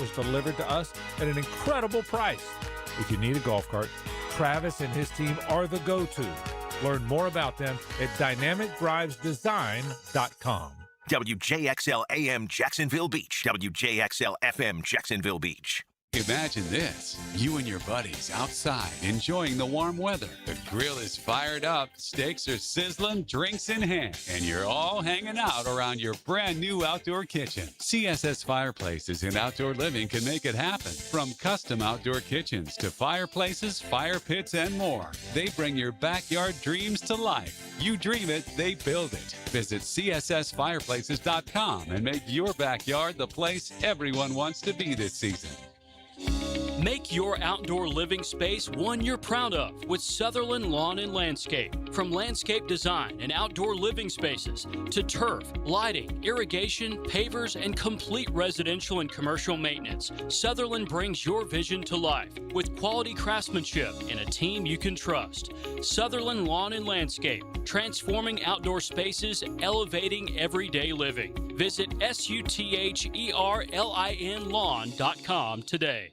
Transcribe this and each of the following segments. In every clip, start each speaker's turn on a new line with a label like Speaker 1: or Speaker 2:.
Speaker 1: is delivered to us at an incredible price. If you need a golf cart, Travis and his team are the go-to. Learn more about them at dynamicdrivesdesign.com.
Speaker 2: WJXL AM Jacksonville Beach. WJXL FM Jacksonville Beach.
Speaker 3: Imagine this. You and your buddies outside enjoying the warm weather. The grill is fired up, steaks are sizzling, drinks in hand, and you're all hanging out around your brand new outdoor kitchen. CSS Fireplaces and Outdoor Living can make it happen. From custom outdoor kitchens to fireplaces, fire pits, and more. They bring your backyard dreams to life. You dream it, they build it. Visit CSSFireplaces.com and make your backyard the place everyone wants to be this season.
Speaker 4: Make your outdoor living space one you're proud of with Sutherland Lawn and Landscape. From landscape design and outdoor living spaces to turf, lighting, irrigation, pavers, and complete residential and commercial maintenance, Sutherland brings your vision to life with quality craftsmanship and a team you can trust. Sutherland Lawn and Landscape, transforming outdoor spaces, elevating everyday living. Visit SUTHERLIN lawn.com today.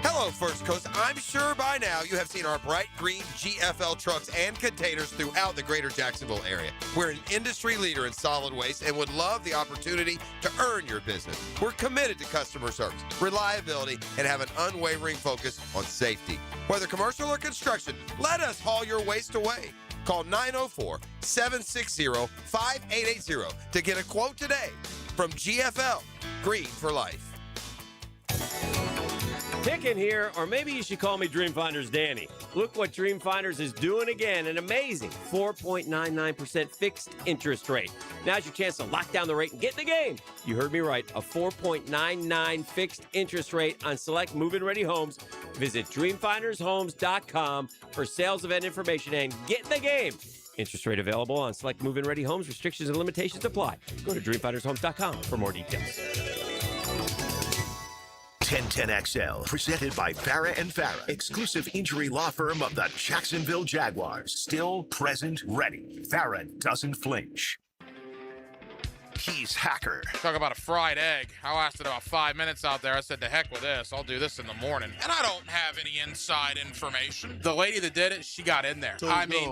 Speaker 5: Hello, First Coast. I'm sure by now you have seen our bright green GFL trucks and containers throughout the greater Jacksonville area. We're an industry leader in solid waste and would love the opportunity to earn your business. We're committed to customer service, reliability, and have an unwavering focus on safety. Whether commercial or construction, let us haul your waste away. Call 904-760-5880 to get a quote today from GFL, Green for Life.
Speaker 6: Picking here, or maybe you should call me Dreamfinders Danny. Look what Dreamfinders is doing again, an amazing 4.99% fixed interest rate. Now's your chance to lock down the rate and get in the game. You heard me right, a 4.99 fixed interest rate on select move-in ready homes. Visit dreamfindershomes.com for sales event information and get in the game. Interest rate available on select move-in ready homes. Restrictions and limitations apply. Go to dreamfindershomes.com for more details.
Speaker 2: 1010XL, presented by Farah & Farah, exclusive injury law firm of the Jacksonville Jaguars. Still present, ready. Farah doesn't flinch. He's Hacker.
Speaker 7: Talk about a fried egg. I lasted about 5 minutes out there. I said, to heck with this. I'll do this in the morning. And I don't have any inside information. The lady that did it, she got in there.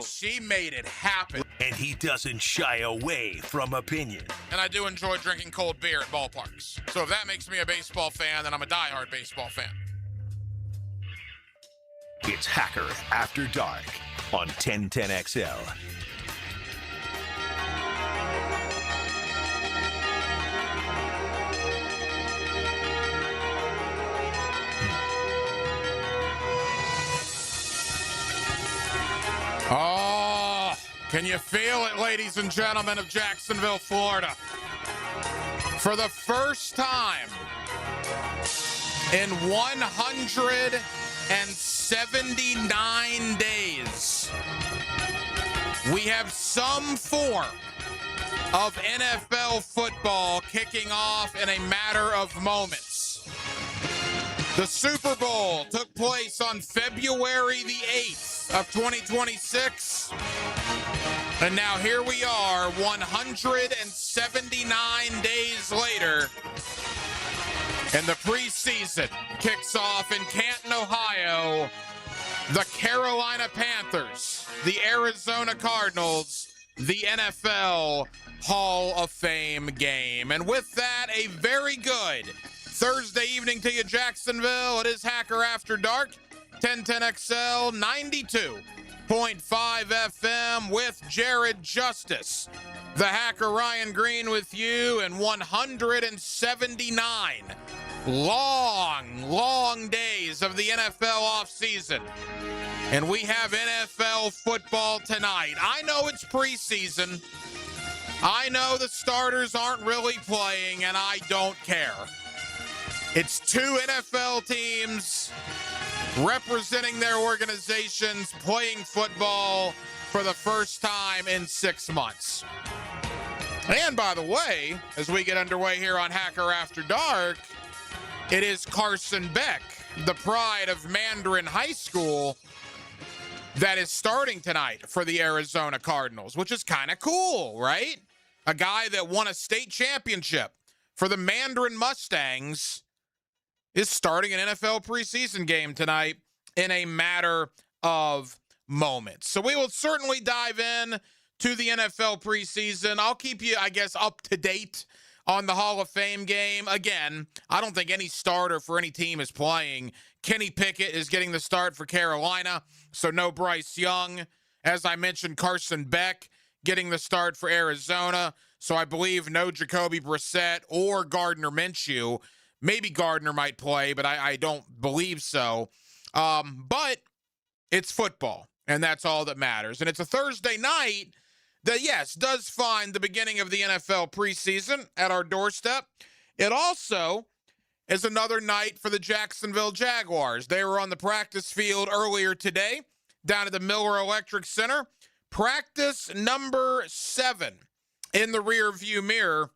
Speaker 7: She made it happen.
Speaker 2: And he doesn't shy away from opinion.
Speaker 7: And I do enjoy drinking cold beer at ballparks. So if that makes me a baseball fan, then I'm a diehard baseball fan.
Speaker 2: It's Hacker After Dark on 1010XL.
Speaker 7: Oh, can you feel it, ladies and gentlemen of Jacksonville, Florida? For the first time in 179 days, we have some form of NFL football kicking off in a matter of moments. The Super Bowl took place on February the 8th. Of 2026. And now here we are, 179 days later, and the preseason kicks off in Canton, Ohio. The Carolina Panthers, the Arizona Cardinals, the NFL Hall of Fame game. And with that, a very good Thursday evening to you, Jacksonville. It is Hacker After Dark. 1010XL 92.5 FM with Jared Justice. The Hacker Ryan Green with you, and 179 long days of the NFL offseason. And we have NFL football tonight. I know it's preseason. I know the starters aren't really playing, and I don't care. It's two NFL teams representing their organizations, playing football for the first time in 6 months. And by the way, as we get underway here on Hacker After Dark, it is Carson Beck, the pride of Mandarin High School, that is starting tonight for the Arizona Cardinals, which is kind of cool, right? A guy that won a state championship for the Mandarin Mustangs is starting an NFL preseason game tonight in a matter of moments. So we will certainly dive in to the NFL preseason. I'll keep you, I guess, up to date on the Hall of Fame game. Again, I don't think any starter for any team is playing. Kenny Pickett is getting the start for Carolina, so no Bryce Young. As I mentioned, Carson Beck getting the start for Arizona, so I believe no Jacoby Brissett or Gardner Minshew. Maybe Gardner might play, but I don't believe so. But it's football, and that's all that matters. And it's a Thursday night that, yes, does find the beginning of the NFL preseason at our doorstep. It also is another night for the Jacksonville Jaguars. They were on the practice field earlier today down at the Miller Electric Center. Practice number 7 in the rearview mirror.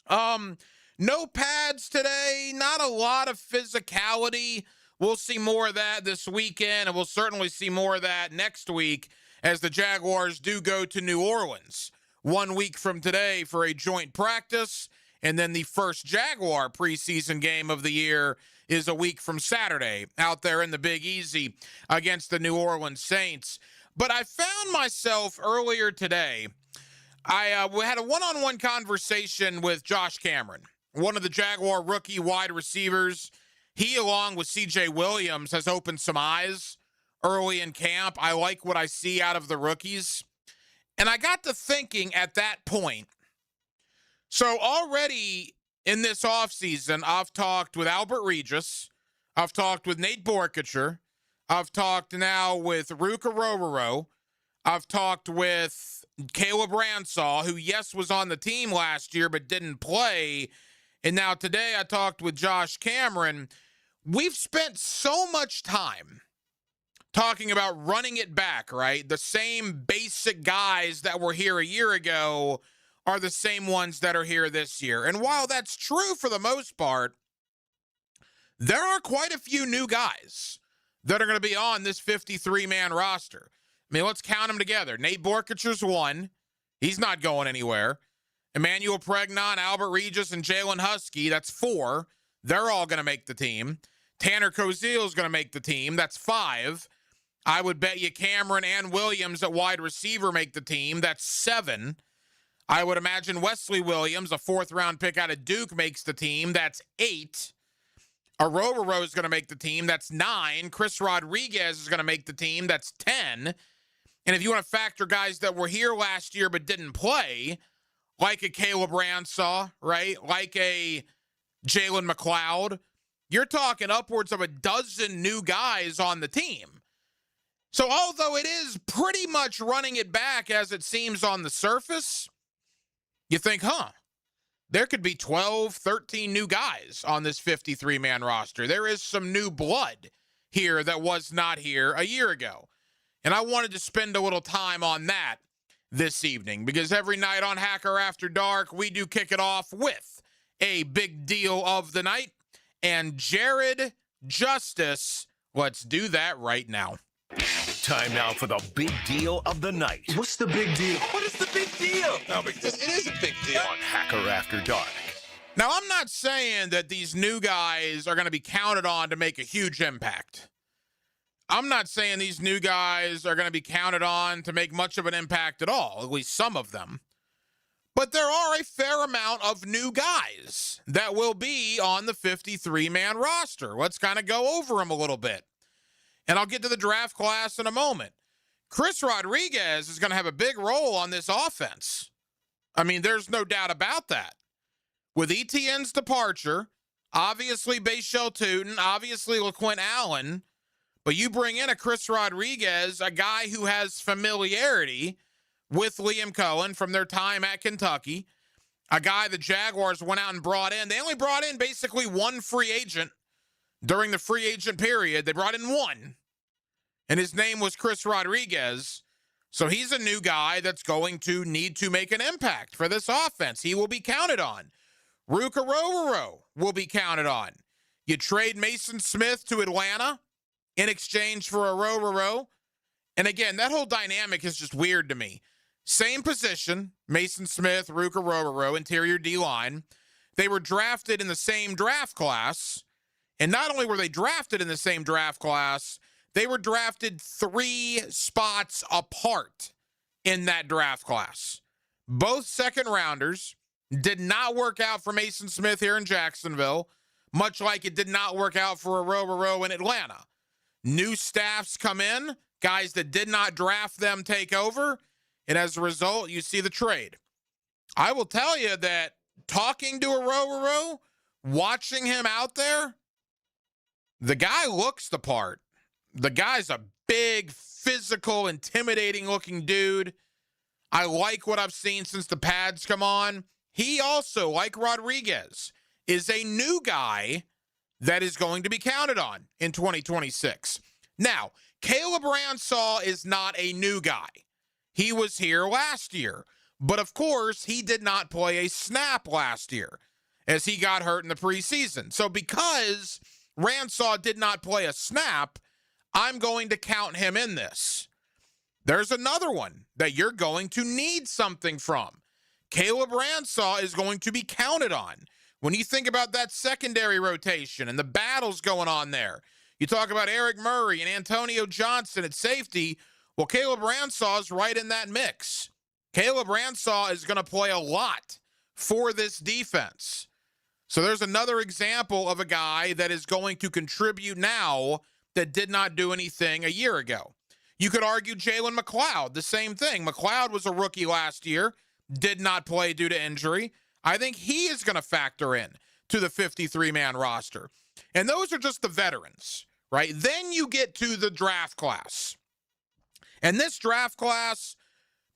Speaker 7: No pads today, not a lot of physicality. We'll see more of that this weekend, and we'll certainly see more of that next week as the Jaguars do go to New Orleans 1 week from today for a joint practice, and then the first Jaguar preseason game of the year is a week from Saturday out there in the Big Easy against the New Orleans Saints. But I found myself earlier today, I had a one-on-one conversation with Josh Cameron, one of the Jaguar rookie wide receivers. He, along with C.J. Williams, has opened some eyes early in camp. I like what I see out of the rookies. And I got to thinking at that point, so already in this offseason, I've talked with Albert Regis, I've talked with Nate Borkacher, I've talked now with Ruka Rororo, I've talked with Caleb Ransaw, who, yes, was on the team last year but didn't play. And now today I talked with Josh Cameron. We've spent so much time talking about running it back, right? The same basic guys that were here a year ago are the same ones that are here this year. And while that's true for the most part, there are quite a few new guys that are going to be on this 53-man roster. I mean, let's count them together. Nate Borkacher's one. He's not going anywhere. Emmanuel Pregnon, Albert Regis, and Jalen Husky, that's 4. They're all going to make the team. Tanner Koziel is going to make the team. That's 5. I would bet you Cameron and Williams at wide receiver make the team. That's 7. I would imagine Wesley Williams, a 4th-round pick out of Duke, makes the team. That's 8. Arroyo is going to make the team. That's 9. Chris Rodriguez is going to make the team. That's 10. And if you want to factor guys that were here last year but didn't play, like a Caleb Ransaw, right? Like a Jalen McLeod, you're talking upwards of a dozen new guys on the team. So although it is pretty much running it back as it seems on the surface, you think, there could be 12, 13 new guys on this 53-man roster. There is some new blood here that was not here a year ago. And I wanted to spend a little time on that this evening because every night on Hacker After Dark, we do kick it off with a big deal of the night. And Jared Justice, let's do that right now.
Speaker 2: Time now for the big deal of the night.
Speaker 8: What's the big deal?
Speaker 5: What is the big deal? No, because it is a big deal.
Speaker 2: On Hacker After Dark.
Speaker 7: Now, I'm not saying that these new guys are going to be counted on to make a huge impact. I'm not saying these new guys are going to be counted on to make much of an impact at all, at least some of them. But there are a fair amount of new guys that will be on the 53-man roster. Let's kind of go over them a little bit. And I'll get to the draft class in a moment. Chris Rodriguez is going to have a big role on this offense. I mean, there's no doubt about that. With Etienne's departure, obviously Bashal Tootin, obviously LaQuint Allen, but you bring in a Chris Rodriguez, a guy who has familiarity with Liam Cohen from their time at Kentucky, a guy the Jaguars went out and brought in. They only brought in basically one free agent during the free agent period. They brought in one, and his name was Chris Rodriguez. So he's a new guy that's going to need to make an impact for this offense. He will be counted on. Ruka Rororo will be counted on. You trade Mason Smith to Atlanta in exchange for a Rororo. And again, that whole dynamic is just weird to me. Same position, Mason Smith, Ruka Rororo, interior D-line. they were drafted in the same draft class. And not only were they drafted in the same draft class, they were drafted 3 spots apart in that draft class. Both second rounders. Did not work out for Mason Smith here in Jacksonville, much like it did not work out for Rowe in Atlanta. New staffs come in, guys that did not draft them take over, and as a result, you see the trade. I will tell you that talking to Rowe, watching him out there, the guy looks the part. The guy's a big, physical, intimidating-looking dude. I like what I've seen since the pads come on. He also, like Rodriguez, is a new guy that is going to be counted on in 2026. Now, Caleb Ransaw is not a new guy. He was here last year. But, of course, he did not play a snap last year as he got hurt in the preseason. So because Ransaw did not play a snap, I'm going to count him in this. There's another one that you're going to need something from. Caleb Ransaw is going to be counted on. When you think about that secondary rotation and the battles going on there, you talk about Eric Murray and Antonio Johnson at safety. Well, Caleb Ransaw is right in that mix. Caleb Ransaw is going to play a lot for this defense. So there's another example of a guy that is going to contribute now that did not do anything a year ago. You could argue Jalen McLeod, the same thing. McLeod was a rookie last year. Did not play due to injury. I think he is going to factor in to the 53-man roster. And those are just the veterans, right? Then you get to the draft class. And this draft class,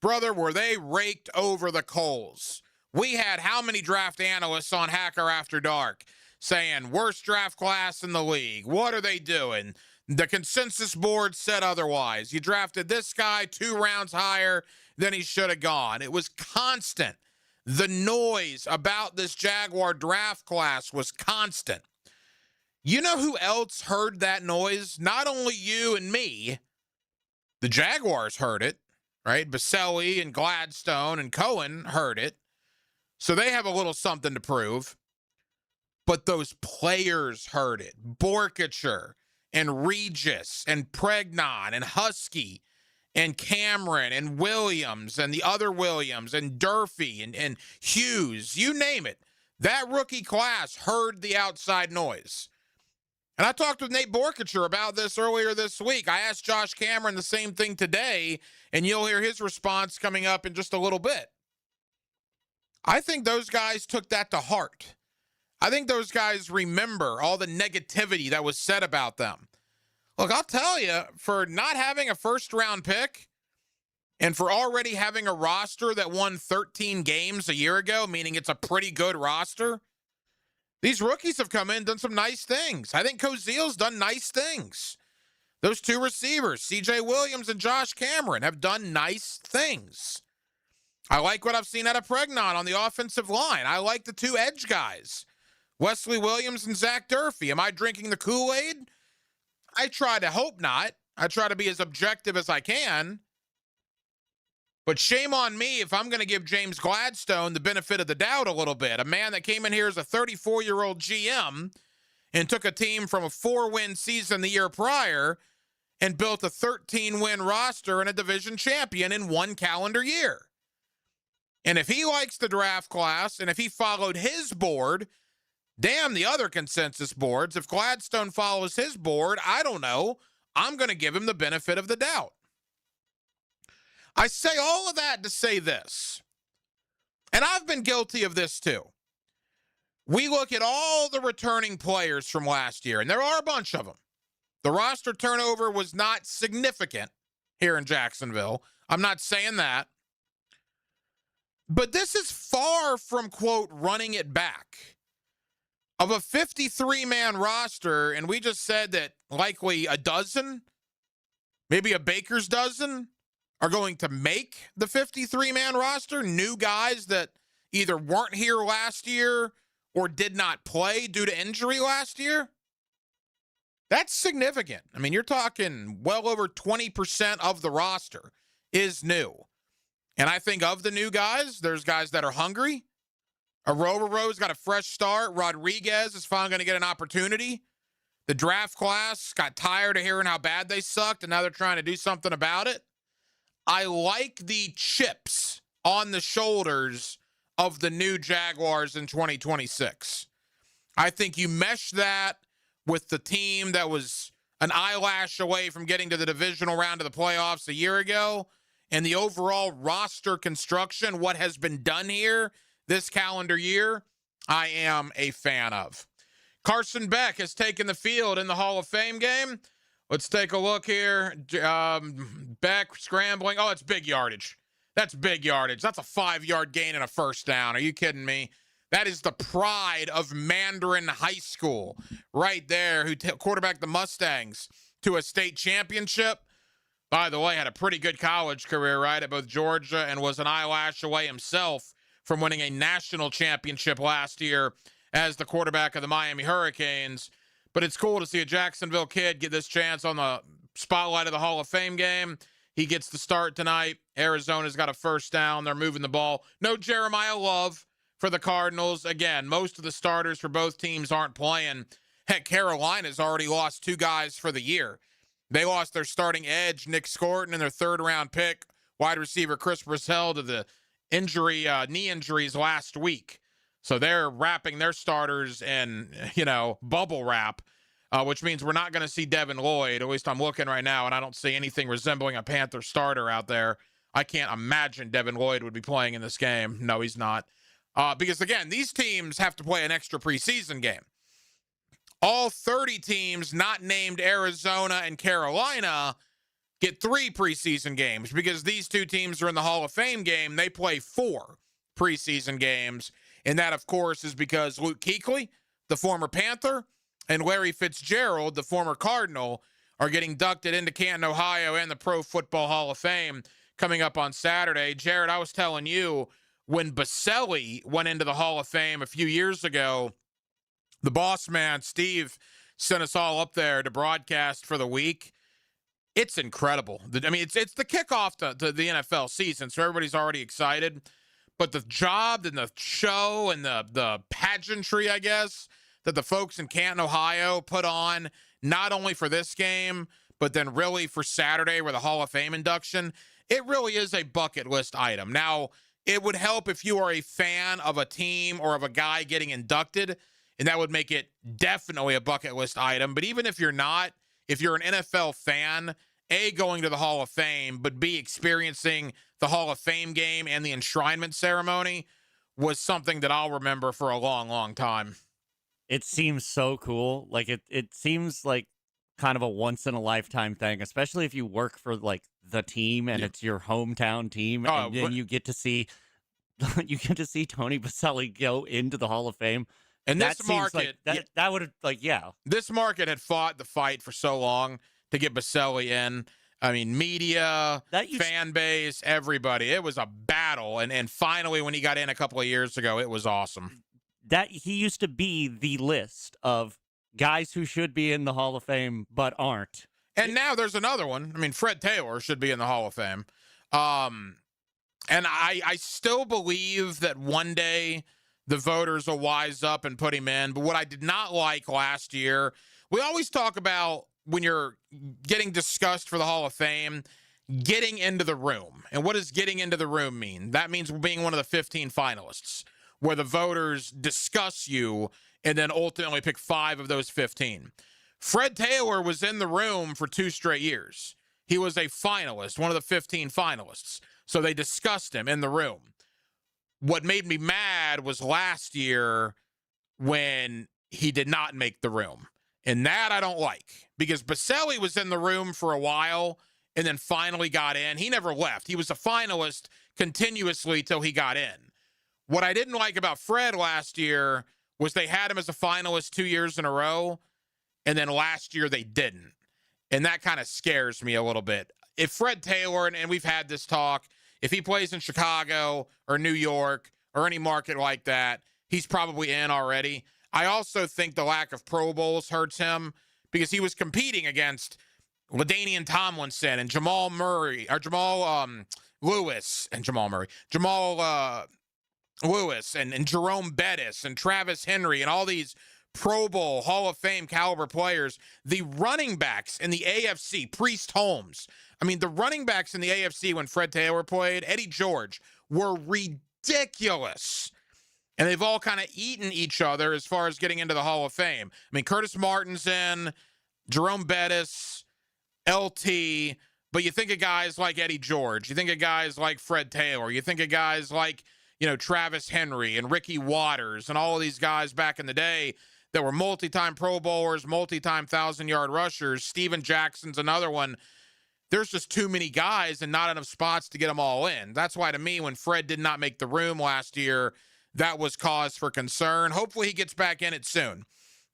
Speaker 7: brother, were they raked over the coals. We had how many draft analysts on Hacker After Dark saying, worst draft class in the league. What are they doing? The consensus board said otherwise. You drafted this guy 2 rounds higher than he should have gone. It was constant. The noise about this Jaguar draft class was constant. You know who else heard that noise? Not only you and me. The Jaguars heard it, right? Baselli and Gladstone and Cohen heard it. So they have a little something to prove. But those players heard it. Borkacher and Regis and Pregnon and Husky and Cameron and Williams and the other Williams and Durfee and Hughes, you name it. That rookie class heard the outside noise. And I talked with Nate Borkacher about this earlier this week. I asked Josh Cameron the same thing today, and you'll hear his response coming up in just a little bit. I think those guys took that to heart. I think those guys remember all the negativity that was said about them. Look, I'll tell you, for not having a first-round pick and for already having a roster that won 13 games a year ago, meaning it's a pretty good roster, these rookies have come in and done some nice things. I think Kozil's done nice things. Those 2 receivers, C.J. Williams and Josh Cameron, have done nice things. I like what I've seen out of Pregnon on the offensive line. I like the 2 edge guys, Wesley Williams and Zach Durfee. Am I drinking the Kool-Aid? I try to hope not. I try to be as objective as I can. But shame on me if I'm going to give James Gladstone the benefit of the doubt a little bit. A man that came in here as a 34-year-old GM and took a team from a 4-win season the year prior and built a 13-win roster and a division champion in 1 calendar year. And if he likes the draft class and if he followed his board, damn the other consensus boards. If Gladstone follows his board, I don't know. I'm going to give him the benefit of the doubt. I say all of that to say this, and I've been guilty of this too. We look at all the returning players from last year, and there are a bunch of them. The roster turnover was not significant here in Jacksonville. I'm not saying that. But this is far from, quote, running it back. Of a 53-man roster, and we just said that likely a dozen, maybe a baker's dozen, are going to make the 53-man roster. New guys that either weren't here last year or did not play due to injury last year. That's significant. I mean, you're talking well over 20% of the roster is new. And I think of the new guys, there's guys that are hungry, Rowe's got a fresh start. Rodriguez is finally going to get an opportunity. The draft class got tired of hearing how bad they sucked, and now they're trying to do something about it. I like the chips on the shoulders of the new Jaguars in 2026. I think you mesh that with the team that was an eyelash away from getting to the divisional round of the playoffs a year ago, and the overall roster construction, what has been done here this calendar year, I am a fan of. Carson Beck has taken the field in the Hall of Fame game. Let's take a look here. Beck scrambling. Oh, it's big yardage. That's big yardage. That's a 5-yard gain and a first down. Are you kidding me? That is the pride of Mandarin High School right there, who quarterbacked the Mustangs to a state championship. By the way, had a pretty good college career, right, at both Georgia, and was an eyelash away himself from winning a national championship last year as the quarterback of the Miami Hurricanes. But it's cool to see a Jacksonville kid get this chance on the spotlight of the Hall of Fame game. He gets the start tonight. Arizona's got a first down. They're moving the ball. No Jeremiah Love for the Cardinals. Again, most of the starters for both teams aren't playing. Heck, Carolina's already lost 2 guys for the year. They lost their starting edge, Nick Scorton, and their 3rd-round pick, wide receiver Chris Brazell, to the knee injuries last week. So they're wrapping their starters in, bubble wrap, which means we're not going to see Devin Lloyd. At least I'm looking right now, and I don't see anything resembling a Panther starter out there. I can't imagine Devin Lloyd would be playing in this game. No, he's not. Because, again, these teams have to play an extra preseason game. All 30 teams not named Arizona and Carolina get 3 preseason games because these 2 teams are in the Hall of Fame game. They play 4 preseason games. And that, of course, is because Luke Kuechly, the former Panther, and Larry Fitzgerald, the former Cardinal, are getting inducted into Canton, Ohio, and the Pro Football Hall of Fame coming up on Saturday. Jared, I was telling you, when Baselli went into the Hall of Fame a few years ago, the boss man, Steve, sent us all up there to broadcast for the week. It's incredible. I mean, it's the kickoff to the NFL season, so everybody's already excited. But the job and the show and the pageantry, I guess, that the folks in Canton, Ohio put on, not only for this game, but then really for Saturday with the Hall of Fame induction, it really is a bucket list item. Now, it would help if you are a fan of a team or of a guy getting inducted, and that would make it definitely a bucket list item. But even if you're not, if you're an NFL fan, A, going to the Hall of Fame, but B, experiencing the Hall of Fame game and the enshrinement ceremony was something that I'll remember for a long, long time.
Speaker 8: It seems so cool. Like it seems like kind of a once in a lifetime thing, especially if you work for like the team and it's your hometown team, and then you get to see Tony Baselli go into the Hall of Fame.
Speaker 7: And
Speaker 8: that
Speaker 7: this market,
Speaker 8: like, that would
Speaker 7: this market had fought the fight for so long to get Baselli in. I mean, media, fan base, everybody. It was a battle. And finally, when he got in a couple of years ago, it was awesome.
Speaker 8: That he used to be the list of guys who should be in the Hall of Fame but aren't.
Speaker 7: And now there's another one. I mean, Fred Taylor should be in the Hall of Fame. And I still believe that one day the voters will wise up and put him in. But what I did not like last year, we always talk about when you're getting discussed for the Hall of Fame, getting into the room. And what does getting into the room mean? That means being one of the 15 finalists, where the voters discuss you and then ultimately pick 5 of those 15. Fred Taylor was in the room for 2 straight years. He was a finalist, one of the 15 finalists. So they discussed him in the room. What made me mad was last year when he did not make the room. And that I don't like, because Baselli was in the room for a while and then finally got in. He never left. He was a finalist continuously till he got in. What I didn't like about Fred last year was they had him as a finalist 2 years in a row, and then last year they didn't. And that kind of scares me a little bit. If Fred Taylor, and we've had this talk, if he plays in Chicago or New York or any market like that, he's probably in already. I also think the lack of Pro Bowls hurts him because he was competing against LaDainian Tomlinson and Jamal Murray, or Jamal Lewis and Jamal Murray. Jamal Lewis and Jerome Bettis and Travis Henry and all these Pro Bowl, Hall of Fame caliber players, the running backs in the AFC, Priest Holmes. I mean, the running backs in the AFC when Fred Taylor played, Eddie George, were ridiculous. And they've all kind of eaten each other as far as getting into the Hall of Fame. I mean, Curtis Martin's in, Jerome Bettis, LT, but you think of guys like Eddie George. You think of guys like Fred Taylor. You think of guys like, Travis Henry and Ricky Waters and all of these guys back in the day that were multi-time Pro Bowlers, multi-time 1,000-yard rushers. Steven Jackson's another one. There's just too many guys and not enough spots to get them all in. That's why, to me, when Fred did not make the room last year, that was cause for concern. Hopefully he gets back in it soon,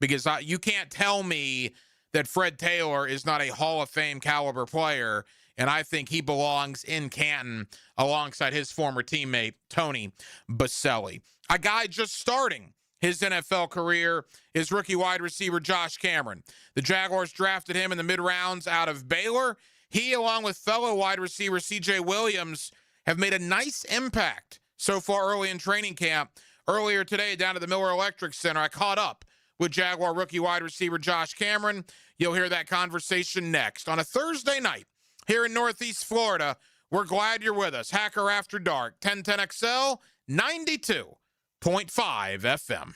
Speaker 7: because you can't tell me that Fred Taylor is not a Hall of Fame caliber player, and I think he belongs in Canton alongside his former teammate, Tony Baselli. A guy just starting his NFL career is rookie wide receiver Josh Cameron. The Jaguars drafted him in the mid-rounds out of Baylor. He, along with fellow wide receiver C.J. Williams, have made a nice impact so far early in training camp. Earlier today, down at the Miller Electric Center, I caught up with Jaguar rookie wide receiver Josh Cameron. You'll hear that conversation next. On a Thursday night here in Northeast Florida, we're glad you're with us. Hacker After Dark, 1010XL, 92.5 FM.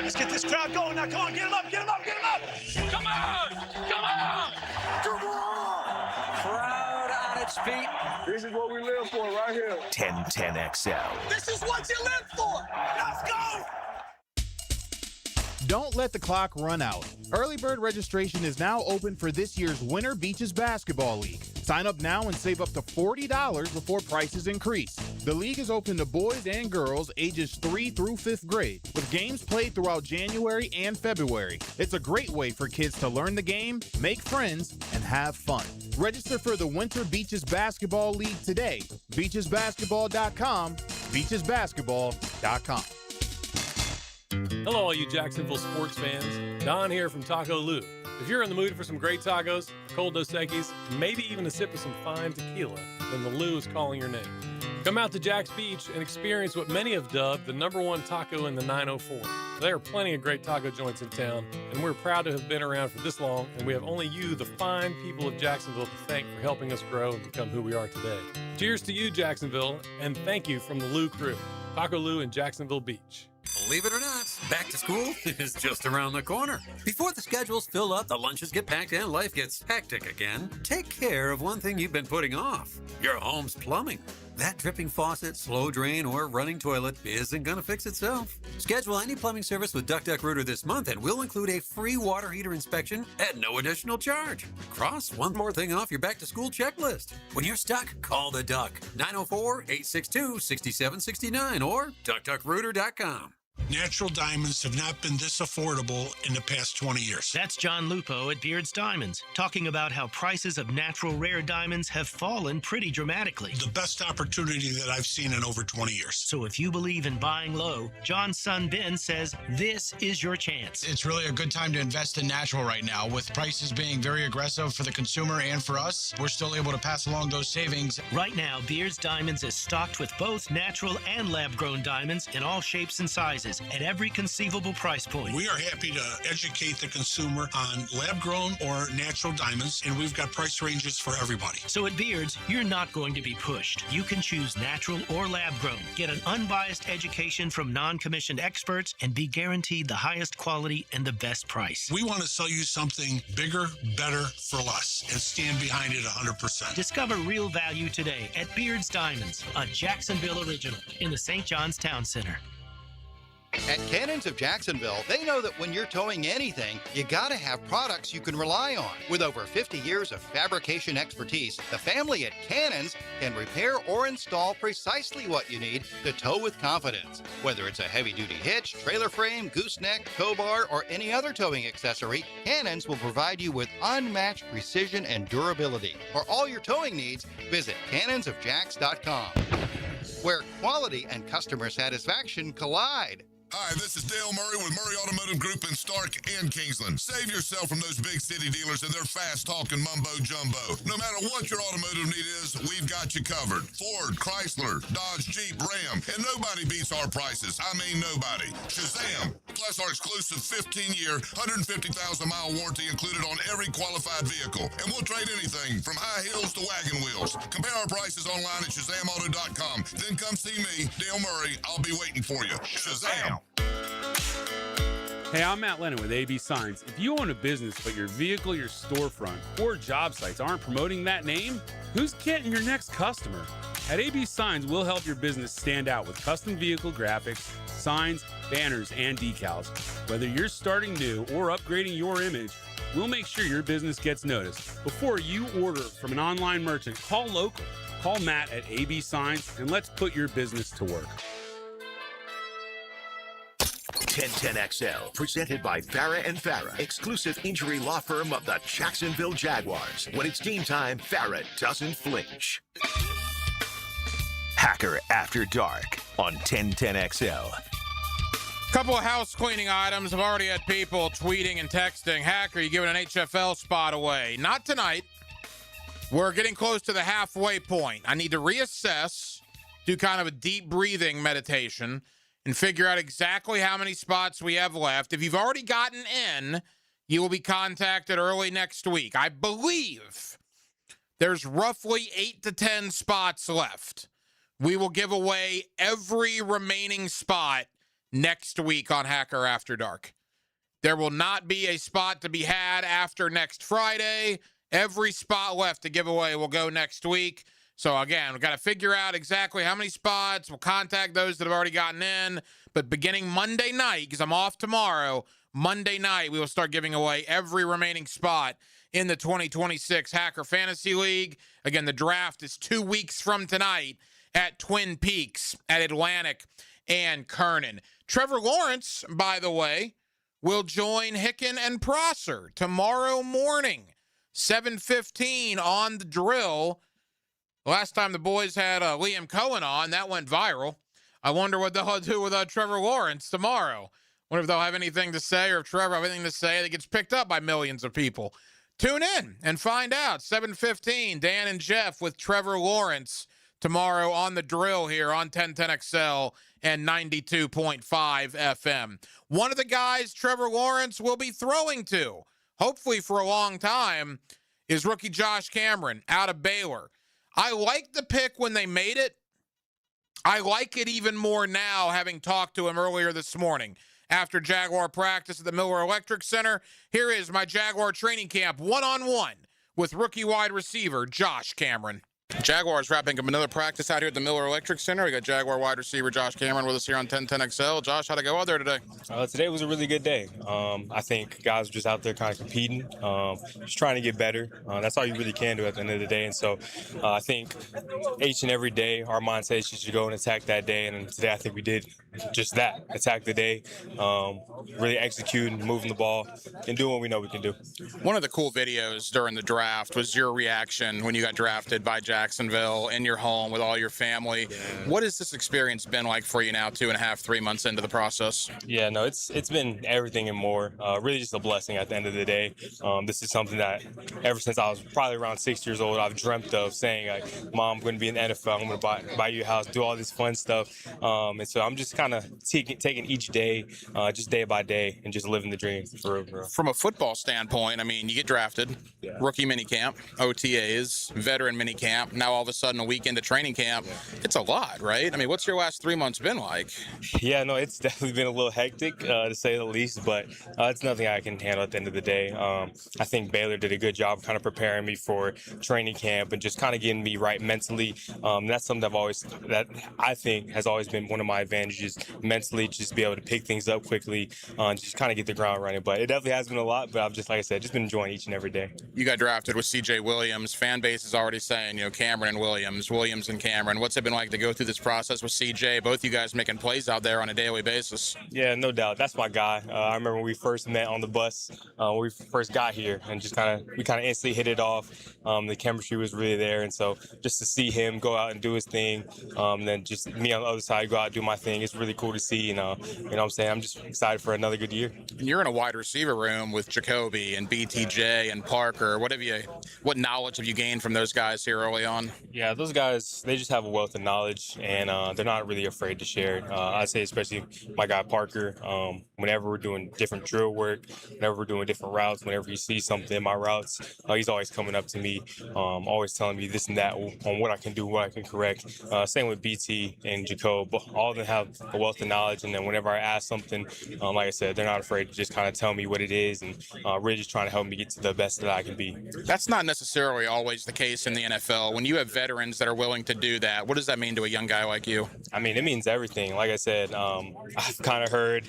Speaker 9: Let's get this crowd going now. Come on, get him up, get him up, get him up. Come on, come on, come on. Crowd on its feet.
Speaker 10: This is what we live for right here.
Speaker 2: 1010XL.
Speaker 9: This is what you live for. Let's go.
Speaker 11: Don't let the clock run out. Early bird registration is now open for this year's Winter Beaches Basketball League. Sign up now and save up to $40 before prices increase. The league is open to boys and girls ages 3 through 5th grade, with games played throughout January and February. It's a great way for kids to learn the game, make friends, and have fun. Register for the Winter Beaches Basketball League today. Beachesbasketball.com, beachesbasketball.com.
Speaker 12: Hello, all you Jacksonville sports fans. Don here from Taco Lou. If you're in the mood for some great tacos, cold Dos Equis, maybe even a sip of some fine tequila, then the Lou is calling your name. Come out to Jack's Beach and experience what many have dubbed the #1 taco in the 904. There are plenty of great taco joints in town, and we're proud to have been around for this long, and we have only you, the fine people of Jacksonville, to thank for helping us grow and become who we are today. Cheers to you, Jacksonville, and thank you from the Lou crew. Taco Lou in Jacksonville Beach.
Speaker 13: Believe it or not, back to school is just around the corner. Before the schedules fill up, the lunches get packed, and life gets hectic again, take care of one thing you've been putting off: your home's plumbing. That dripping faucet, slow drain, or running toilet isn't going to fix itself. Schedule any plumbing service with Duck Rooter this month, and we'll include a free water heater inspection at no additional charge. Cross one more thing off your back-to-school checklist. When you're stuck, call the Duck. 904-862-6769 or duckduckrooter.com.
Speaker 14: Natural diamonds have not been this affordable in the past 20 years.
Speaker 15: That's John Lupo at Beard's Diamonds, talking about how prices of natural rare diamonds have fallen pretty dramatically.
Speaker 14: The best opportunity that I've seen in over 20 years.
Speaker 15: So if you believe in buying low, John's son Ben says this is your chance.
Speaker 16: It's really a good time to invest in natural right now. With prices being very aggressive for the consumer and for us, we're still able to pass along those savings.
Speaker 15: Right now, Beard's Diamonds is stocked with both natural and lab-grown diamonds in all shapes and sizes at every conceivable price point.
Speaker 14: We are happy to educate the consumer on lab-grown or natural diamonds, and we've got price ranges for everybody.
Speaker 15: So at Beard's, you're not going to be pushed. You can choose natural or lab-grown. Get an unbiased education from non-commissioned experts and be guaranteed the highest quality and the best price.
Speaker 14: We want to sell you something bigger, better, for less, and stand behind it 100%.
Speaker 15: Discover real value today at Beard's Diamonds, a Jacksonville original in the St. John's Town Center.
Speaker 17: At Cannons of Jacksonville, they know that when you're towing anything, you gotta have products you can rely on. With over 50 years of fabrication expertise, the family at Cannons can repair or install precisely what you need to tow with confidence. Whether it's a heavy-duty hitch, trailer frame, gooseneck, tow bar, or any other towing accessory, Cannons will provide you with unmatched precision and durability. For all your towing needs, visit cannonsofjacks.com, where quality and customer satisfaction collide.
Speaker 18: Hi, this is Dale Murray with Murray Automotive Group in Stark and Kingsland. Save yourself from those big city dealers and their fast-talking mumbo-jumbo. No matter what your automotive need is, we've got you covered. Ford, Chrysler, Dodge, Jeep, Ram, and nobody beats our prices. I mean nobody. Shazam! Plus our exclusive 15-year, 150,000-mile warranty included on every qualified vehicle. And we'll trade anything from high heels to wagon wheels. Compare our prices online at ShazamAuto.com. Then come see me, Dale Murray. I'll be waiting for you. Shazam!
Speaker 19: Hey, I'm Matt Lennon with AB Signs. If you own a business but your vehicle, your storefront, or job sites aren't promoting that name, who's getting your next customer? At AB Signs, we'll help your business stand out with custom vehicle graphics, signs, banners, and decals. Whether you're starting new or upgrading your image, we'll make sure your business gets noticed. Before you order from an online merchant, call local. Call Matt at AB Signs and let's put your business to work.
Speaker 2: 1010XL, presented by Farah and Farah, exclusive injury law firm of the Jacksonville Jaguars. When it's game time, Farah doesn't flinch. Hacker After Dark on 1010XL.
Speaker 7: Couple of house cleaning items. I've already had people tweeting and texting. Hacker, you giving an HFL spot away? Not tonight. We're getting close to the halfway point. I need to reassess, do kind of a deep breathing meditation, and figure out exactly how many spots we have left. If you've already gotten in, you will be contacted early next week. I believe there's roughly 8 to 10 spots left. We will give away every remaining spot next week on Hacker After Dark. There will not be a spot to be had after next Friday. Every spot left to give away will go next week. So, again, we've got to figure out exactly how many spots. We'll contact those that have already gotten in. But beginning Monday night, because I'm off tomorrow, Monday night, we will start giving away every remaining spot in the 2026 Hacker Fantasy League. Again, the draft is 2 weeks from tonight at Twin Peaks, at Atlantic and Kernan. Trevor Lawrence, by the way, will join Hicken and Prosser tomorrow morning, 7:15 on The Drill. Last time the boys had Liam Cohen on, that went viral. I wonder what they'll do with Trevor Lawrence tomorrow. Wonder if they'll have anything to say, or if Trevor have anything to say that gets picked up by millions of people. Tune in and find out. 7:15, Dan and Jeff with Trevor Lawrence tomorrow on The Drill here on 1010XL and 92.5 FM. One of the guys Trevor Lawrence will be throwing to, hopefully for a long time, is rookie Josh Cameron out of Baylor. I liked the pick when they made it. I like it even more now, having talked to him earlier this morning. After Jaguar practice at the Miller Electric Center, here is my Jaguar training camp one-on-one with rookie wide receiver Josh Cameron. Jaguars wrapping up another practice out here at the Miller Electric Center. We got Jaguar wide receiver Josh Cameron with us here on 1010XL. Josh, how'd it go out there today?
Speaker 20: Today was a really good day. I think guys were just out there kind of competing, just trying to get better. That's all you really can do at the end of the day. And so I think each and every day our mindset is just to go and attack that day. And today I think we did just that, attack the day, really executing, moving the ball, and doing what we know we can do.
Speaker 7: One of the cool videos during the draft was your reaction when you got drafted by Jacksonville in your home with all your family. Yeah. What has this experience been like for you now, 2.5, 3 months into the process?
Speaker 20: Yeah, no, it's been everything and more. Really just a blessing at the end of the day. This is something that ever since I was probably around 6 years old, I've dreamt of saying, like, Mom, I'm going to be in the NFL. I'm going to buy you a house, do all this fun stuff. And so I'm just kind of taking each day, just day by day, and just living the dream for real, bro.
Speaker 7: From a football standpoint, I mean, you get drafted, rookie minicamp, OTAs, veteran minicamp. Now all of a sudden a week into training camp, it's a lot, right? I mean, what's your last 3 months been like?
Speaker 20: Yeah, no, it's definitely been a little hectic, to say the least, but it's nothing I can handle at the end of the day. I think Baylor did a good job kind of preparing me for training camp and just kind of getting me right mentally. That's something that I think has always been one of my advantages mentally, just be able to pick things up quickly, just kind of get the ground running. But it definitely has been a lot, but I've just, like I said, just been enjoying each and every day.
Speaker 7: You got drafted with CJ Williams. Fan base is already saying, you know, Cameron and Williams and Cameron. What's it been like to go through this process with CJ? Both you guys making plays out there on a daily basis.
Speaker 20: Yeah, no doubt. That's my guy. I remember when we first met on the bus, when we first got here, and just we kind of instantly hit it off. The chemistry was really there, and so just to see him go out and do his thing, and then just me on the other side go out and do my thing, it's really cool to see. And, you know what I'm saying? I'm just excited for another good year.
Speaker 7: And you're in a wide receiver room with Jacoby and BTJ and Parker. What knowledge have you gained from those guys here early on?
Speaker 20: Yeah, those guys, they just have a wealth of knowledge, and they're not really afraid to share it. I'd say especially my guy Parker, whenever we're doing different drill work, whenever we're doing different routes, whenever he sees something in my routes, he's always coming up to me, always telling me this and that on what I can do, what I can correct. Same with BT and Jacob. All of them have a wealth of knowledge, and then whenever I ask something, like I said, they're not afraid to just kind of tell me what it is, and really just trying to help me get to the best that I can be.
Speaker 7: That's not necessarily always the case in the NFL. When you have veterans that are willing to do that, what does that mean to a young guy like you?
Speaker 20: I mean, it means everything. Like I said, I've kind of heard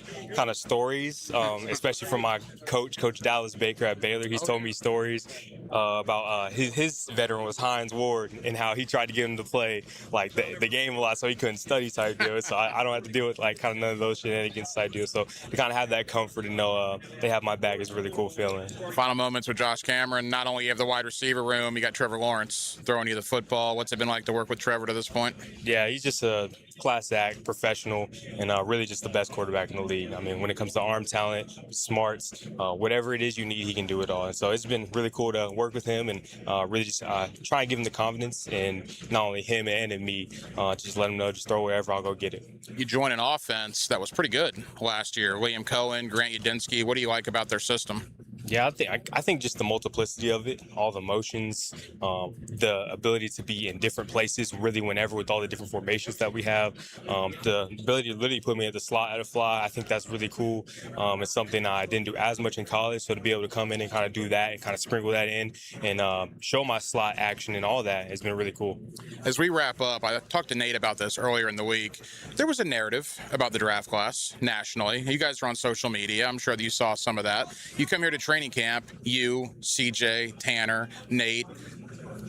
Speaker 20: stories, especially from my coach Dallas Baker at Baylor. He's told me stories about his veteran was Hines Ward and how he tried to get him to play like the game a lot so he couldn't study type deal. So I don't have to deal with like kind of none of those shenanigans type deal. So to kind of have that comfort and know they have my back is a really cool feeling.
Speaker 7: Final moments with Josh Cameron. Not only you have the wide receiver room, you got Trevor Lawrence throwing you the football. What's it been like to work with Trevor to this point?
Speaker 20: Yeah, he's just a class act, professional, and really just the best quarterback in the league. I mean, when it comes to arm talent, smarts, whatever it is you need, he can do it all. And so it's been really cool to work with him and really just try and give him the confidence, and not only him and me, just let him know, just throw wherever, I'll go get it.
Speaker 7: You join an offense that was pretty good last year. William Cohen, Grant Udinski. What do you like about their system?
Speaker 20: Yeah, I think just the multiplicity of it, all the motions, the ability to be in different places, really whenever with all the different formations that we have, the ability to literally put me at the slot, at a fly, I think that's really cool. It's something I didn't do as much in college, so to be able to come in and kind of do that and kind of sprinkle that in and show my slot action and all that has been really cool.
Speaker 7: As we wrap up, I talked to Nate about this earlier in the week. There was a narrative about the draft class nationally. You guys are on social media. I'm sure that you saw some of that. You come here to training camp, you, CJ, Tanner, Nate,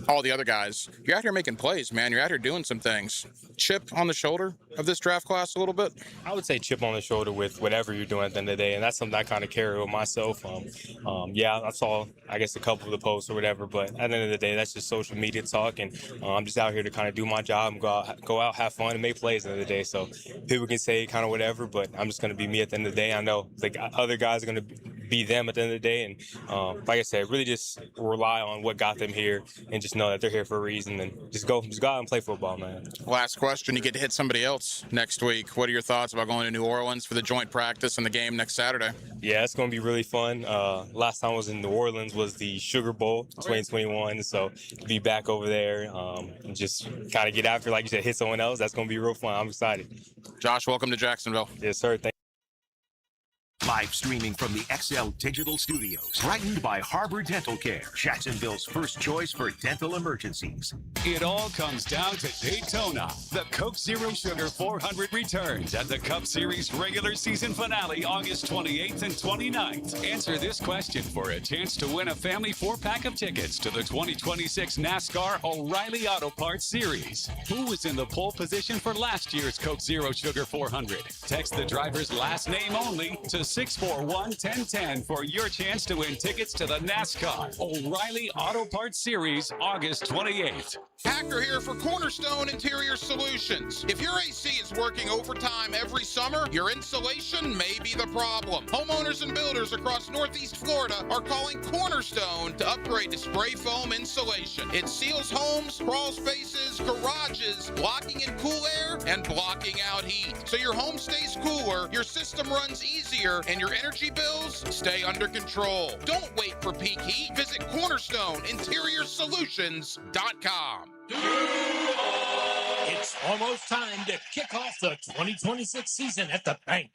Speaker 7: all the other guys, you're out here making plays, man. You're out here doing some things. Chip on the shoulder of this draft class a little bit?
Speaker 20: I would say chip on the shoulder with whatever you're doing at the end of the day, and that's something I kind of carry with myself. Yeah, I saw, I guess, a couple of the posts or whatever, but at the end of the day, that's just social media talk, and I'm just out here to kind of do my job and go out, have fun, and make plays at the end of the day. So people can say kind of whatever, but I'm just going to be me at the end of the day. I know like other guys are going to be them at the end of the day, and like I said, really just rely on what got them here and just know that they're here for a reason, and just go out and play football, man.
Speaker 7: Last question, you get to hit somebody else next week. What are your thoughts about going to New Orleans for the joint practice and the game next Saturday?
Speaker 20: Yeah, it's going to be really fun. Last time I was in New Orleans was the Sugar Bowl 2021, so to be back over there and just kind of get after, like you said, hit someone else, that's going to be real fun. I'm excited.
Speaker 7: Josh, welcome to Jacksonville.
Speaker 20: Yes, sir. Thank you.
Speaker 2: Live streaming from the XL Digital Studios. Brightened by Harbor Dental Care, Jacksonville's first choice for dental emergencies.
Speaker 3: It all comes down to Daytona. The Coke Zero Sugar 400 returns at the Cup Series regular season finale August 28th and 29th. Answer this question for a chance to win a family 4-pack of tickets to the 2026 NASCAR O'Reilly Auto Parts Series. Who was in the pole position for last year's Coke Zero Sugar 400? Text the driver's last name only to 641-1010 for your chance to win tickets to the NASCAR O'Reilly Auto Parts Series August 28th.
Speaker 7: Hacker here for Cornerstone Interior Solutions. If your AC is working overtime every summer, your insulation may be the problem. Homeowners and builders across Northeast Florida are calling Cornerstone to upgrade to spray foam insulation. It seals homes, crawl spaces, garages, blocking in cool air and blocking out heat. So your home stays cooler, your system runs easier, and your energy bills stay under control. Don't wait for peak heat. Visit CornerstoneInteriorSolutions.com.
Speaker 21: It's almost time to kick off the 2026 season at the bank.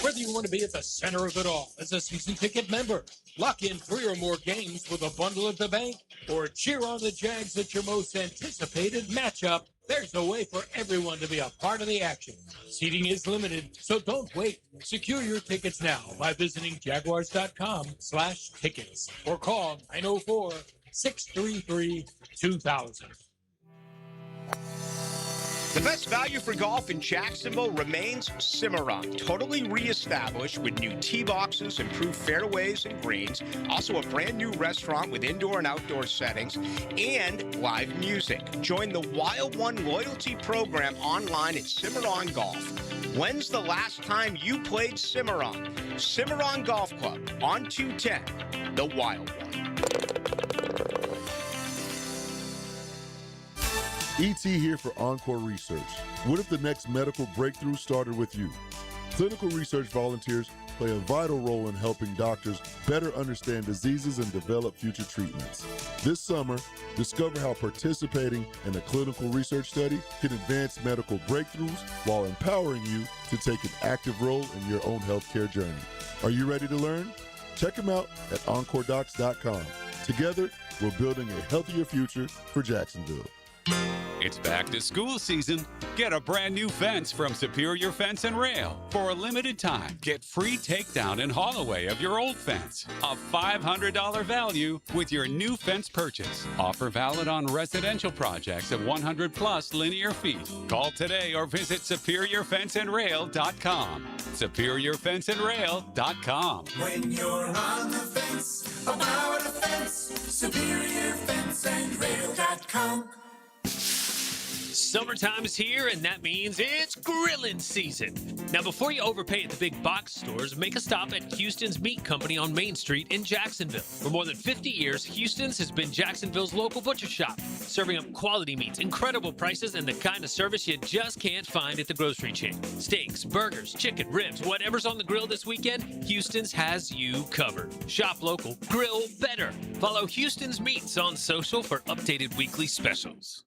Speaker 21: Whether you want to be at the center of it all as a season ticket member, lock in 3 or more games with a bundle at the bank, or cheer on the Jags at your most anticipated matchup, there's a way for everyone to be a part of the action. Seating is limited, so don't wait. Secure your tickets now by visiting jaguars.com/tickets or call 904-633-2000.
Speaker 1: The best value for golf in Jacksonville remains Cimarron, totally reestablished with new tee boxes, improved fairways and greens, also a brand new restaurant with indoor and outdoor settings, and live music. Join the Wild One loyalty program online at Cimarron Golf. When's the last time you played Cimarron? Cimarron Golf Club on 210, the Wild One.
Speaker 22: ET here for Encore Research. What if the next medical breakthrough started with you? Clinical research volunteers play a vital role in helping doctors better understand diseases and develop future treatments. This summer, discover how participating in a clinical research study can advance medical breakthroughs while empowering you to take an active role in your own healthcare journey. Are you ready to learn? Check them out at EncoreDocs.com. Together, we're building a healthier future for Jacksonville.
Speaker 3: It's back to school season. Get a brand new fence from Superior Fence and Rail. For a limited time, get free takedown and haul away of your old fence. A $500 value with your new fence purchase. Offer valid on residential projects of 100 plus linear feet. Call today or visit SuperiorFenceandRail.com. SuperiorFenceandRail.com.
Speaker 9: When you're on the fence, about a fence, SuperiorFenceandRail.com.
Speaker 4: Summertime is here, and that means it's grilling season. Now, before you overpay at the big box stores, make a stop at Houston's Meat Company on Main Street in Jacksonville. For more than 50 years, Houston's has been Jacksonville's local butcher shop, serving up quality meats, incredible prices, and the kind of service you just can't find at the grocery chain. Steaks, burgers, chicken, ribs, whatever's on the grill this weekend, Houston's has you covered. Shop local, grill better. Follow Houston's Meats on social for updated weekly specials.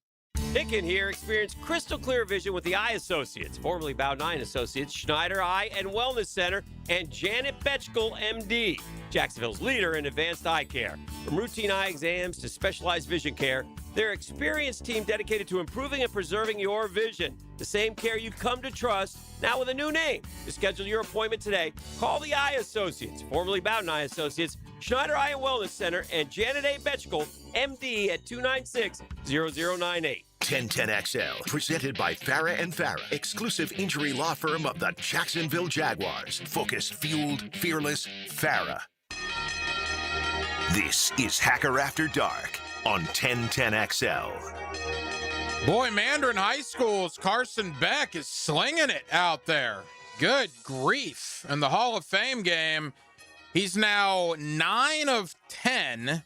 Speaker 6: Hicken here. Experience crystal clear vision with the Eye Associates, formerly Bow 9 Associates, Schneider Eye and Wellness Center, and Janet Betchkel, MD, Jacksonville's leader in advanced eye care. From routine eye exams to specialized vision care, their experienced team dedicated to improving and preserving your vision. The same care you've come to trust, now with a new name. To schedule your appointment today, call the Eye Associates, formerly Bow 9 Associates, Schneider Eye and Wellness Center, and Janet A. Betchkel, MD, at 296-0098.
Speaker 2: 1010XL, presented by Farah and Farah, exclusive injury law firm of the Jacksonville Jaguars. Focused, fueled, fearless, Farah. This is Hacker After Dark on 1010XL.
Speaker 7: Boy, Mandarin High School's Carson Beck is slinging it out there. Good grief. In the Hall of Fame game, he's now 9 of 10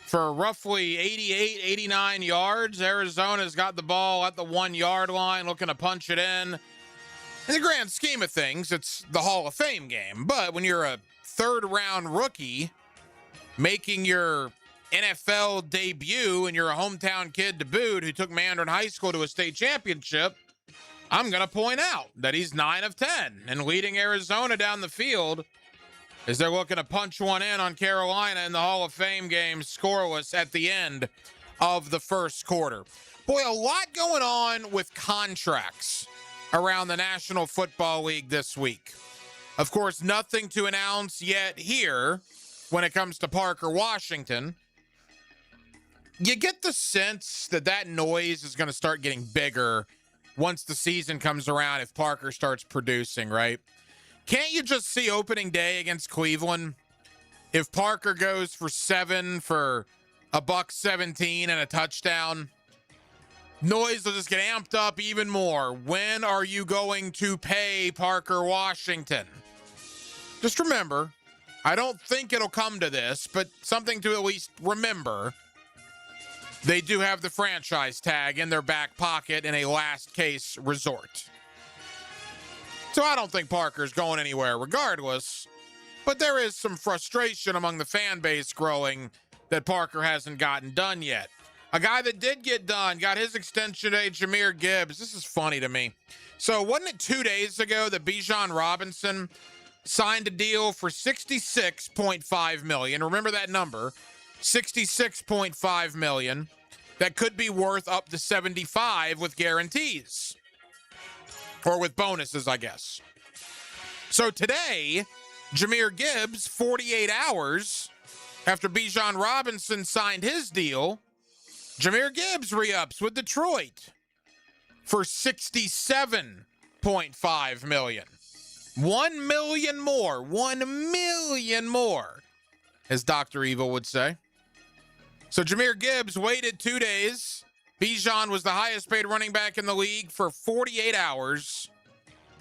Speaker 7: for roughly 88, 89 yards. Arizona's got the ball at the 1 yard line, looking to punch it in. In the grand scheme of things, it's the Hall of Fame game. But when you're a third-round rookie making your NFL debut and you're a hometown kid to boot who took Mandarin High School to a state championship, I'm going to point out that he's 9 of 10 and leading Arizona down the field as they're looking to punch one in on Carolina in the Hall of Fame game, scoreless at the end of the first quarter. Boy, a lot going on with contracts around the National Football League this week. Of course, nothing to announce yet here when it comes to Parker Washington. You get the sense that that noise is going to start getting bigger once the season comes around if Parker starts producing, right? Can't you just see opening day against Cleveland? If Parker goes for 7 for $117 and a touchdown, noise will just get amped up even more. When are you going to pay Parker Washington? Just remember, I don't think it'll come to this, but something to at least remember. They do have the franchise tag in their back pocket in a last case resort. So I don't think Parker's going anywhere regardless, but there is some frustration among the fan base growing that Parker hasn't gotten done yet. A guy that did get done, got his extension today, Jahmyr Gibbs. This is funny to me. So wasn't it 2 days ago that Bijan Robinson signed a deal for $66.5 million? Remember that number, $66.5 million. That could be worth up to $75 with guarantees. Or with bonuses, I guess. So today, Jahmyr Gibbs, 48 hours after Bijan Robinson signed his deal, Jahmyr Gibbs re-ups with Detroit for $67.5 million. $1 million more. $1 million more, as Dr. Evil would say. So Jahmyr Gibbs waited 2 days. Bijan was the highest paid running back in the league for 48 hours.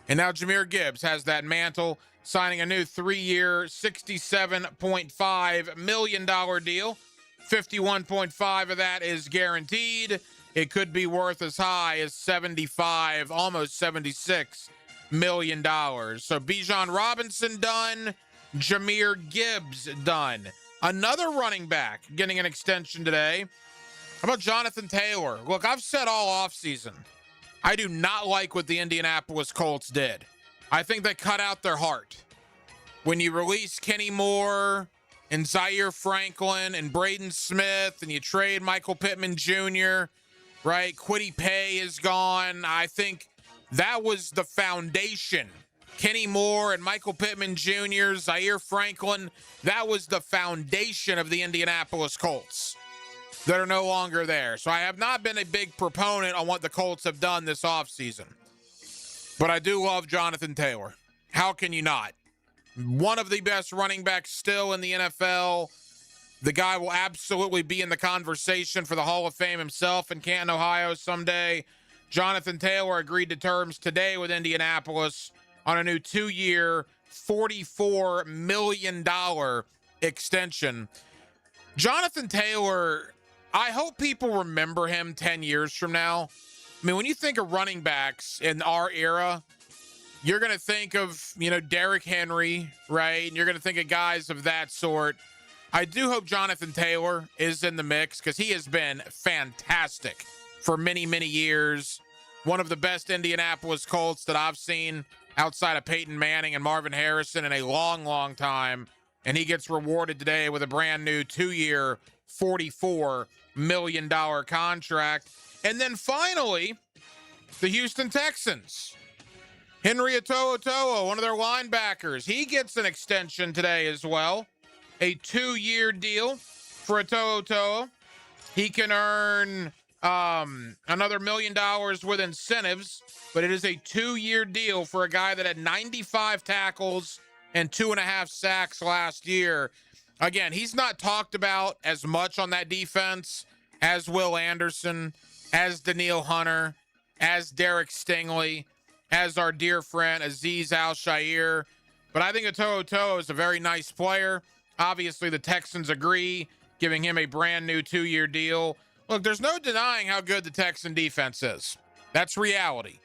Speaker 7: And now Jahmyr Gibbs has that mantle, signing a new 3-year, $67.5 million deal. 51.5 of that is guaranteed. It could be worth as high as 75, almost $76 million. So Bijan Robinson done, Jahmyr Gibbs done. Another running back getting an extension today. How about Jonathan Taylor? Look, I've said all offseason, I do not like what the Indianapolis Colts did. I think they cut out their heart. When you release Kenny Moore and Zaire Franklin and Braden Smith and you trade Michael Pittman Jr., right? Kwity Paye is gone. I think that was the foundation. Kenny Moore and Michael Pittman Jr., Zaire Franklin, that was the foundation of the Indianapolis Colts that are no longer there. So I have not been a big proponent on what the Colts have done this offseason. But I do love Jonathan Taylor. How can you not? One of the best running backs still in the NFL. The guy will absolutely be in the conversation for the Hall of Fame himself in Canton, Ohio someday. Jonathan Taylor agreed to terms today with Indianapolis on a new 2-year, $44 million extension. Jonathan Taylor, I hope people remember him 10 years from now. I mean, when you think of running backs in our era, you're going to think of, Derrick Henry, right? And you're going to think of guys of that sort. I do hope Jonathan Taylor is in the mix because he has been fantastic for many, many years. One of the best Indianapolis Colts that I've seen outside of Peyton Manning and Marvin Harrison in a long, long time. And he gets rewarded today with a brand new 2-year, $44 million contract. And then finally, the Houston Texans. Henry Oto'o, one of their linebackers, he gets an extension today as well. A 2-year deal for Oto'o. He can earn another $1 million with incentives, but it is a 2-year deal for a guy that had 95 tackles and 2.5 sacks last year. Again, he's not talked about as much on that defense as Will Anderson, as Daniil Hunter, as Derek Stingley, as our dear friend Azeez Al-Shaair. But I think Oto'o is a very nice player. Obviously, the Texans agree, giving him a brand new 2-year deal. Look, there's no denying how good the Texan defense is. That's reality.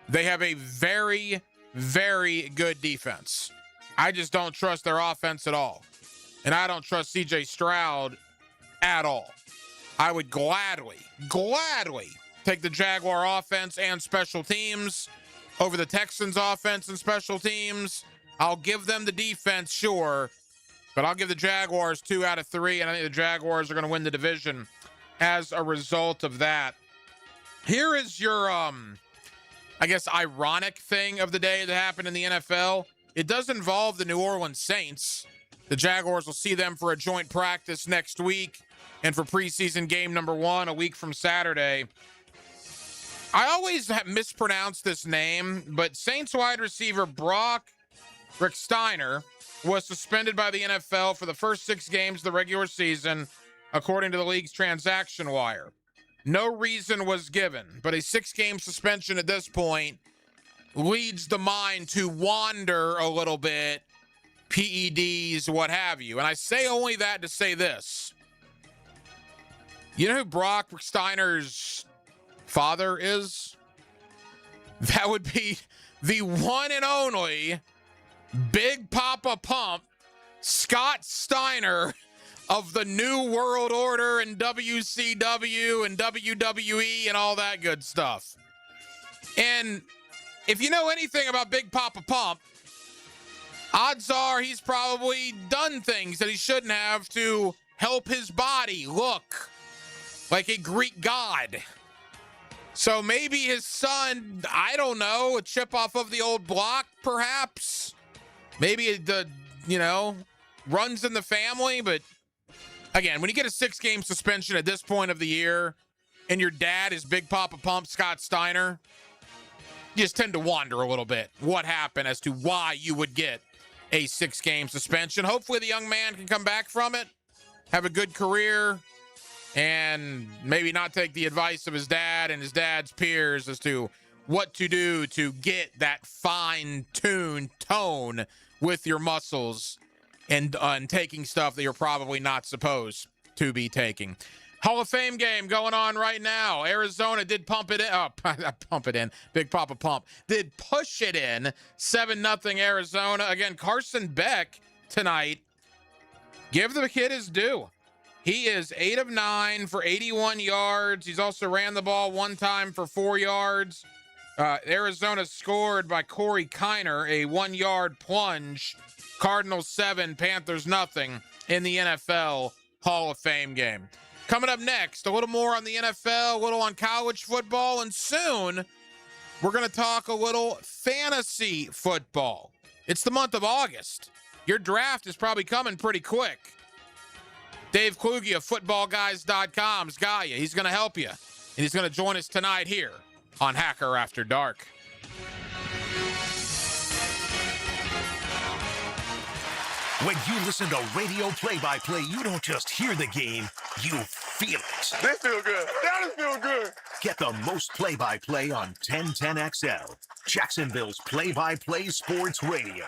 Speaker 7: They have a very, very good defense. I just don't trust their offense at all. And I don't trust C.J. Stroud at all. I would gladly take the Jaguar offense and special teams over the Texans offense and special teams. I'll give them the defense, sure, but I'll give the Jaguars 2 out of 3, and I think the Jaguars are going to win the division as a result of that. Here is your, ironic thing of the day that happened in the NFL. It does involve the New Orleans Saints. The Jaguars will see them for a joint practice next week and for preseason game number 1 a week from Saturday. I always have mispronounced this name, but Saints wide receiver Brock Ricksteiner was suspended by the NFL for the first 6 games of the regular season, according to the league's transaction wire. No reason was given, but a 6-game suspension at this point leads the mind to wander a little bit, PEDs, what have you. And I say only that to say this. You know who Brock Steiner's father is? That would be the one and only Big Papa Pump, Scott Steiner of the New World Order and WCW and WWE and all that good stuff. And if you know anything about Big Papa Pump, odds are he's probably done things that he shouldn't have to help his body look like a Greek god. So maybe his son, I don't know, a chip off of the old block, perhaps. Maybe runs in the family. But again, when you get a 6-game suspension at this point of the year, and your dad is Big Papa Pump Scott Steiner, you just tend to wonder a little bit what happened as to why you would get a 6-game suspension. Hopefully the young man can come back from it, have a good career, and maybe not take the advice of his dad and his dad's peers as to what to do to get that fine-tuned tone with your muscles and taking stuff that you're probably not supposed to be taking. Hall of Fame game going on right now. Arizona did pump it in. Oh, pump it in. Big Papa Pump. Did push it in. 7-0 Arizona. Again, Carson Beck tonight. Give the kid his due. He is 8 of 9 for 81 yards. He's also ran the ball one time for 4 yards. Arizona scored by Corey Kiner, a 1-yard plunge. Cardinals 7, Panthers nothing in the NFL Hall of Fame game. Coming up next, a little more on the NFL, a little on college football, and soon we're going to talk a little fantasy football. It's the month of August. Your draft is probably coming pretty quick. Dave Kluge of FootballGuys.com's got you. He's going to help you, and he's going to join us tonight here on Hacker After Dark.
Speaker 2: When you listen to radio play-by-play, you don't just hear the game, you feel it.
Speaker 10: This feel good. That is feel good.
Speaker 2: Get the most play-by-play on 1010XL, Jacksonville's play-by-play sports radio.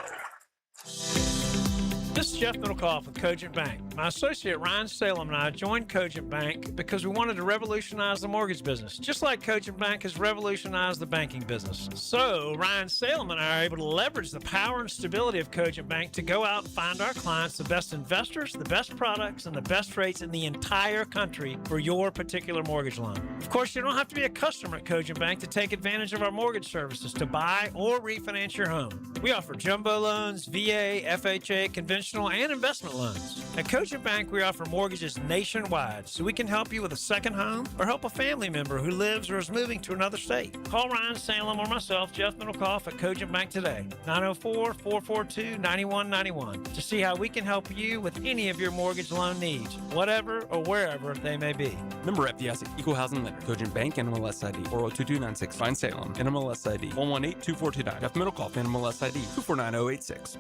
Speaker 5: This is Jeff Middlecoff with Cogent Bank. My associate Ryan Salem and I joined Cogent Bank because we wanted to revolutionize the mortgage business, just like Cogent Bank has revolutionized the banking business. So Ryan Salem and I are able to leverage the power and stability of Cogent Bank to go out and find our clients the best investors, the best products, and the best rates in the entire country for your particular mortgage loan. Of course, you don't have to be a customer at Cogent Bank to take advantage of our mortgage services to buy or refinance your home. We offer jumbo loans, VA, FHA, conventional, and investment loans. At Cogent Bank, we offer mortgages nationwide, so we can help you with a second home or help a family member who lives or is moving to another state. Call Ryan Salem or myself, Jeff Middlecoff, at Cogent Bank today, 904-442-9191, to see how we can help you with any of your mortgage loan needs, whatever or wherever they may be.
Speaker 8: Member FDIC, Equal Housing Lender, Cogent Bank, NMLS ID 402296, Ryan Salem, NMLS ID 1182429, Jeff Middlecoff, NMLS ID 249086.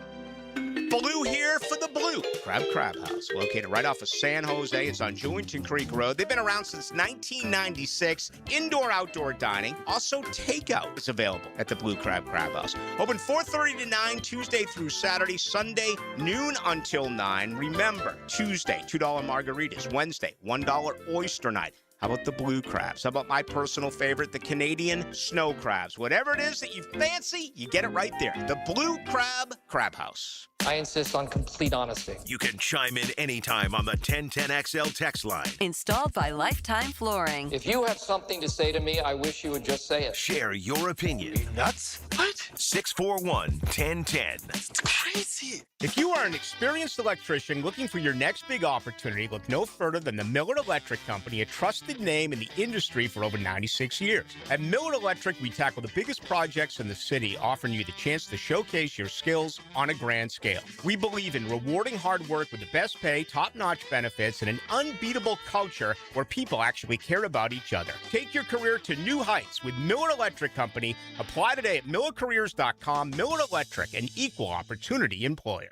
Speaker 1: Blue here for the Blue Crab House, located right off of San Jose. It's on Jewington Creek Road. They've been around since 1996. Indoor-outdoor dining. Also, takeout is available at the Blue Crab House. Open 4:30 to 9, Tuesday through Saturday. Sunday, noon until 9. Remember, Tuesday, $2 margaritas. Wednesday, $1 oyster night. How about the blue crabs? How about my personal favorite, the Canadian snow crabs? Whatever it is that you fancy, you get it right there. The Blue Crab House.
Speaker 23: I insist on complete honesty.
Speaker 2: You can chime in anytime on the 1010XL text line.
Speaker 24: Installed by Lifetime Flooring.
Speaker 23: If you have something to say to me, I wish you would just say it.
Speaker 2: Share your opinion. Are you
Speaker 23: nuts?
Speaker 24: What?
Speaker 2: 641-1010.
Speaker 24: That's crazy.
Speaker 1: If you are an experienced electrician looking for your next big opportunity, look no further than the Miller Electric Company, a trusted name in the industry for over 96 years. At Miller Electric, we tackle the biggest projects in the city, offering you the chance to showcase your skills on a grand scale. We believe in rewarding hard work with the best pay, top-notch benefits, and an unbeatable culture where people actually care about each other. Take your career to new heights with Miller Electric Company. Apply today at millercareers.com. Miller Electric, an equal opportunity employer.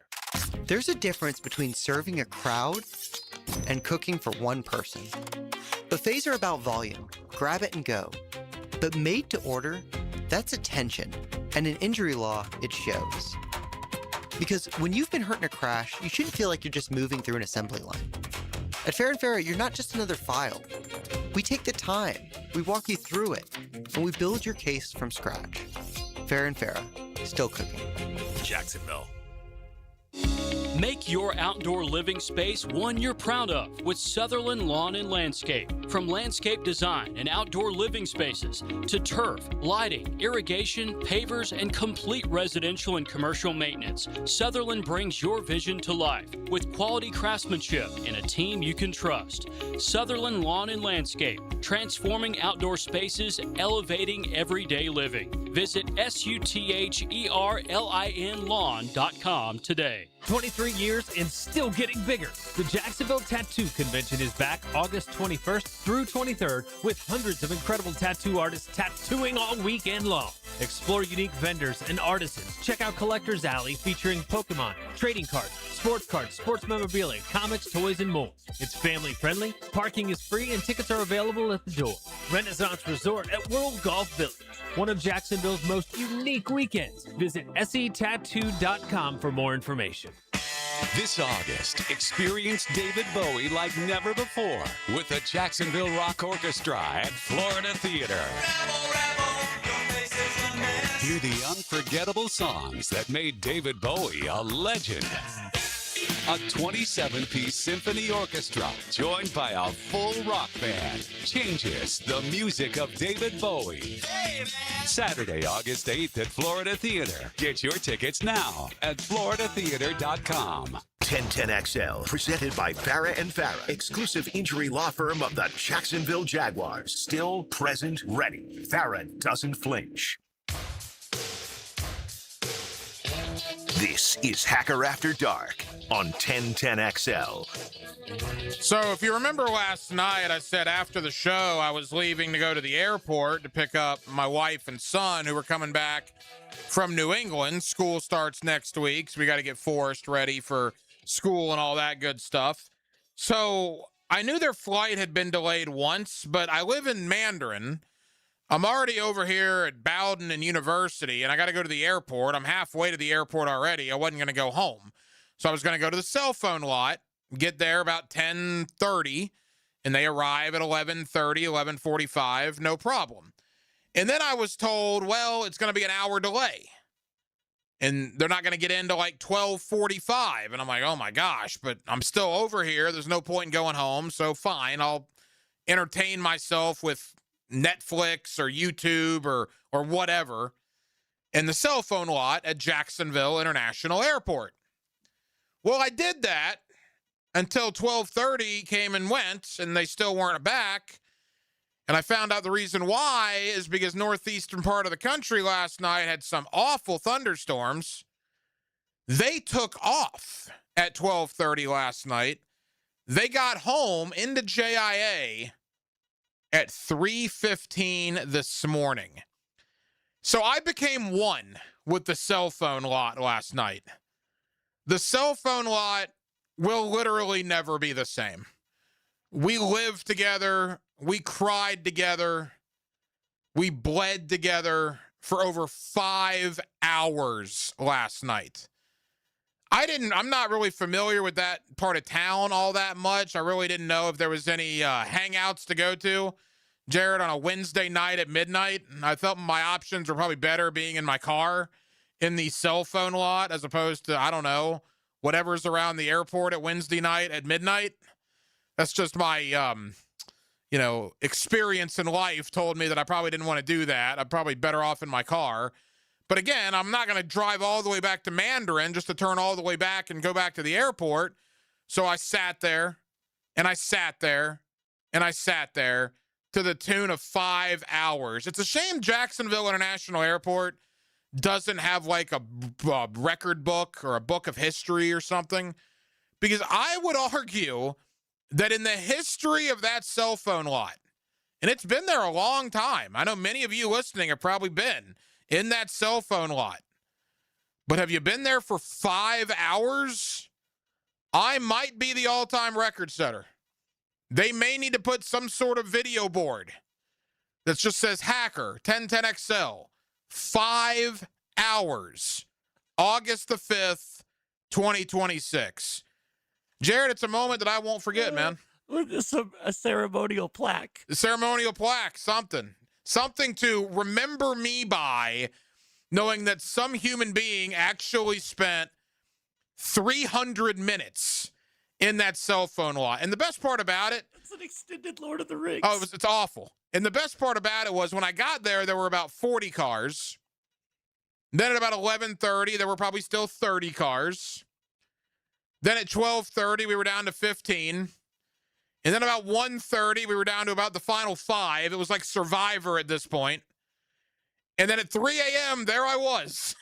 Speaker 25: There's a difference between serving a crowd and cooking for one person. Buffets are about volume, grab it and go. But made to order, that's attention. And in injury law, it shows. Because when you've been hurt in a crash, you shouldn't feel like you're just moving through an assembly line. At Fair and Fair, you're not just another file. We take the time, we walk you through it, and we build your case from scratch. Fair and Fair, still cooking.
Speaker 2: Jacksonville.
Speaker 4: Make your outdoor living space one you're proud of with Sutherland Lawn and Landscape. From landscape design and outdoor living spaces to turf, lighting, irrigation, pavers, and complete residential and commercial maintenance, Sutherland brings your vision to life with quality craftsmanship and a team you can trust. Sutherland Lawn and Landscape, transforming outdoor spaces, elevating everyday living. Visit SUTHERLIN lawn.com today.
Speaker 11: 23 years and still getting bigger. The Jacksonville Tattoo Convention is back August 21st through 23rd with hundreds of incredible tattoo artists tattooing all weekend long. Explore unique vendors and artisans. Check out Collector's Alley featuring Pokemon, trading cards, sports memorabilia, comics, toys, and more. It's family friendly, parking is free, and tickets are available at the door. Renaissance Resort at World Golf Village, one of Jacksonville's most unique weekends. Visit setattoo.com for more information.
Speaker 3: This August, experience David Bowie like never before with the Jacksonville Rock Orchestra at Florida Theater. Hear the unforgettable songs that made David Bowie a legend. A 27-piece symphony orchestra joined by a full rock band changes the music of David Bowie. Saturday, August 8th at Florida Theater. Get your tickets now at floridatheater.com.
Speaker 2: 1010XL, presented by Farah and Farah, exclusive injury law firm of the Jacksonville Jaguars. Still present, ready. Farah doesn't flinch. This is Hacker After Dark on 1010XL.
Speaker 7: So if you remember last night, I said after the show I was leaving to go to the airport to pick up my wife and son who were coming back from New England. School starts next week, so we got to get Forrest ready for school and all that good stuff. So I knew their flight had been delayed once, but I live in Mandarin. I'm already over here at Bowdoin and University, and I got to go to the airport. I'm halfway to the airport already. I wasn't going to go home. So I was going to go to the cell phone lot, get there about 10:30, and they arrive at 11:30, 11:45, no problem. And then I was told, well, it's going to be an hour delay. And they're not going to get into like 12:45. And I'm like, oh my gosh, but I'm still over here. There's no point in going home. So fine, I'll entertain myself with Netflix or YouTube or whatever in the cell phone lot at Jacksonville International Airport. Well, I did that until 12:30 came and went, and they still weren't back. And I found out the reason why is because northeastern part of the country last night had some awful thunderstorms. They took off at 12:30 last night. They got home into JIA at 3:15 this morning. So I became one with the cell phone lot last night. The cell phone lot will literally never be the same. We lived together. We cried together. We bled together for over 5 hours last night. I'm not really familiar with that part of town all that much. I really didn't know if there was any hangouts to go to, Jared, on a Wednesday night at midnight. I felt my options were probably better being in my car in the cell phone lot as opposed to, I don't know, whatever's around the airport at Wednesday night at midnight. That's just my, experience in life told me that I probably didn't want to do that. I'm probably better off in my car. But again, I'm not going to drive all the way back to Mandarin just to turn all the way back and go back to the airport. So I sat there and I sat there and I sat there to the tune of 5 hours. It's a shame Jacksonville International Airport doesn't have like a record book or a book of history or something, because I would argue that in the history of that cell phone lot, and it's been there a long time. I know many of you listening have probably been in that cell phone lot. But have you been there for 5 hours? I might be the all-time record setter. They may need to put some sort of video board that just says Hacker 1010XL. 5 hours. August the 5th, 2026. Jared, it's a moment that I won't forget, man.
Speaker 11: A ceremonial plaque.
Speaker 7: A ceremonial plaque, something. Something to remember me by, knowing that some human being actually spent 300 minutes in that cell phone lot. And the best part about it...
Speaker 11: It's an extended Lord of the Rings.
Speaker 7: Oh, it's awful. And the best part about it was when I got there were about 40 cars. Then at about 11:30, there were probably still 30 cars. Then at 12:30, we were down to 15. And then about 1:30, we were down to about the final 5. It was like Survivor at this point. And then at 3 a.m., there I was,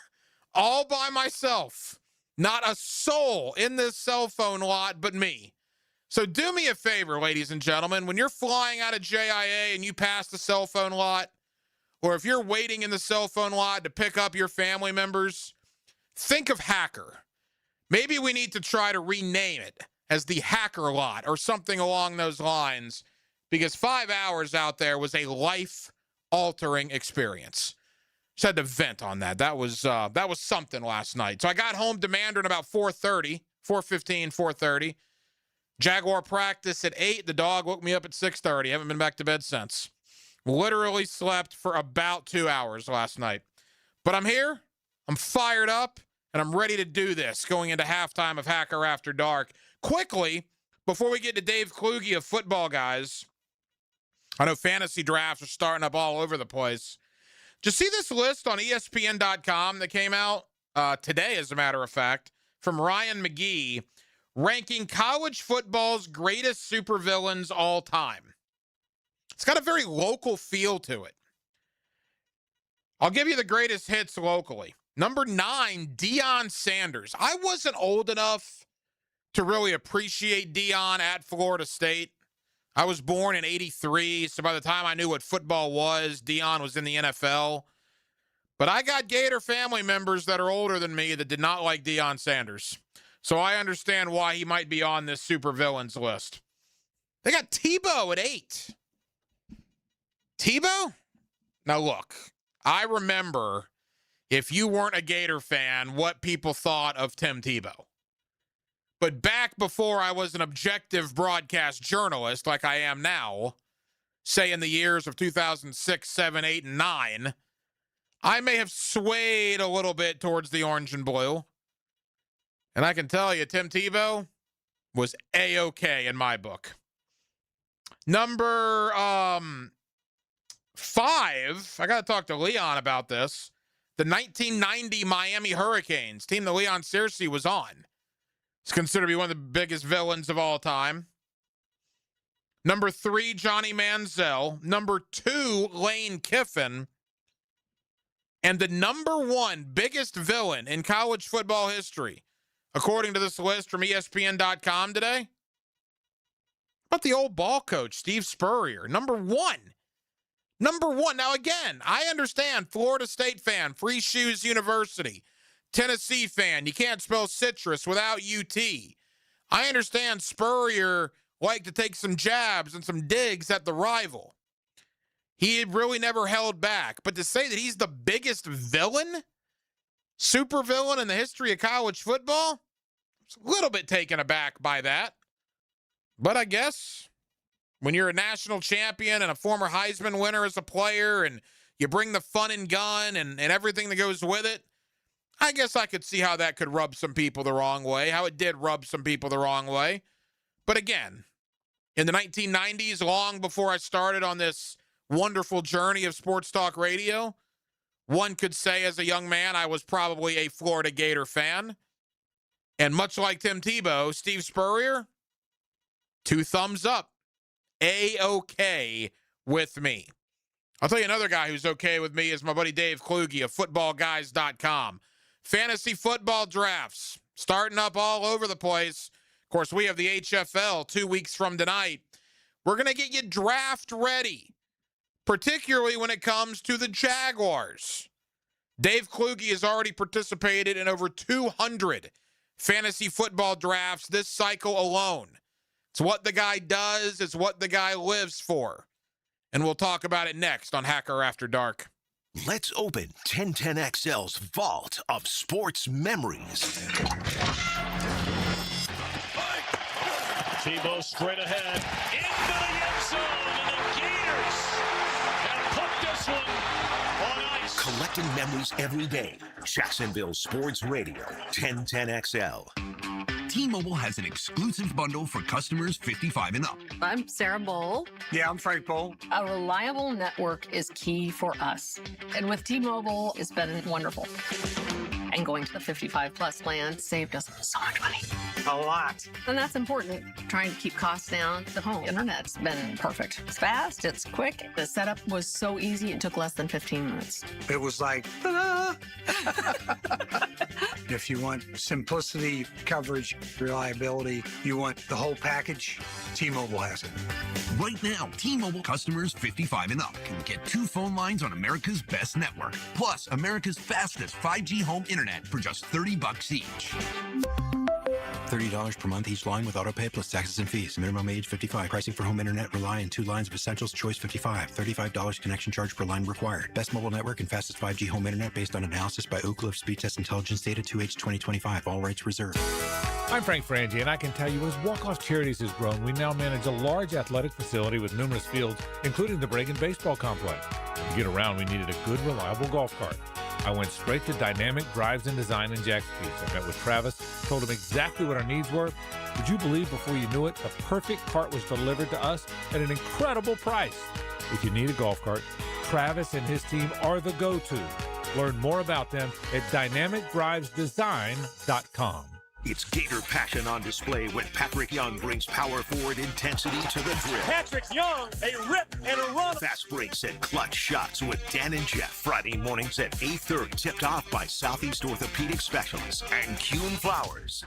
Speaker 7: all by myself. Not a soul in this cell phone lot but me. So do me a favor, ladies and gentlemen, when you're flying out of JIA and you pass the cell phone lot, or if you're waiting in the cell phone lot to pick up your family members, think of Hacker. Maybe we need to try to rename it as the Hacker lot or something along those lines, because 5 hours out there was a life-altering experience. Just had to vent on that. That was something last night. So I got home to Mandarin about 4:15, 4:30. Jaguar practice at 8. The dog woke me up at 6:30. Haven't been back to bed since. Literally slept for about 2 hours last night. But I'm here. I'm fired up, and I'm ready to do this going into halftime of Hacker After Dark. Quickly, before we get to Dave Kluge of Football Guys, I know fantasy drafts are starting up all over the place. Did you see this list on ESPN.com that came out today, as a matter of fact, from Ryan McGee, ranking college football's greatest supervillains all time? It's got a very local feel to it. I'll give you the greatest hits locally. Number 9, Deion Sanders. I wasn't old enough to really appreciate Deion at Florida State. I was born in 83, so by the time I knew what football was, Deion was in the NFL. But I got Gator family members that are older than me that did not like Deion Sanders. So I understand why he might be on this supervillains list. They got Tebow at 8. Tebow? Now look, I remember, if you weren't a Gator fan, what people thought of Tim Tebow. But back before I was an objective broadcast journalist like I am now, say in the years of 2006, 7, 8, and 9, I may have swayed a little bit towards the orange and blue. And I can tell you, Tim Tebow was A-OK in my book. Number 5, I got to talk to Leon about this. The 1990 Miami Hurricanes, team that Leon Searcy was on. It's considered to be one of the biggest villains of all time. Number 3, Johnny Manziel. Number 2, Lane Kiffin. And the number 1 biggest villain in college football history, according to this list from ESPN.com today, how about the old ball coach, Steve Spurrier? Number 1. Number 1. Now, again, I understand, Florida State fan, Free Shoes University. Tennessee fan, you can't spell citrus without UT. I understand Spurrier liked to take some jabs and some digs at the rival. He really never held back. But to say that he's the biggest villain, super villain in the history of college football, I was a little bit taken aback by that. But I guess when you're a national champion and a former Heisman winner as a player, and you bring the fun and gun and everything that goes with it, I guess I could see how that could rub some people the wrong way, how it did rub some people the wrong way. But again, in the 1990s, long before I started on this wonderful journey of sports talk radio, one could say as a young man, I was probably a Florida Gator fan. And much like Tim Tebow, Steve Spurrier, 2 thumbs up. A-OK with me. I'll tell you another guy who's okay with me is my buddy Dave Kluge of footballguys.com. Fantasy football drafts starting up all over the place. Of course, we have the HFL 2 weeks from tonight. We're going to get you draft ready, particularly when it comes to the Jaguars. Dave Kluge has already participated in over 200 fantasy football drafts this cycle alone. It's what the guy does. It's what the guy lives for. And we'll talk about it next on Hacker After Dark.
Speaker 2: Let's open 1010XL's vault of sports memories.
Speaker 21: Tebow straight ahead into the end zone, and the Gators have put this one on ice.
Speaker 2: Collecting memories every day. Jacksonville Sports Radio, 1010XL.
Speaker 12: T-Mobile has an exclusive bundle for customers 55 and up.
Speaker 13: I'm Sarah Bowl.
Speaker 12: Yeah, I'm Frank Bowl.
Speaker 13: A reliable network is key for us. And with T-Mobile, it's been wonderful. And going to the 55 plus plan saved us so much money.
Speaker 9: A lot.
Speaker 13: And that's important. Trying to keep costs down. The home internet's been perfect. It's fast, it's quick. The setup was so easy, it took less than 15 minutes.
Speaker 9: It was like, ta-da! If you want simplicity, coverage, reliability, you want the whole package, T-Mobile has it.
Speaker 12: Right now, T-Mobile customers 55 and up can get 2 phone lines on America's best network, plus America's fastest 5G home internet for just $30 each.
Speaker 14: $30 per month each line with autopay plus taxes and fees. Minimum age 55. Pricing for home internet rely on 2 lines of essentials. Choice 55. $35 connection charge per line required. Best mobile network and fastest 5G home internet based on analysis by Ookla of Speed Test Intelligence data 2H 2025. All rights reserved.
Speaker 11: I'm Frank Frangie, and I can tell you as Walk-Off Charities has grown, we now manage a large athletic facility with numerous fields, including the Bregan Baseball Complex. To get around, we needed a good, reliable golf cart. I went straight to Dynamic Drives and Design in Jax Beach. I met with Travis, told him exactly what our needs were. Would you believe before you knew it, the perfect cart was delivered to us at an incredible price? If you need a golf cart, Travis and his team are the go-to. Learn more about them at dynamicdrivesdesign.com.
Speaker 2: It's Gator passion on display when Patrick Young brings power forward intensity to the drill.
Speaker 9: Patrick Young, a rip and a run.
Speaker 2: Fast breaks and clutch shots with Dan and Jeff. Friday mornings at 8:30. Tipped off by Southeast Orthopedic Specialists and Kuhn Flowers.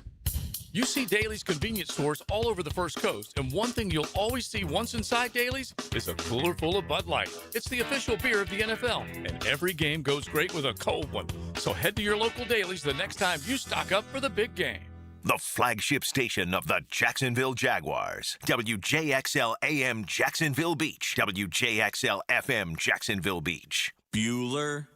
Speaker 15: You see Daly's convenience stores all over the First Coast, and one thing you'll always see once inside Daly's is a cooler full of Bud Light. It's the official beer of the NFL, and every game goes great with a cold one. So head to your local Daly's the next time you stock up for the big game.
Speaker 2: The flagship station of the Jacksonville Jaguars. WJXL AM Jacksonville Beach. WJXL FM Jacksonville Beach.
Speaker 16: Bueller,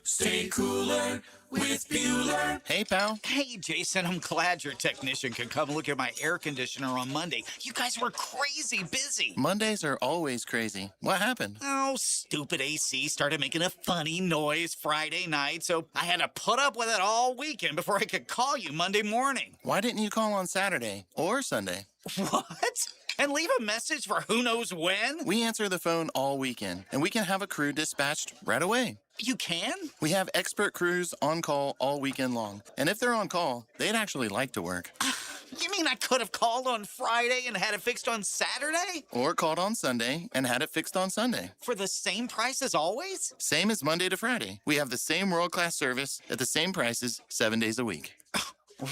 Speaker 16: stay cooler with Bueller.
Speaker 17: Hey, pal. Hey, Jason, I'm glad your technician could come look at my air conditioner on Monday. You guys were crazy busy.
Speaker 18: Mondays are always crazy. What happened?
Speaker 17: Oh, stupid AC started making a funny noise Friday night, so I had to put up with it all weekend before I could call you Monday morning.
Speaker 18: Why didn't you call on Saturday or Sunday?
Speaker 17: What? And leave a message for who knows when?
Speaker 18: We answer the phone all weekend, and we can have a crew dispatched right away.
Speaker 17: You can?
Speaker 18: We have expert crews on call all weekend long. And if they're on call, they'd actually like to work.
Speaker 17: You mean I could have called on Friday and had it fixed on Saturday?
Speaker 18: Or called on Sunday and had it fixed on Sunday.
Speaker 17: For the same price as always?
Speaker 18: Same as Monday to Friday. We have the same world-class service at the same prices 7 days a week.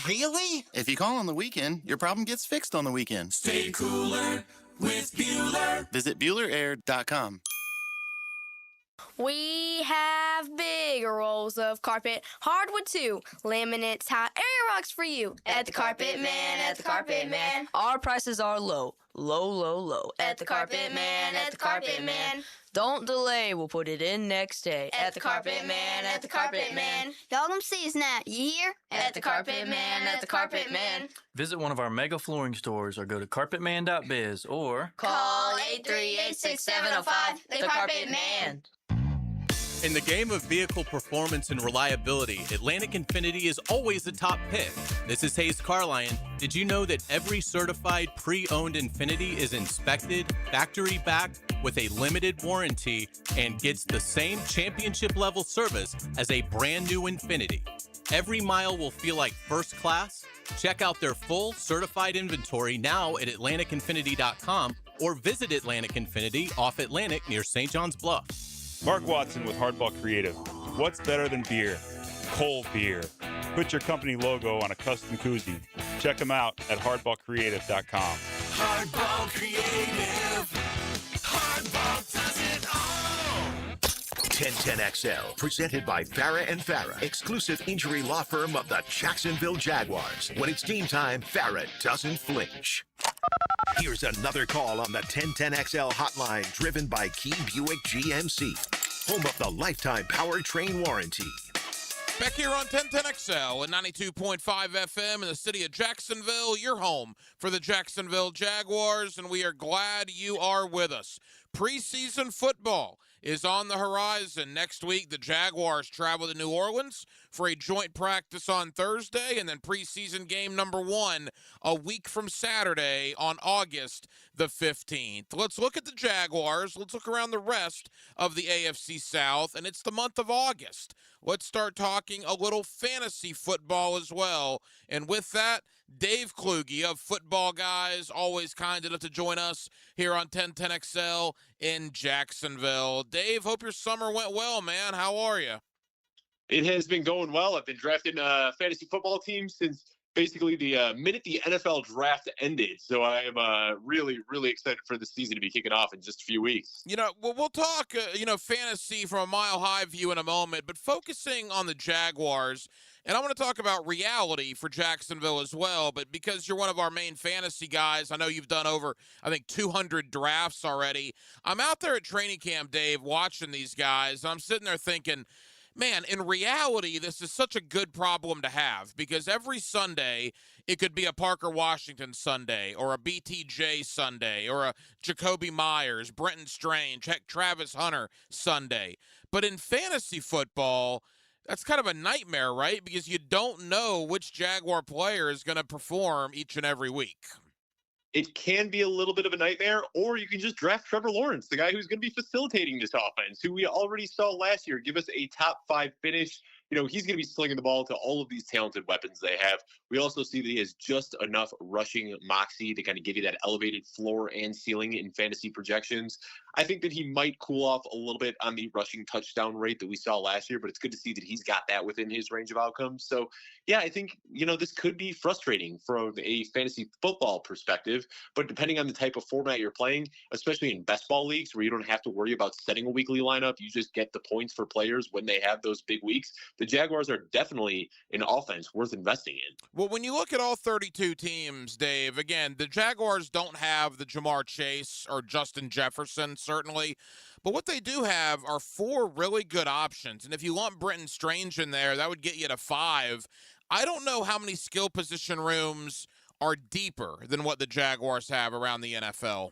Speaker 17: Really?
Speaker 18: If you call on the weekend, your problem gets fixed on the weekend.
Speaker 16: Stay cooler with Bueller.
Speaker 18: Visit BuellerAir.com.
Speaker 26: We have bigger rolls of carpet, hardwood too, laminate tile, area rugs for you. At the Carpet Man, at the Carpet Man.
Speaker 27: Our prices are low, low.
Speaker 26: At the Carpet Man, at the Carpet Man.
Speaker 27: Don't delay, we'll put it in next day.
Speaker 26: At the Carpet Man, at the Carpet Man. Y'all them sees now, you hear? At the Carpet Man, at the Carpet Man.
Speaker 28: Visit one of our mega flooring stores or go to carpetman.biz or
Speaker 26: call 838-6705. The Carpet Man.
Speaker 29: In the game of vehicle performance and reliability, Atlantic Infinity is always the top pick. This is Hayes Carlion. Did you know that every certified pre-owned Infinity is inspected, factory-backed, with a limited warranty, and gets the same championship-level service as a brand-new Infinity? Every mile will feel like first class. Check out their full certified inventory now at AtlanticInfinity.com or visit Atlantic Infinity off Atlantic near St. John's Bluff.
Speaker 30: Mark Watson with Hardball Creative. What's better than beer? Cold beer. Put your company logo on a custom koozie. Check them out at hardballcreative.com.
Speaker 16: Hardball Creative. Hardball does it all.
Speaker 2: 1010XL, presented by Farah and Farah, exclusive injury law firm of the Jacksonville Jaguars. When it's game time, Farah doesn't flinch. Here's another call on the 1010XL hotline, driven by Key Buick GMC, home of the lifetime powertrain warranty.
Speaker 7: Back here on 1010XL and 92.5 FM in the city of Jacksonville, your home for the Jacksonville Jaguars, and we are glad you are with us. Preseason football is on the horizon. Next week, the Jaguars travel to New Orleans for a joint practice on Thursday, and then preseason game number 1 a week from Saturday on August the 15th. Let's look at the Jaguars. Let's look around the rest of the AFC South, and it's the month of August. Let's start talking a little fantasy football as well. And with that, Dave Kluge of Football Guys, always kind enough to join us here on 1010XL in Jacksonville. Dave, hope your summer went well, man. How are you?
Speaker 1: It has been going well. I've been drafting fantasy football teams since basically the minute the NFL draft ended. So I am really, really excited for the season to be kicking off in just a few weeks.
Speaker 7: You know, we'll talk, fantasy from a mile-high view in a moment, but focusing on the Jaguars, and I want to talk about reality for Jacksonville as well, but because you're one of our main fantasy guys, I know you've done over, 200 drafts already. I'm out there at training camp, Dave, watching these guys, and I'm sitting there thinking, man, in reality, this is such a good problem to have because every Sunday it could be a Parker Washington Sunday or a BTJ Sunday or a Jacoby Myers, Brenton Strange, heck, Travis Hunter Sunday. But in fantasy football, that's kind of a nightmare, right? Because you don't know which Jaguar player is going to perform each and every week.
Speaker 1: It can be a little bit of a nightmare, or you can just draft Trevor Lawrence, the guy who's going to be facilitating this offense, who we already saw last year give us a top 5 finish. You know, he's going to be slinging the ball to all of these talented weapons they have. We also see that he has just enough rushing moxie to kind of give you that elevated floor and ceiling in fantasy projections. I think that he might cool off a little bit on the rushing touchdown rate that we saw last year, but it's good to see that he's got that within his range of outcomes. So, yeah, I think, this could be frustrating from a fantasy football perspective, but depending on the type of format you're playing, especially in best ball leagues where you don't have to worry about setting a weekly lineup, you just get the points for players when they have those big weeks. The Jaguars are definitely an offense worth investing in.
Speaker 7: Well, when you look at all 32 teams, Dave, again, the Jaguars don't have the Jamar Chase or Justin Jefferson, certainly. But what they do have are 4 really good options. And if you lump Brenton Strange in there, that would get you to 5. I don't know how many skill position rooms are deeper than what the Jaguars have around the NFL.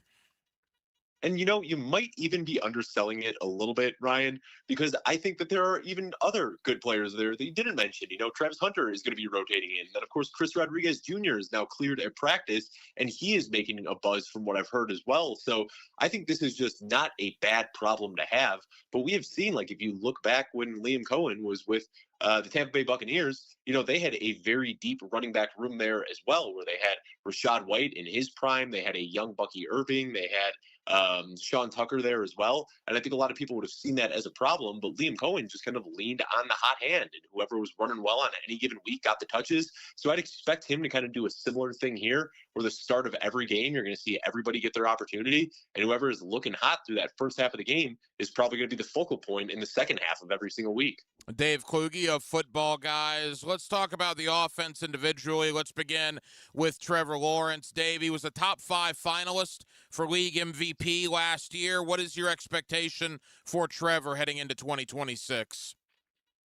Speaker 1: And, you might even be underselling it a little bit, Ryan, because I think that there are even other good players there that you didn't mention. Travis Hunter is going to be rotating in. Then, of course, Chris Rodriguez Jr. is now cleared at practice, and he is making a buzz from what I've heard as well. So I think this is just not a bad problem to have. But we have seen, if you look back when Liam Cohen was with the Tampa Bay Buccaneers, they had a very deep running back room there as well, where they had Rashad White in his prime. They had a young Bucky Irving. They had Sean Tucker there as well. And I think a lot of people would have seen that as a problem, but Liam Cohen just kind of leaned on the hot hand, and whoever was running well on any given week got the touches. So I'd expect him to kind of do a similar thing here, where the start of every game, you're going to see everybody get their opportunity, and whoever is looking hot through that first half of the game is probably going to be the focal point in the second half of every single week.
Speaker 7: Dave Kluge of Football Guys. Let's talk about the offense individually. Let's begin with Trevor Lawrence. Dave, he was a top 5 finalist for league MVP last year. What is your expectation for Trevor heading into 2026?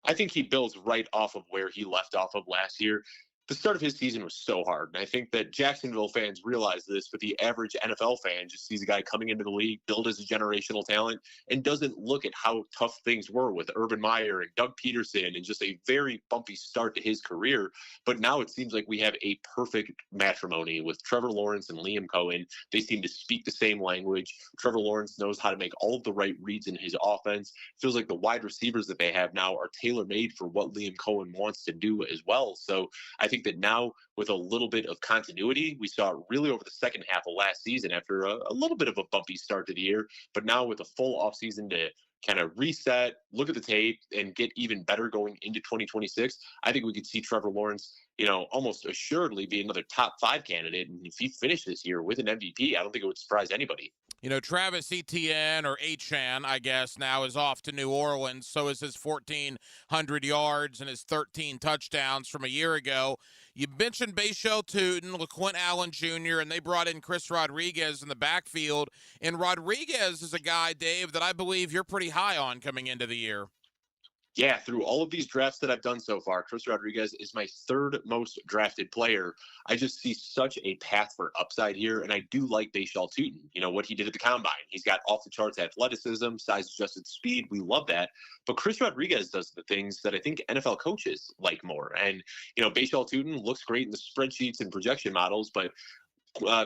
Speaker 1: I think he builds right off of where he left off of last year. The start of his season was so hard, and I think that Jacksonville fans realize this, but the average NFL fan just sees a guy coming into the league, billed as a generational talent, and doesn't look at how tough things were with Urban Meyer and Doug Peterson and just a very bumpy start to his career. But now it seems like we have a perfect matrimony with Trevor Lawrence and Liam Cohen. They seem to speak the same language. Trevor Lawrence knows how to make all of the right reads in his offense. Feels like the wide receivers that they have now are tailor-made for what Liam Cohen wants to do as well. So I think that now with a little bit of continuity, we saw it really over the second half of last season after a little bit of a bumpy start to the year, but now with a full offseason to kind of reset, look at the tape, and get even better going into 2026, I think we could see Trevor Lawrence, almost assuredly be another top 5 candidate. And if he finished this year with an MVP, I don't think it would surprise anybody.
Speaker 7: Travis Etienne, or Achan, I guess, now is off to New Orleans. So is his 1,400 yards and his 13 touchdowns from a year ago. You mentioned Bashal Tootin, LaQuint Allen Jr., and they brought in Chris Rodriguez in the backfield. And Rodriguez is a guy, Dave, that I believe you're pretty high on coming into the year.
Speaker 1: Yeah, through all of these drafts that I've done so far, Chris Rodriguez is my third most drafted player. I just see such a path for upside here, and I do like Bashal Tutin. You know, what he did at the Combine. He's got off-the-charts athleticism, size-adjusted speed. We love that. But Chris Rodriguez does the things that I think NFL coaches like more. And, you know, Bashal Tutin looks great in the spreadsheets and projection models, but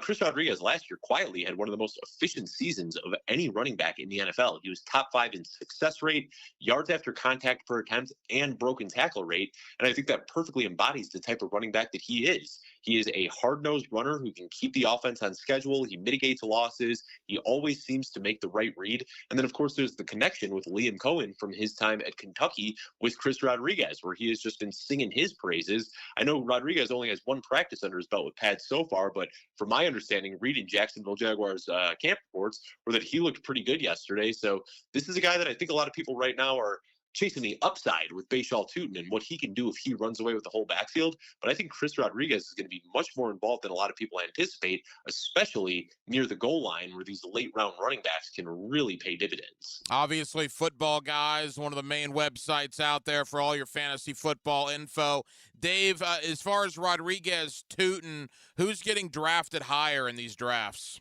Speaker 1: Chris Rodriguez last year quietly had one of the most efficient seasons of any running back in the NFL. He was top 5 in success rate, yards after contact per attempt, and broken tackle rate. And I think that perfectly embodies the type of running back that he is. He is a hard-nosed runner who can keep the offense on schedule. He mitigates losses. He always seems to make the right read. And then, of course, there's the connection with Liam Cohen from his time at Kentucky with Chris Rodriguez, where he has just been singing his praises. I know Rodriguez only has one practice under his belt with Pat so far, but from my understanding, reading Jacksonville Jaguars camp reports, were that he looked pretty good yesterday. So this is a guy that I think a lot of people right now are chasing the upside with Bashal Tutin and what he can do if he runs away with the whole backfield. But I think Chris Rodriguez is going to be much more involved than a lot of people anticipate, especially near the goal line where these late round running backs can really pay dividends.
Speaker 7: Obviously, Football Guys, one of the main websites out there for all your fantasy football info. Dave, as far as Rodriguez, Tutin, who's getting drafted higher in these drafts?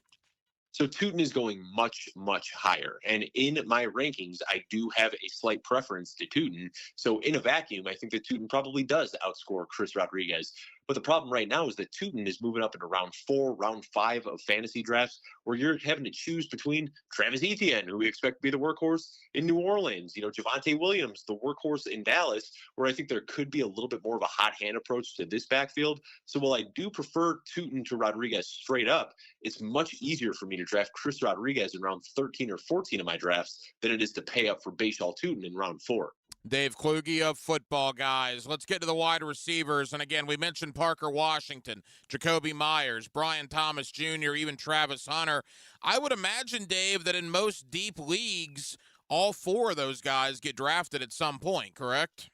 Speaker 1: So Tutin is going much, much higher. And in my rankings, I do have a slight preference to Tutin. So in a vacuum, I think that Tutin probably does outscore Chris Rodriguez. But the problem right now is that Tutin is moving up into round 4, round 5 of fantasy drafts, where you're having to choose between Travis Etienne, who we expect to be the workhorse in New Orleans, you know, Javonte Williams, the workhorse in Dallas, where I think there could be a little bit more of a hot hand approach to this backfield. So while I do prefer Tutin to Rodriguez straight up, it's much easier for me to draft Chris Rodriguez in round 13 or 14 of my drafts than it is to pay up for Bashal Tutin in round 4.
Speaker 7: Dave Kluge of Football Guys. Let's get to the wide receivers. And again, we mentioned Parker Washington, Jacoby Myers, Brian Thomas Jr., even Travis Hunter. I would imagine, Dave, that in most deep leagues, all 4 of those guys get drafted at some point, correct?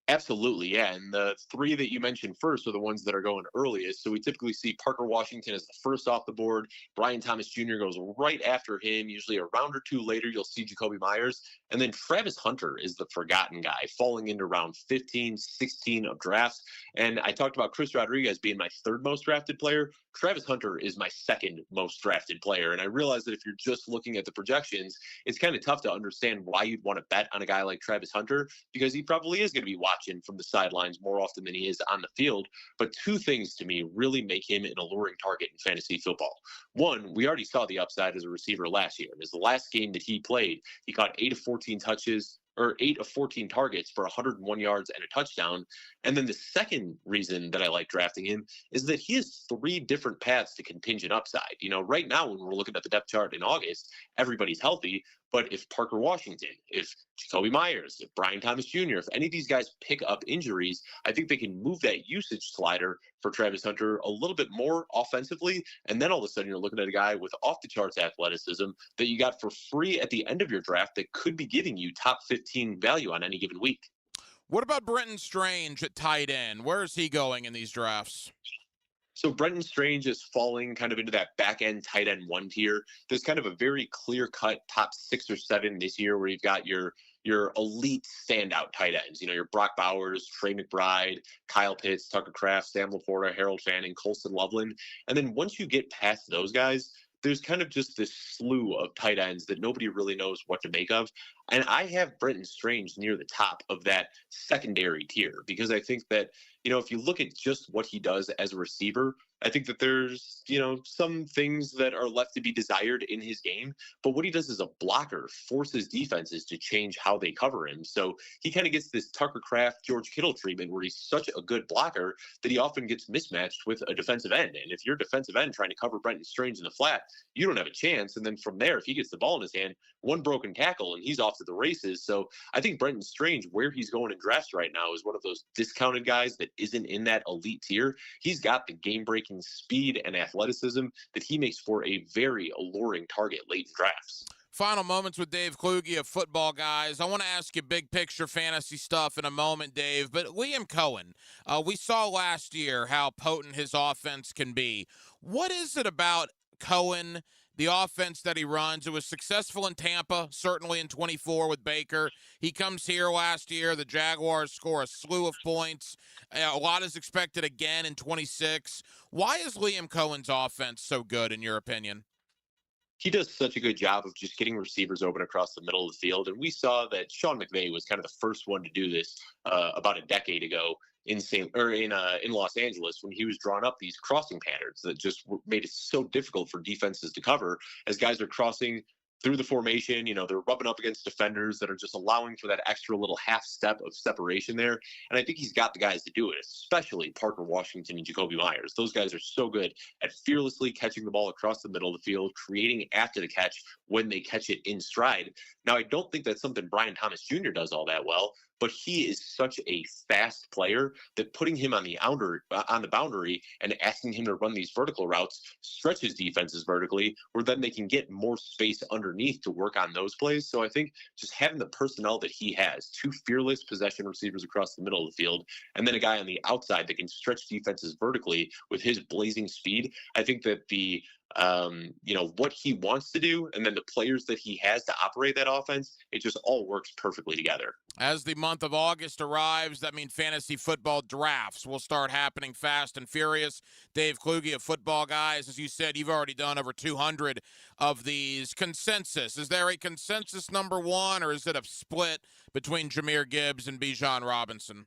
Speaker 1: Absolutely, yeah. And the 3 that you mentioned first are the ones that are going earliest. So we typically see Parker Washington as the first off the board. Brian Thomas Jr. goes right after him. Usually a round or 2 later, you'll see Jacoby Myers. And then Travis Hunter is the forgotten guy, falling into round 15, 16 of drafts. And I talked about Chris Rodriguez being my 3rd most drafted player. Travis Hunter is my 2nd most drafted player. And I realize that if you're just looking at the projections, it's kind of tough to understand why you'd want to bet on a guy like Travis Hunter, because he probably is going to be watching from the sidelines more often than he is on the field. But 2 things to me really make him an alluring target in fantasy football. One, we already saw the upside as a receiver last year. It was the last game that he played. He caught 8 of 14 touches, or 8 of 14 targets for 101 yards and a touchdown. And then the second reason that I like drafting him is that he has 3 different paths to contingent upside. You know, right now when we're looking at the depth chart in August, everybody's healthy. But if Parker Washington, if Jacoby Myers, if Brian Thomas Jr., if any of these guys pick up injuries, I think they can move that usage slider for Travis Hunter a little bit more offensively. And then all of a sudden you're looking at a guy with off-the-charts athleticism that you got for free at the end of your draft that could be giving you top 15 value on any given week.
Speaker 7: What about Brenton Strange at tight end? Where is he going in these drafts?
Speaker 1: So Brenton Strange is falling kind of into that back end tight end 1 tier. There's kind of a very clear cut top 6 or 7 this year where you've got your elite standout tight ends. You know, your Brock Bowers, Trey McBride, Kyle Pitts, Tucker Kraft, Sam Laporta, Harold Fanning, Colston Loveland. And then once you get past those guys, there's kind of just this slew of tight ends that nobody really knows what to make of. And I have Brenton Strange near the top of that secondary tier because I think that, you know, if you look at just what he does as a receiver, I think that there's, you know, some things that are left to be desired in his game. But what he does as a blocker forces defenses to change how they cover him. So he kind of gets this Tucker Kraft, George Kittle treatment where he's such a good blocker that he often gets mismatched with a defensive end. And if you're a defensive end trying to cover Brenton Strange in the flat, you don't have a chance. And then from there, if he gets the ball in his hand, 1 broken tackle and he's off to the races. So I think Brenton Strange, where he's going in drafts right now, is one of those discounted guys that isn't in that elite tier. He's got the game-breaking speed and athleticism that he makes for a very alluring target late in drafts.
Speaker 7: Final moments with Dave Kluge of Football Guys. I want to ask you big picture fantasy stuff in a moment, Dave, but Liam Cohen, we saw last year how potent his offense can be. What is it about Cohen, the offense that he runs. It was successful in Tampa, certainly in 24 with Baker. He comes here last year. The Jaguars score a slew of points. A lot is expected again in 26. Why is Liam Cohen's offense so good, in your opinion?
Speaker 1: He does such a good job of just getting receivers open across the middle of the field. And we saw that Sean McVay was kind of the first one to do this about a decade ago in Los Angeles, when he was drawing up these crossing patterns that just made it so difficult for defenses to cover as guys are crossing through the formation. They're rubbing up against defenders that are just allowing for that extra little half step of separation there. And I think he's got the guys to do it, especially Parker Washington and Jacoby Myers. Those guys are so good at fearlessly catching the ball across the middle of the field, creating after the catch when they catch it in stride. Now, I don't think that's something Brian Thomas Jr. does all that well, but he is such a fast player that putting him on the boundary and asking him to run these vertical routes stretches defenses vertically, where then they can get more space underneath to work on those plays. So I think just having the personnel that he has, two fearless possession receivers across the middle of the field, and then a guy on the outside that can stretch defenses vertically with his blazing speed, I think that the what he wants to do and then the players that he has to operate that offense, it just all works perfectly together.
Speaker 7: As the month of August arrives, that means fantasy football drafts will start happening fast and furious. Dave Kluge of Football Guys, as you said, you've already done over 200 of these. Consensus, is there a consensus number one, or is it a split between Jahmyr Gibbs and Bijan Robinson?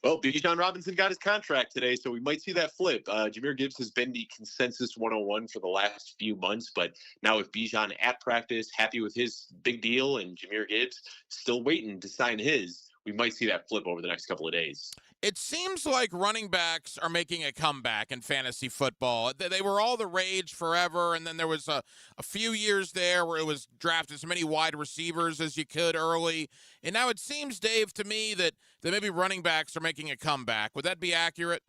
Speaker 1: Well, Bijan Robinson got his contract today, so we might see that flip. Jahmyr Gibbs has been the consensus 101 for the last few months, but now with Bijan at practice, happy with his big deal, and Jahmyr Gibbs still waiting to sign his, we might see that flip over the next couple of days.
Speaker 7: It seems like running backs are making a comeback in fantasy football. They were all the rage forever, and then there was a few years there where it was draft as many wide receivers as you could early. And now it seems, Dave, to me that maybe running backs are making a comeback. Would that be accurate?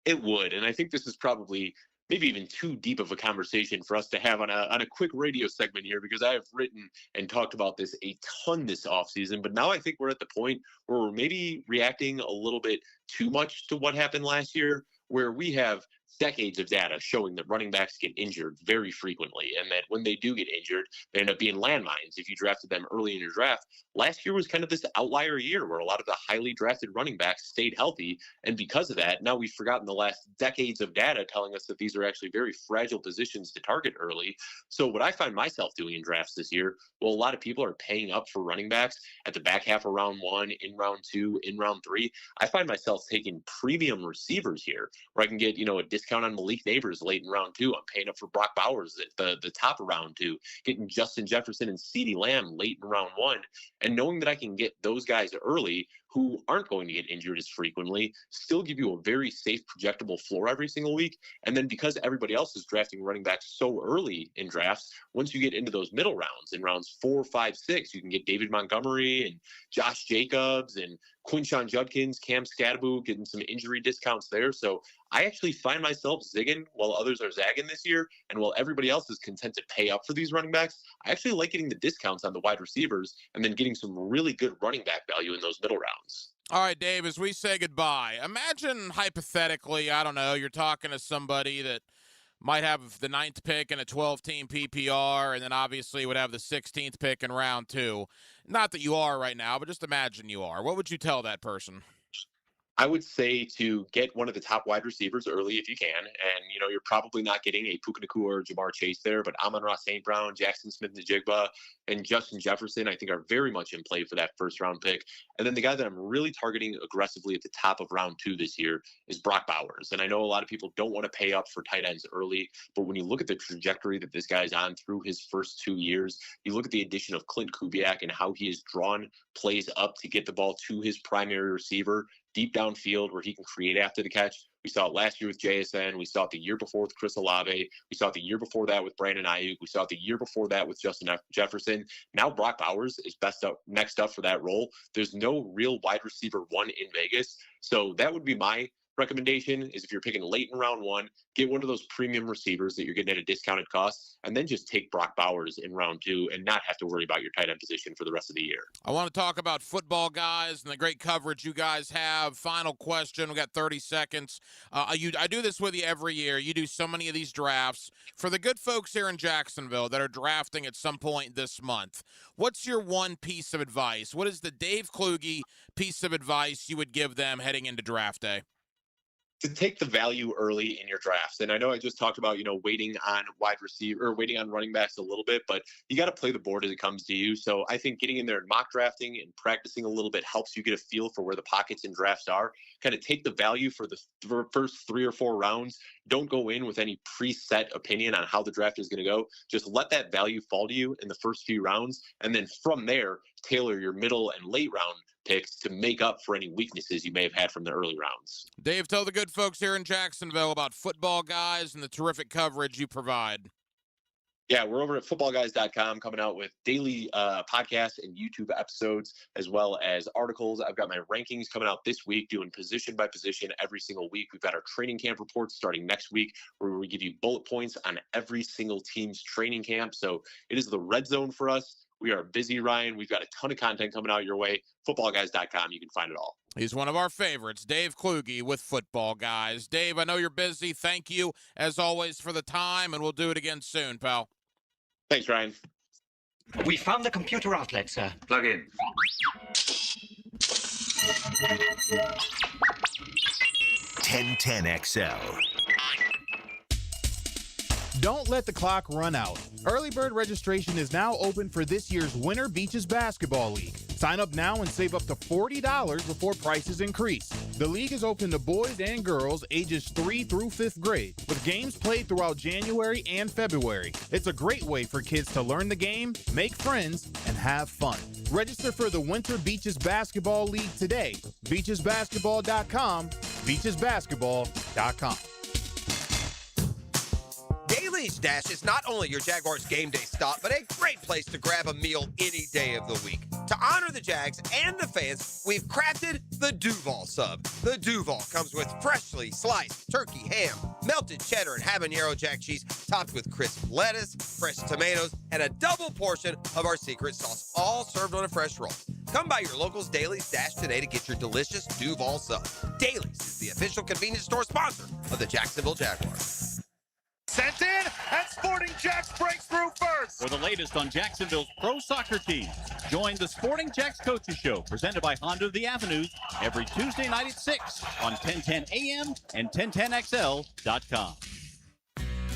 Speaker 1: It would, and I think this is probably maybe even too deep of a conversation for us to have on a quick radio segment here, because I have written and talked about this a ton this offseason. But now I think we're at the point where we're maybe reacting a little bit too much to what happened last year, where we have decades of data showing that running backs get injured very frequently, and that when they do get injured, they end up being landmines if you drafted them early in your draft. Last year was kind of this outlier year where a lot of the highly drafted running backs stayed healthy, and because of that, now we've forgotten the last decades of data telling us that these are actually very fragile positions to target early. So what I find myself doing in drafts this year, well, a lot of people are paying up for running backs at the back half of round 1, in round 2, in round 3. I find myself taking premium receivers here, where I can get, a discount on Malik Neighbors late in round 2. I'm paying up for Brock Bowers at the top of round 2, getting Justin Jefferson and CeeDee Lamb late in round 1, and knowing that I can get those guys early who aren't going to get injured as frequently, still give you a very safe, projectable floor every single week. And then because everybody else is drafting running backs so early in drafts, once you get into those middle rounds, in rounds 4, 5, 6, you can get David Montgomery and Josh Jacobs and Quinshon Judkins, Cam Scatterbo, getting some injury discounts there. So I actually find myself zigging while others are zagging this year. And while everybody else is content to pay up for these running backs, I actually like getting the discounts on the wide receivers and then getting some really good running back value in those middle rounds.
Speaker 7: All right, Dave, as we say goodbye, imagine hypothetically, I don't know, you're talking to somebody that might have the 9th pick in a 12-team PPR, and then obviously would have the 16th pick in round 2. Not that you are right now, but just imagine you are. What would you tell that person?
Speaker 1: I would say to get one of the top wide receivers early if you can. And, you're probably not getting a Puka Nacua or Jamar Chase there, but Amon-Ra St. Brown, Jackson Smith-Njigba, and Justin Jefferson, I think, are very much in play for that first-round pick. And then the guy that I'm really targeting aggressively at the top of round 2 this year is Brock Bowers. And I know a lot of people don't want to pay up for tight ends early, but when you look at the trajectory that this guy's on through his first 2 years, you look at the addition of Clint Kubiak and how he has drawn plays up to get the ball to his primary receiver deep downfield where he can create after the catch. We saw it last year with JSN. We saw it the year before with Chris Olave. We saw it the year before that with Brandon Ayuk. We saw it the year before that with Justin Jefferson. Now Brock Bowers is next up for that role. There's no real wide receiver 1 in Vegas. So that would be my recommendation is if you're picking late in round one, get one of those premium receivers that you're getting at a discounted cost, and then just take Brock Bowers in round two and not have to worry about your tight end position for the rest of the year.
Speaker 7: I want to talk about football, guys, and the great coverage you guys have. Final question. We got 30 seconds. I do this with you every year. You do so many of these drafts. For the good folks here in Jacksonville that are drafting at some point this month, what's your one piece of advice? What is the Dave Kluge piece of advice you would give them heading into draft day?
Speaker 1: To take the value early in your drafts. And I know I just talked about, waiting on wide receiver or waiting on running backs a little bit, but you got to play the board as it comes to you. So I think getting in there and mock drafting and practicing a little bit helps you get a feel for where the pockets in drafts are. Kind of take the value for the first 3 or 4 rounds. Don't go in with any preset opinion on how the draft is going to go. Just let that value fall to you in the first few rounds. And then from there, tailor your middle and late round picks to make up for any weaknesses you may have had from the early rounds.
Speaker 7: Dave, tell the good folks here in Jacksonville about Football Guys and the terrific coverage you provide.
Speaker 1: Yeah, we're over at footballguys.com coming out with daily podcasts and YouTube episodes, as well as articles. I've got my rankings coming out this week, doing position by position every single week. We've got our training camp reports starting next week, where we give you bullet points on every single team's training camp. So it is the red zone for us. We are busy, Ryan. We've got a ton of content coming out your way. Footballguys.com. You can find it all.
Speaker 7: He's one of our favorites, Dave Kluge with Football Guys. Dave, I know you're busy. Thank you, as always, for the time, and we'll do it again soon, pal.
Speaker 1: Thanks, Ryan.
Speaker 5: We found the computer outlet, sir.
Speaker 6: Plug in.
Speaker 2: 1010 XL.
Speaker 8: Don't let the clock run out. Early bird registration is now open for this year's Winter Beaches Basketball League. Sign up now and save up to $40 before prices increase. The league is open to boys and girls ages 3 through 5th grade, with games played throughout January and February. It's a great way for kids to learn the game, make friends, and have fun. Register for the Winter Beaches Basketball League today. Beachesbasketball.com, beachesbasketball.com.
Speaker 10: Daly's Dash is not only your Jaguars game day stop, but a great place to grab a meal any day of the week. To honor the Jags and the fans, we've crafted the Duval Sub. The Duval comes with freshly sliced turkey, ham, melted cheddar, and habanero jack cheese, topped with crisp lettuce, fresh tomatoes, and a double portion of our secret sauce, all served on a fresh roll. Come by your local's Daly's Dash today to get your delicious Duval Sub. Daly's is the official convenience store sponsor of the Jacksonville Jaguars.
Speaker 19: Sent in, and Sporting Jacks breaks through first.
Speaker 20: For the latest on Jacksonville's pro soccer teams, join the Sporting Jacks Coaches Show, presented by Honda of the Avenues, every Tuesday night at 6 on 1010 AM and 1010XL.com.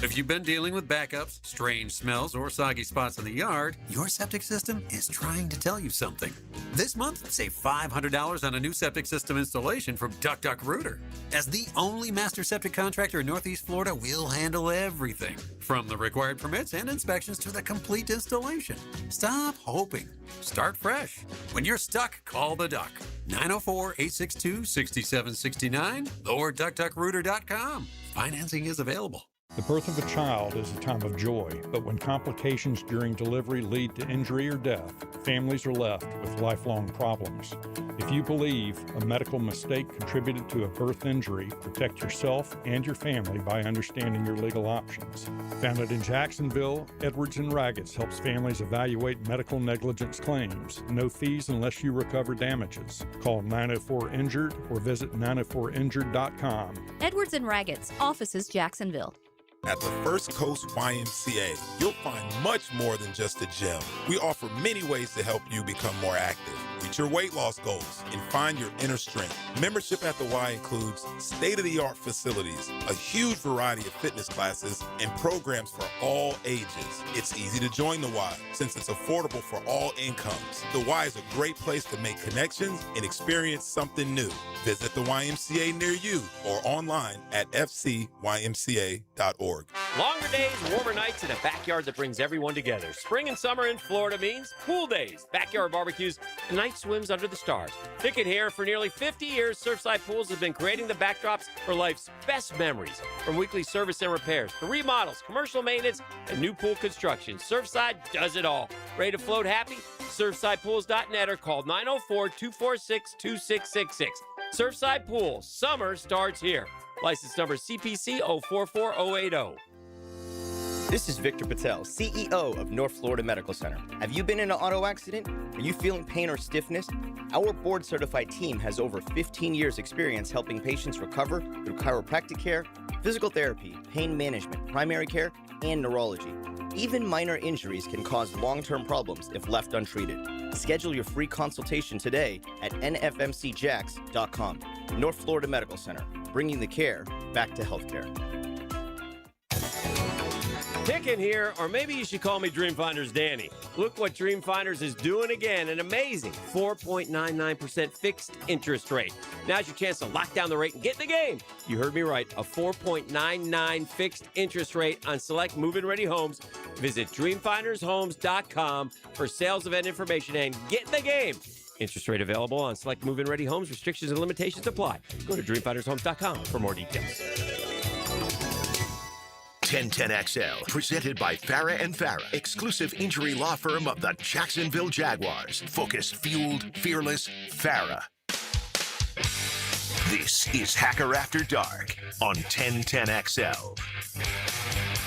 Speaker 22: If you've been dealing with backups, strange smells, or soggy spots in the yard, your septic system is trying to tell you something. This month, save $500 on a new septic system installation from Rooter. As the only master septic contractor in Northeast Florida, we'll handle everything, from the required permits and inspections to the complete installation. Stop hoping. Start fresh. When you're stuck, call the Duck. 904-862-6769 or duckrooter.com. Financing is available.
Speaker 23: The birth of a child is a time of joy, but when complications during delivery lead to injury or death, families are left with lifelong problems. If you believe a medical mistake contributed to a birth injury, protect yourself and your family by understanding your legal options. Founded in Jacksonville, Edwards & Ragatz helps families evaluate medical negligence claims. No fees unless you recover damages. Call 904-INJURED or visit 904injured.com.
Speaker 24: Edwards & Ragatz, offices Jacksonville.
Speaker 25: At the First Coast YMCA, you'll find much more than just a gym. We offer many ways to help you become more active, reach your weight loss goals, and find your inner strength. Membership at the Y includes state-of-the-art facilities, a huge variety of fitness classes, and programs for all ages. It's easy to join the Y since it's affordable for all incomes. The Y is a great place to make connections and experience something new. Visit the YMCA near you or online at fcymca.org.
Speaker 31: Longer days, warmer nights, and a backyard that brings everyone together. Spring and summer in Florida means pool days, backyard barbecues, and night swims under the stars. Pick it here. For nearly 50 years, Surfside Pools have been creating the backdrops for life's best memories. From weekly service and repairs to remodels, commercial maintenance, and new pool construction, Surfside does it all. Ready to float happy? SurfsidePools.net or call 904-246-2666. Surfside Pool, summer starts here. License number CPC 044080.
Speaker 3: This is Victor Patel, CEO of North Florida Medical Center. Have you been in an auto accident? Are you feeling pain or stiffness? Our board-certified team has over 15 years' experience helping patients recover through chiropractic care, physical therapy, pain management, primary care, and neurology. Even minor injuries can cause long-term problems if left untreated. Schedule your free consultation today at nfmcjax.com. North Florida Medical Center, bringing the care back to healthcare.
Speaker 31: Picking here, or maybe you should call me Dreamfinders Danny. Look what Dreamfinders is doing again, an amazing 4.99% fixed interest rate. Now's your chance to lock down the rate and get in the game. You heard me right, a 4.99 fixed interest rate on select move-in ready homes. Visit dreamfindershomes.com for sales event information and get in the game. Interest rate available on select move-in ready homes. Restrictions and limitations apply. Go to dreamfindershomes.com for more details.
Speaker 2: 1010XL, presented by Farah and Farah, exclusive injury law firm of the Jacksonville Jaguars. Focused, fueled, fearless, Farah. This is Hacker After Dark on 1010XL.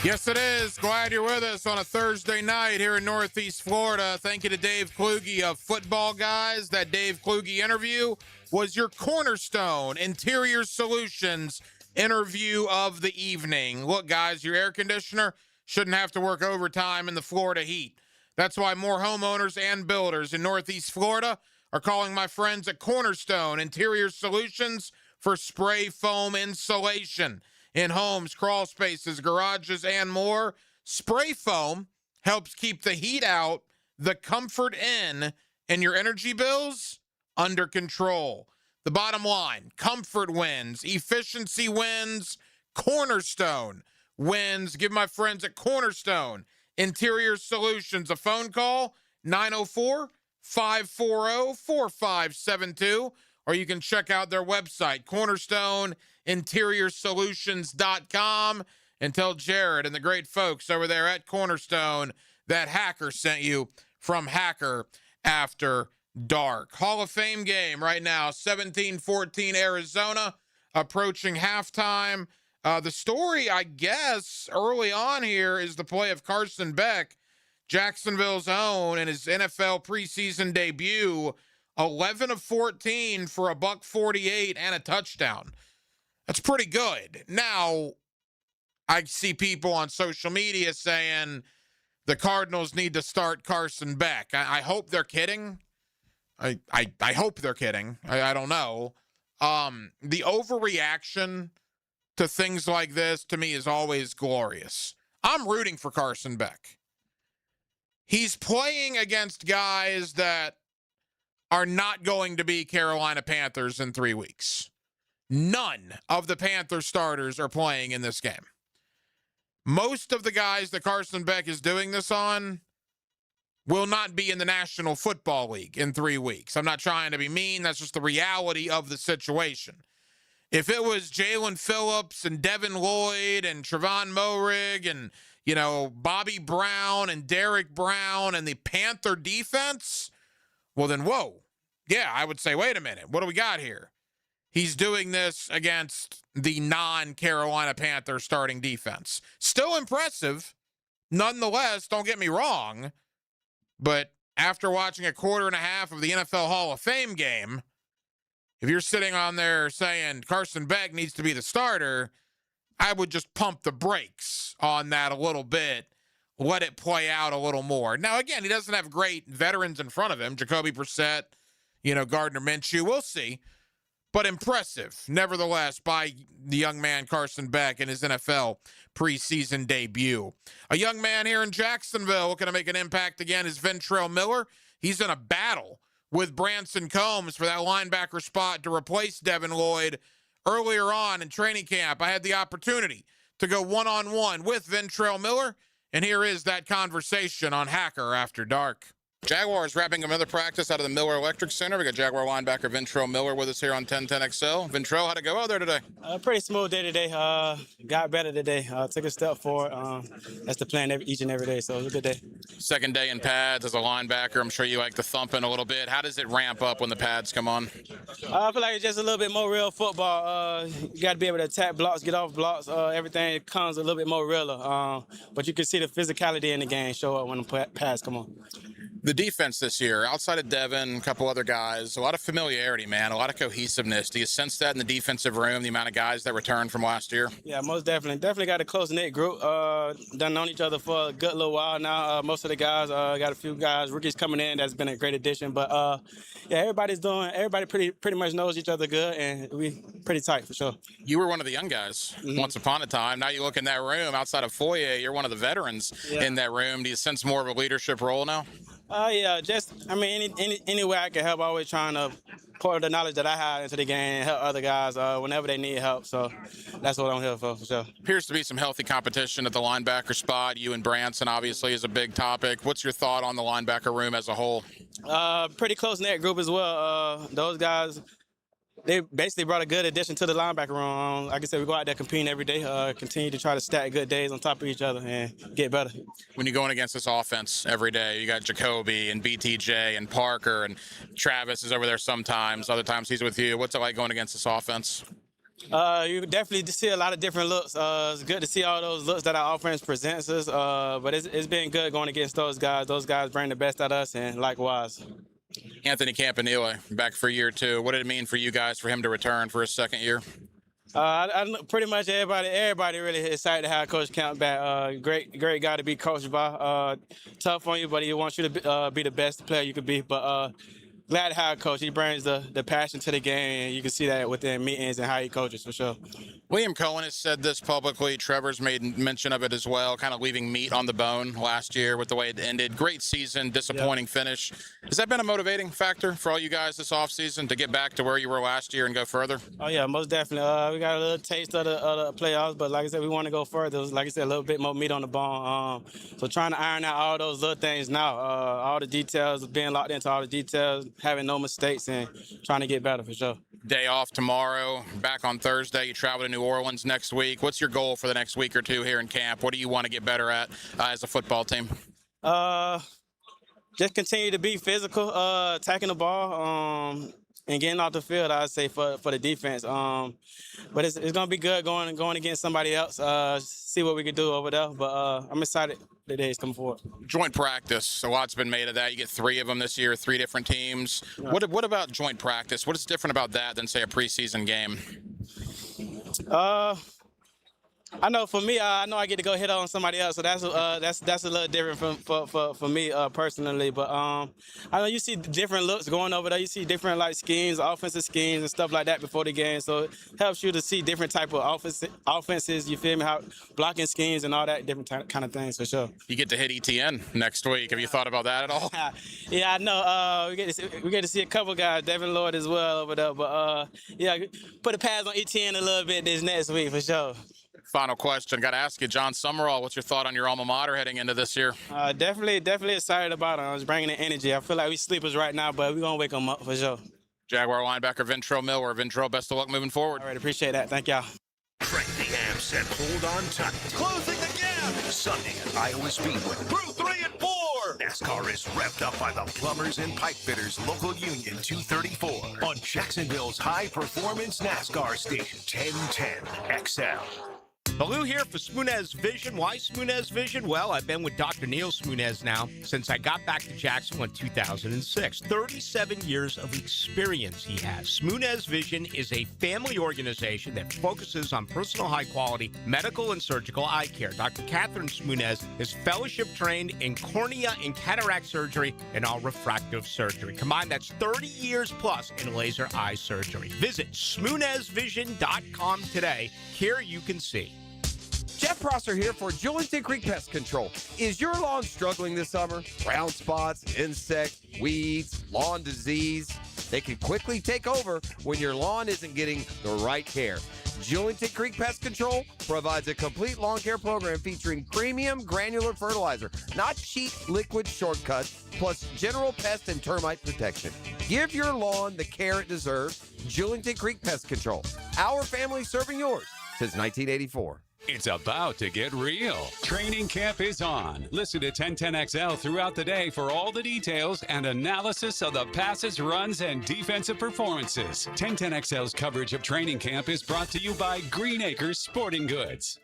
Speaker 7: Yes, it is. Glad you're with us on a Thursday night here in Northeast Florida. Thank you to Dave Kluge of Football Guys. That Dave Kluge interview was your cornerstone interior solutions interview of the evening. Look, guys, your air conditioner shouldn't have to work overtime in the Florida heat. That's why more homeowners and builders in Northeast Florida are calling my friends at Cornerstone Interior Solutions for spray foam insulation in homes, crawl spaces, garages, and more. Spray foam helps keep the heat out, the comfort in, and your energy bills under control. The bottom line, comfort wins, efficiency wins, Cornerstone wins. Give my friends at Cornerstone Interior Solutions a phone call, 904-540-4572, or you can check out their website, cornerstoneinteriorsolutions.com, and tell Jared and the great folks over there at Cornerstone that Hacker sent you from Hacker After Dark. Hall of Fame game right now, 17-14 Arizona, approaching halftime. The story, I guess, early on here is the play of Carson Beck, Jacksonville's own, in his NFL preseason debut, 11 of 14 for a $148 and a touchdown. That's pretty good. Now, I see people on social media saying the Cardinals need to start Carson Beck. I hope they're kidding. I hope they're kidding. I don't know. The overreaction to things like this, to me, is always glorious. I'm rooting for Carson Beck. He's playing against guys that are not going to be Carolina Panthers in 3 weeks. None of the Panther starters are playing in this game. Most of the guys that Carson Beck is doing this on will not be in the National Football League in 3 weeks. I'm not trying to be mean. That's just the reality of the situation. If it was Jalen Phillips and Devin Lloyd and Trevon Moehrig and, Bobby Brown and Derek Brown and the Panther defense, well then, whoa. Yeah, I would say, wait a minute. What do we got here? He's doing this against the non-Carolina Panther starting defense. Still impressive. Nonetheless, don't get me wrong. But after watching a quarter and a half of the NFL Hall of Fame game, if you're sitting on there saying Carson Beck needs to be the starter, I would just pump the brakes on that a little bit, let it play out a little more. Now, again, he doesn't have great veterans in front of him. Jacoby Brissett, Gardner Minshew, we'll see. But impressive, nevertheless, by the young man Carson Beck in his NFL preseason debut. A young man here in Jacksonville looking to make an impact again is Ventrell Miller. He's in a battle with Branson Combs for that linebacker spot to replace Devin Lloyd. Earlier on in training camp, I had the opportunity to go one-on-one with Ventrell Miller, and here is that conversation on Hacker After Dark. Jaguars wrapping another practice out of the Miller Electric Center. We got Jaguar linebacker Ventrell Miller with us here on 1010XL. Ventrell, how'd it go out there today?
Speaker 4: Pretty smooth day today. Got better today. Took a step forward. That's the plan each and every day, so it was a good day.
Speaker 7: Second day in pads as a linebacker. I'm sure you like the thumping a little bit. How does it ramp up when the pads come on?
Speaker 4: I feel like it's just a little bit more real football. You got to be able to attack blocks, get off blocks. Everything comes a little bit more realer. But you can see the physicality in the game show up when the pads come on.
Speaker 7: The defense this year, outside of Devin, a couple other guys, a lot of familiarity, man, a lot of cohesiveness. Do you sense that in the defensive room, the amount of guys that returned from last year?
Speaker 4: Yeah, most definitely. Definitely got a close-knit group. Done known each other for a good little while now. Most of the guys, got a few guys, rookies coming in. That's been a great addition. But, yeah, everybody pretty much knows each other good, and we pretty tight for sure.
Speaker 7: You were one of the young guys once upon a time. Now you look in that room outside of Foyer, you're one of the veterans in that room. Do you sense more of a leadership role now?
Speaker 4: Yeah, any way I can help, always trying to pour the knowledge that I have into the game and help other guys whenever they need help. So that's what I'm here for sure.
Speaker 7: Appears to be some healthy competition at the linebacker spot. You and Branson obviously is a big topic. What's your thought on the linebacker room as a whole?
Speaker 4: Pretty close-knit group as well. Those guys, they basically brought a good addition to the linebacker room. Like I said, we go out there competing every day, continue to try to stack good days on top of each other and get better.
Speaker 7: When you're going against this offense every day, you got Jacoby and BTJ and Parker and Travis is over there sometimes. Other times he's with you. What's it like going against this offense?
Speaker 4: You definitely see a lot of different looks. It's good to see all those looks that our offense presents us, but it's been good going against those guys. Those guys bring the best out of us, and likewise.
Speaker 7: Anthony Campanile, back for year 2. What did it mean for you guys for him to return for his second year?
Speaker 4: Pretty much everybody really excited to have Coach Camp back. Great guy to be coached by. Tough on you, but he wants you to be the best player you could be. But glad to have a coach. He brings the passion to the game, and you can see that within meetings and how he coaches for sure.
Speaker 7: Liam Cohen has said this publicly. Trevor's made mention of it as well, kind of leaving meat on the bone last year with the way it ended. Great season, disappointing finish. Has that been a motivating factor for all you guys this offseason to get back to where you were last year and go further?
Speaker 4: Oh, yeah, most definitely. We got a little taste of the playoffs, but like I said, we want to go further. Like I said, a little bit more meat on the bone. So trying to iron out all those little things now, all the details, being locked into all the details, having no mistakes, and trying to get better for sure.
Speaker 7: Day off tomorrow, back on Thursday. You travel to New Orleans next week. What's your goal for the next week or two here in camp? What do you want to get better at as a football team?
Speaker 4: Just continue to be physical, attacking the ball, and getting off the field, I'd say, for the defense. But it's going to be good going against somebody else, see what we can do over there. But I'm excited the days come forward.
Speaker 7: Joint practice, a lot's been made of that. You get 3 of them this year, 3 different teams. Yeah. What about joint practice? What is different about that than, say, a preseason game?
Speaker 4: I know for me, I know I get to go hit on somebody else, so that's a little different for me personally. But I know you see different looks going over there. You see different schemes, offensive schemes and stuff like that before the game. So it helps you to see different type of offenses. You feel me? How blocking schemes and all that different kind of things for sure.
Speaker 7: You get to hit ETN next week. Have you thought about that at all?
Speaker 4: Yeah, I know. We get to see a couple guys, Devin Lloyd as well over there. But yeah, put the pads on ETN a little bit this next week for sure.
Speaker 7: Final question. Got to ask you, John Summerall, what's your thought on your alma mater heading into this year?
Speaker 4: Definitely excited about it. I was bringing the energy. I feel like we sleepers right now, but we're going to wake them up for sure.
Speaker 7: Jaguar linebacker Ventrell Miller. Ventrell, best of luck moving forward.
Speaker 4: All right, appreciate that. Thank y'all.
Speaker 2: Crank the amps and hold on tight.
Speaker 16: Closing the gap.
Speaker 2: Sunday at Iowa Speedway.
Speaker 16: Through 3 and 4.
Speaker 2: NASCAR is revved up by the Plumbers and Pipe Fitters Local Union 234 on Jacksonville's high-performance NASCAR station, 1010 XL.
Speaker 6: Baloo here for Smoonez Vision. Why Smoonez Vision? Well, I've been with Dr. Neil Smoonez now since I got back to Jacksonville in 2006. 37 years of experience he has. Smoonez Vision is a family organization that focuses on personal high-quality medical and surgical eye care. Dr. Catherine Smoonez is fellowship-trained in cornea and cataract surgery and all refractive surgery. Combined, that's 30 years plus in laser eye surgery. Visit SmoonezVision.com today. Care you can see.
Speaker 10: Jeff Prosser here for Julington Creek Pest Control. Is your lawn struggling this summer? Brown spots, insects, weeds, lawn disease. They can quickly take over when your lawn isn't getting the right care. Julington Creek Pest Control provides a complete lawn care program featuring premium granular fertilizer, not cheap liquid shortcuts, plus general pest and termite protection. Give your lawn the care it deserves. Julington Creek Pest Control. Our family serving yours since 1984.
Speaker 9: It's about to get real. Training camp is on. Listen to 1010XL throughout the day for all the details and analysis of the passes, runs, and defensive performances. 1010XL's coverage of training camp is brought to you by Green Acres Sporting Goods.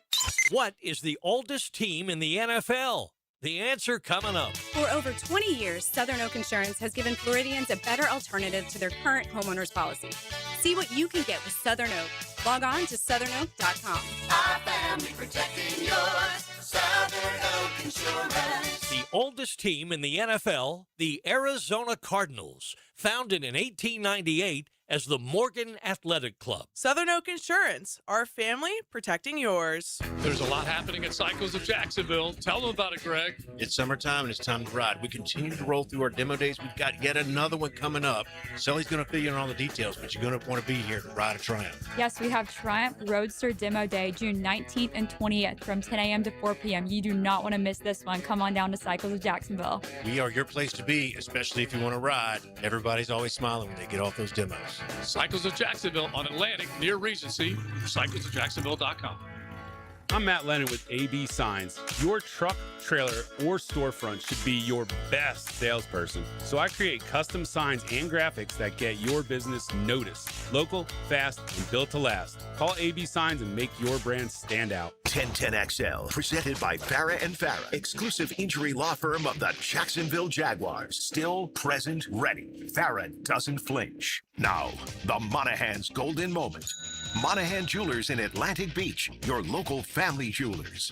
Speaker 11: What is the oldest team in the NFL? The answer coming up.
Speaker 12: For over 20 years, Southern Oak Insurance has given Floridians a better alternative to their current homeowners policy. See what you can get with Southern Oak. Log on to southernoak.com.
Speaker 16: Our family protecting yours. Southern Oak Insurance.
Speaker 11: The oldest team in the NFL, the Arizona Cardinals, founded in 1898 as the Morgan Athletic Club.
Speaker 13: Southern Oak Insurance, our family protecting yours.
Speaker 14: There's a lot happening at Cycles of Jacksonville. Tell them about it, Greg.
Speaker 15: It's summertime and it's time to ride. We continue to roll through our demo days. We've got yet another one coming up. Sully's going to fill you in on all the details, but you're going to want to be here to ride a Triumph.
Speaker 17: Yes, we have Triumph Roadster Demo Day, June 19th and 20th from 10 a.m. to 4 p.m. You do not want to miss this one. Come on down to Cycles of Jacksonville.
Speaker 15: We are your place to be, especially if you want to ride. Everybody's always smiling when they get off those demos.
Speaker 14: Cycles of Jacksonville on Atlantic near Regency. CyclesofJacksonville.com.
Speaker 18: I'm Matt Lennon with AB Signs. Your truck, trailer, or storefront should be your best salesperson. So I create custom signs and graphics that get your business noticed. Local, fast, and built to last. Call AB Signs and make your brand stand out.
Speaker 2: 1010XL, presented by Farah and Farah, exclusive injury law firm of the Jacksonville Jaguars. Still, present, ready. Farah doesn't flinch. Now, the Monahan's golden moment. Monahan Jewelers in Atlantic Beach, your local family jewelers.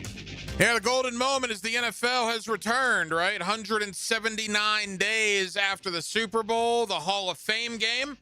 Speaker 7: Yeah, the golden moment is the NFL has returned, right? 179 days after the Super Bowl, the Hall of Fame game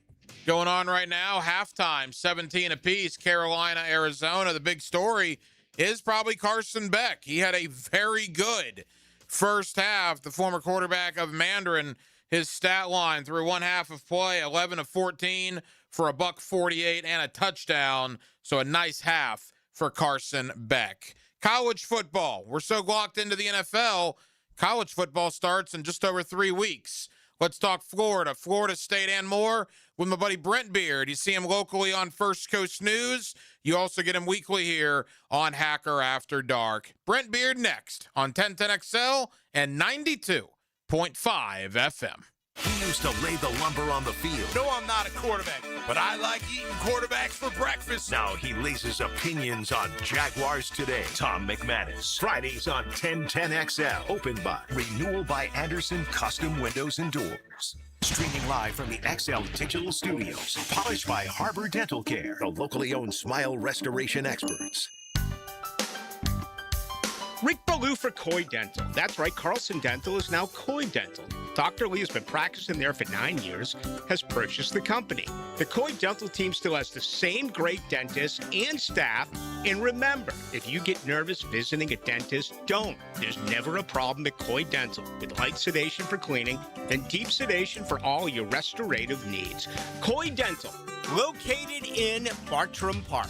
Speaker 7: going on right now. Halftime, 17 apiece, Carolina, Arizona. The big story is probably Carson Beck. He had a very good first half. The former quarterback of Mandarin, his stat line through one half of play, 11 of 14 for a $148 and a touchdown. So a nice half for Carson Beck. College football. We're so locked into the NFL. College football starts in just over 3 weeks. Let's talk Florida, Florida State, and more with my buddy Brent Beard. You see him locally on First Coast News. You also get him weekly here on Hacker After Dark. Brent Beard next on 1010XL and 92.5 FM.
Speaker 2: He used to lay the lumber on the field.
Speaker 19: No, I'm not a quarterback, but I like eating quarterbacks for breakfast.
Speaker 2: Now he lays his opinions on Jaguars Today. Tom McManus. Fridays on 1010XL. Opened by Renewal by Anderson Custom Windows and Doors. Streaming live from the XL Digital Studios. Polished by Harbor Dental Care, the locally owned smile restoration experts.
Speaker 6: Rick Ballou for Coy Dental. That's right, Carlson Dental is now Coy Dental. Dr. Lee has been practicing there for 9 years, has purchased the company. The Coy Dental team still has the same great dentists and staff. And remember, if you get nervous visiting a dentist, don't. There's never a problem at Coy Dental. With light sedation for cleaning, then deep sedation for all your restorative needs. Coy Dental, located in Bartram Park.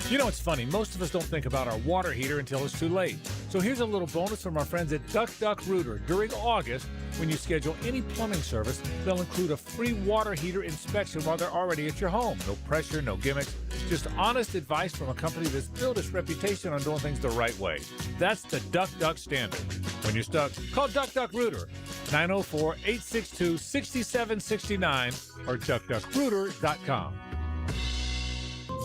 Speaker 21: You know, it's funny. Most of us don't think about our water heater until it's too late. So here's a little bonus from our friends at Duck Duck Rooter. During August, when you schedule any plumbing service, they'll include a free water heater inspection while they're already at your home. No pressure, no gimmicks, just honest advice from a company that's built its reputation on doing things the right way. That's the Duck Duck standard. When you're stuck, call Duck Duck Rooter, 904-862-6769 or duckduckrooter.com.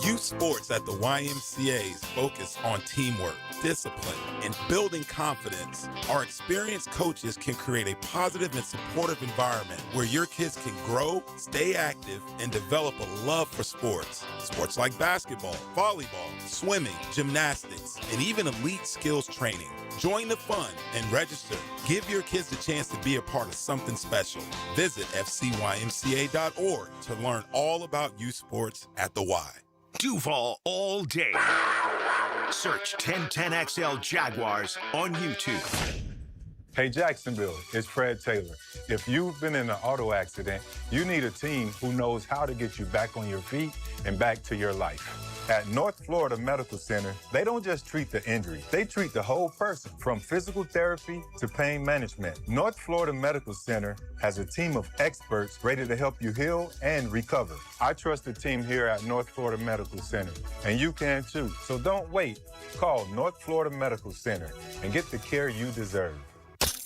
Speaker 25: Youth sports at the YMCA's focus on teamwork, discipline, and building confidence. Our experienced coaches can create a positive and supportive environment where your kids can grow, stay active, and develop a love for sports. Sports like basketball, volleyball, swimming, gymnastics, and even elite skills training. Join the fun and register. Give your kids a chance to be a part of something special. Visit fcymca.org to learn all about youth sports at the Y.
Speaker 2: Duval all day. Search 1010XL Jaguars on YouTube.
Speaker 1: Hey, Jacksonville, it's Fred Taylor. If you've been in an auto accident, you need a team who knows how to get you back on your feet and back to your life. At North Florida Medical Center, they don't just treat the injury, they treat the whole person, from physical therapy to pain management. North Florida Medical Center has a team of experts ready to help you heal and recover. I trust the team here at North Florida Medical Center, and you can too. So don't wait. Call North Florida Medical Center and get the care you deserve.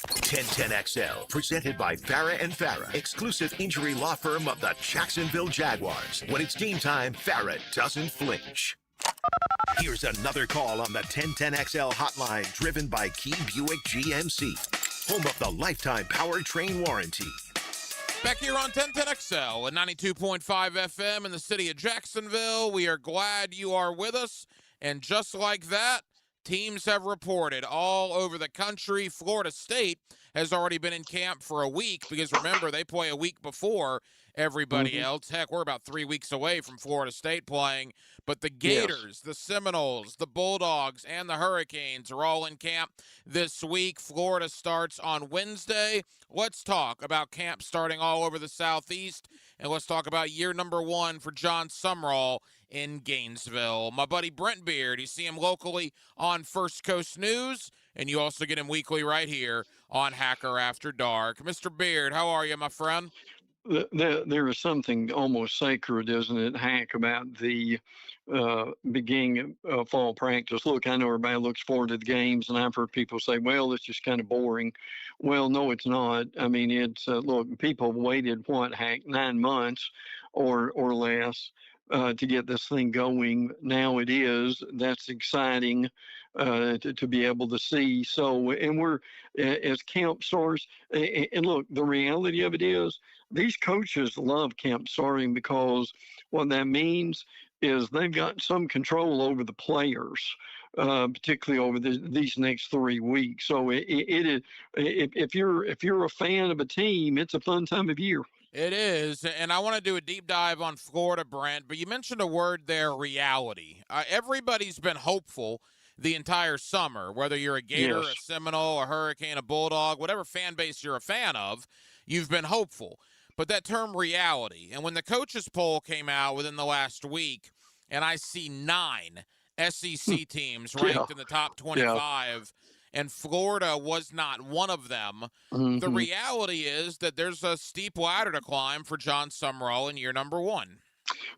Speaker 2: 1010XL, presented by Farah and Farah, exclusive injury law firm of the Jacksonville Jaguars. When it's game time, Farah doesn't flinch. Here's another call on the 1010XL hotline, driven by Key Buick GMC, home of the lifetime powertrain warranty.
Speaker 7: Back here on 1010XL at 92.5 FM in the city of Jacksonville. We are glad you are with us. And just like that, teams have reported all over the country. Florida State has already been in camp for a week because, remember, they play a week before everybody else. Heck, we're about 3 weeks away from Florida State playing. But the Gators, the Seminoles, the Bulldogs, and the Hurricanes are all in camp this week. Florida starts on Wednesday. Let's talk about camp starting all over the Southeast, and let's talk about year number 1 for John Sumrall in Gainesville. My buddy Brent Beard, you see him locally on First Coast News, and you also get him weekly right here on Hacker After Dark. Mr. Beard, how are you, my friend?
Speaker 5: There is something almost sacred, isn't it, Hank, about the beginning of fall practice. Look, I know everybody looks forward to the games, and I've heard people say, well, it's just kind of boring. Well, no, it's not. I mean, it's, look, people have waited, Hank, 9 months or less to get this thing going. Now it is. That's exciting to be able to see. So, and we're, as camp starts, and look, the reality of it is, these coaches love camp starting because what that means is they've got some control over the players, particularly over these next 3 weeks. So it is, if you're a fan of a team, it's a fun time of year.
Speaker 7: It is, and I want to do a deep dive on Florida, Brent, but you mentioned a word there, reality. Everybody's been hopeful the entire summer, whether you're a Gator, a Seminole, a Hurricane, a Bulldog, whatever fan base you're a fan of, you've been hopeful. But that term reality, and when the coaches poll came out within the last week, and I see 9 SEC teams ranked in the top 25, and Florida was not one of them, the reality is that there's a steep ladder to climb for John Sumrall in year number 1.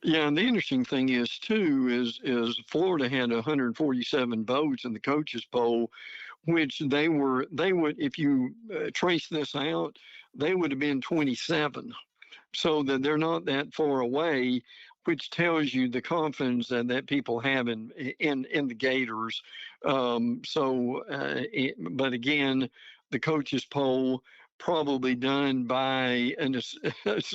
Speaker 5: Yeah, and the interesting thing is, too, is Florida had 147 votes in the coaches poll, which they would, if you trace this out, they would have been 27. So that they're not that far away, which tells you the confidence that people have in the Gators. But again, the coaches poll probably done by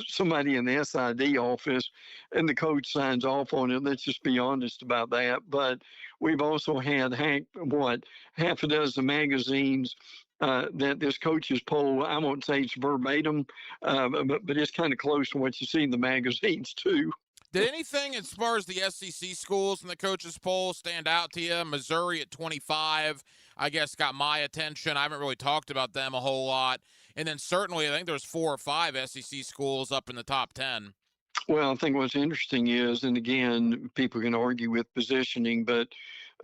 Speaker 5: somebody in the SID office, and the coach signs off on it. Let's just be honest about that. But we've also had half a dozen magazines that this coach's poll, I won't say it's verbatim, but it's kind of close to what you see in the magazines too.
Speaker 7: Did anything as far as the SEC schools in the coaches poll stand out to you? Missouri at 25, I guess, got my attention. I haven't really talked about them a whole lot. And then certainly I think there's 4 or 5 SEC schools up in the top 10.
Speaker 5: Well, I think what's interesting is, and again, people can argue with positioning, but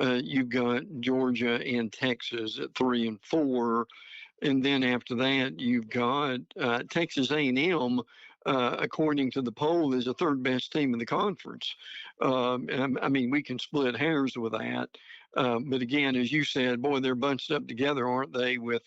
Speaker 5: you've got Georgia and Texas at 3 and 4. And then after that, you've got Texas A&M, according to the poll, is the 3rd best team in the conference. I mean, we can split hairs with that. But again, as you said, boy, they're bunched up together, aren't they, with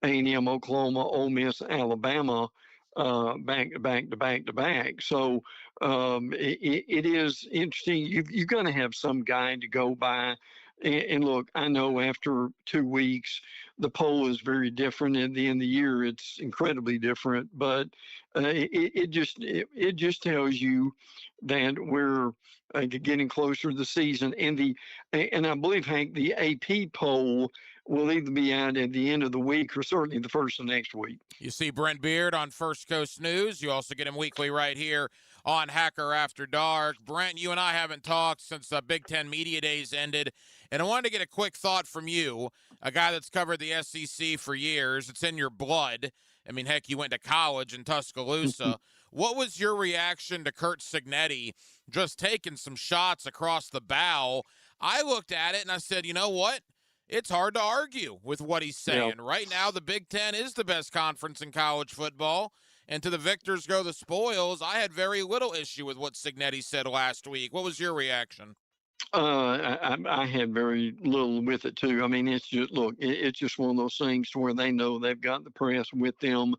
Speaker 5: A&M, Oklahoma, Ole Miss, Alabama, back to back. So it is interesting. You've got to have some guide to go by. And look, I know after 2 weeks, the poll is very different. At the end of the year, it's incredibly different. But it just tells you that we're getting closer to the season. And I believe, Hank, the AP poll will either be out at the end of the week or certainly the first of next week.
Speaker 7: You see Brent Beard on First Coast News. You also get him weekly right here on Hacker After Dark. Brent, you and I haven't talked since the Big Ten Media Days ended, and I wanted to get a quick thought from you, a guy that's covered the SEC for years. It's in your blood. I mean, heck, you went to college in Tuscaloosa. What was your reaction to Curt Cignetti just taking some shots across the bow? I looked at it and I said, you know what? It's hard to argue with what he's saying.
Speaker 5: Yeah.
Speaker 7: Right now, the Big Ten is the best conference in college football, and to the victors go the spoils. I had very little issue with what Cignetti said last week. What was your reaction?
Speaker 5: I had very little with it too. I mean, it's just it's just one of those things to where they know they've got the press with them,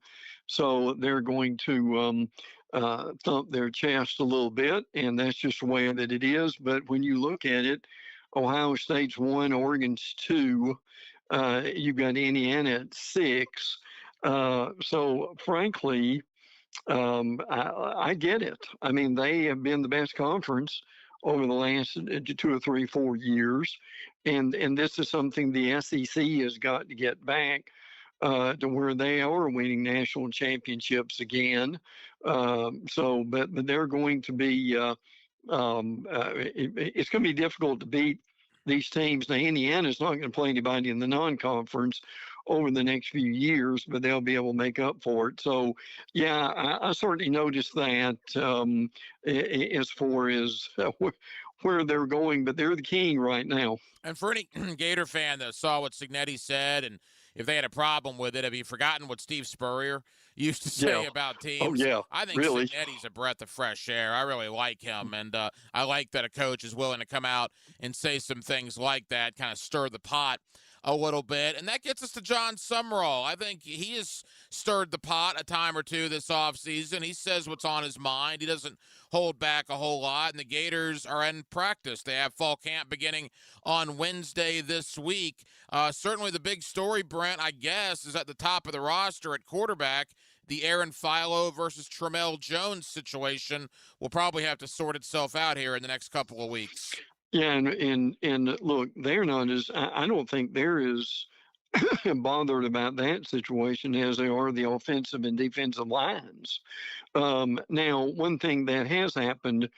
Speaker 5: so they're going to thump their chest a little bit, and that's just the way that it is. But when you look at it, Ohio State's 1, Oregon's 2. You've got Indiana at 6. So frankly, I get it. I mean, they have been the best conference over the last 2 or 3, 4 years, and this is something the SEC has got to get back to where they are winning national championships again. But they're going to be. It's going to be difficult to beat these teams. Now, Indiana's not going to play anybody in the non-conference over the next few years, but they'll be able to make up for it. So, yeah, I certainly noticed that as far as where they're going, but they're the king right now.
Speaker 7: And for any Gator fan that saw what Cignetti said, and if they had a problem with it, have you forgotten what Steve Spurrier used to say about teams?
Speaker 5: Oh, yeah.
Speaker 7: I think
Speaker 5: really.
Speaker 7: Cignetti's a breath of fresh air. I really like him, and I like that a coach is willing to come out and say some things like that, kind of stir the pot a little bit. And that gets us to John Summerall. I think he has stirred the pot a time or two this offseason. He says what's on his mind. He doesn't hold back a whole lot, and the Gators are in practice. They have fall camp beginning on Wednesday this week. Certainly the big story, Brent, I guess, is at the top of the roster at quarterback. The Aaron Philo versus Tramel Jones situation will probably have to sort itself out here in the next couple of weeks.
Speaker 5: Yeah, and look, they're not as I don't think they're as bothered about that situation as they are the offensive and defensive lines. Now, one thing that has happened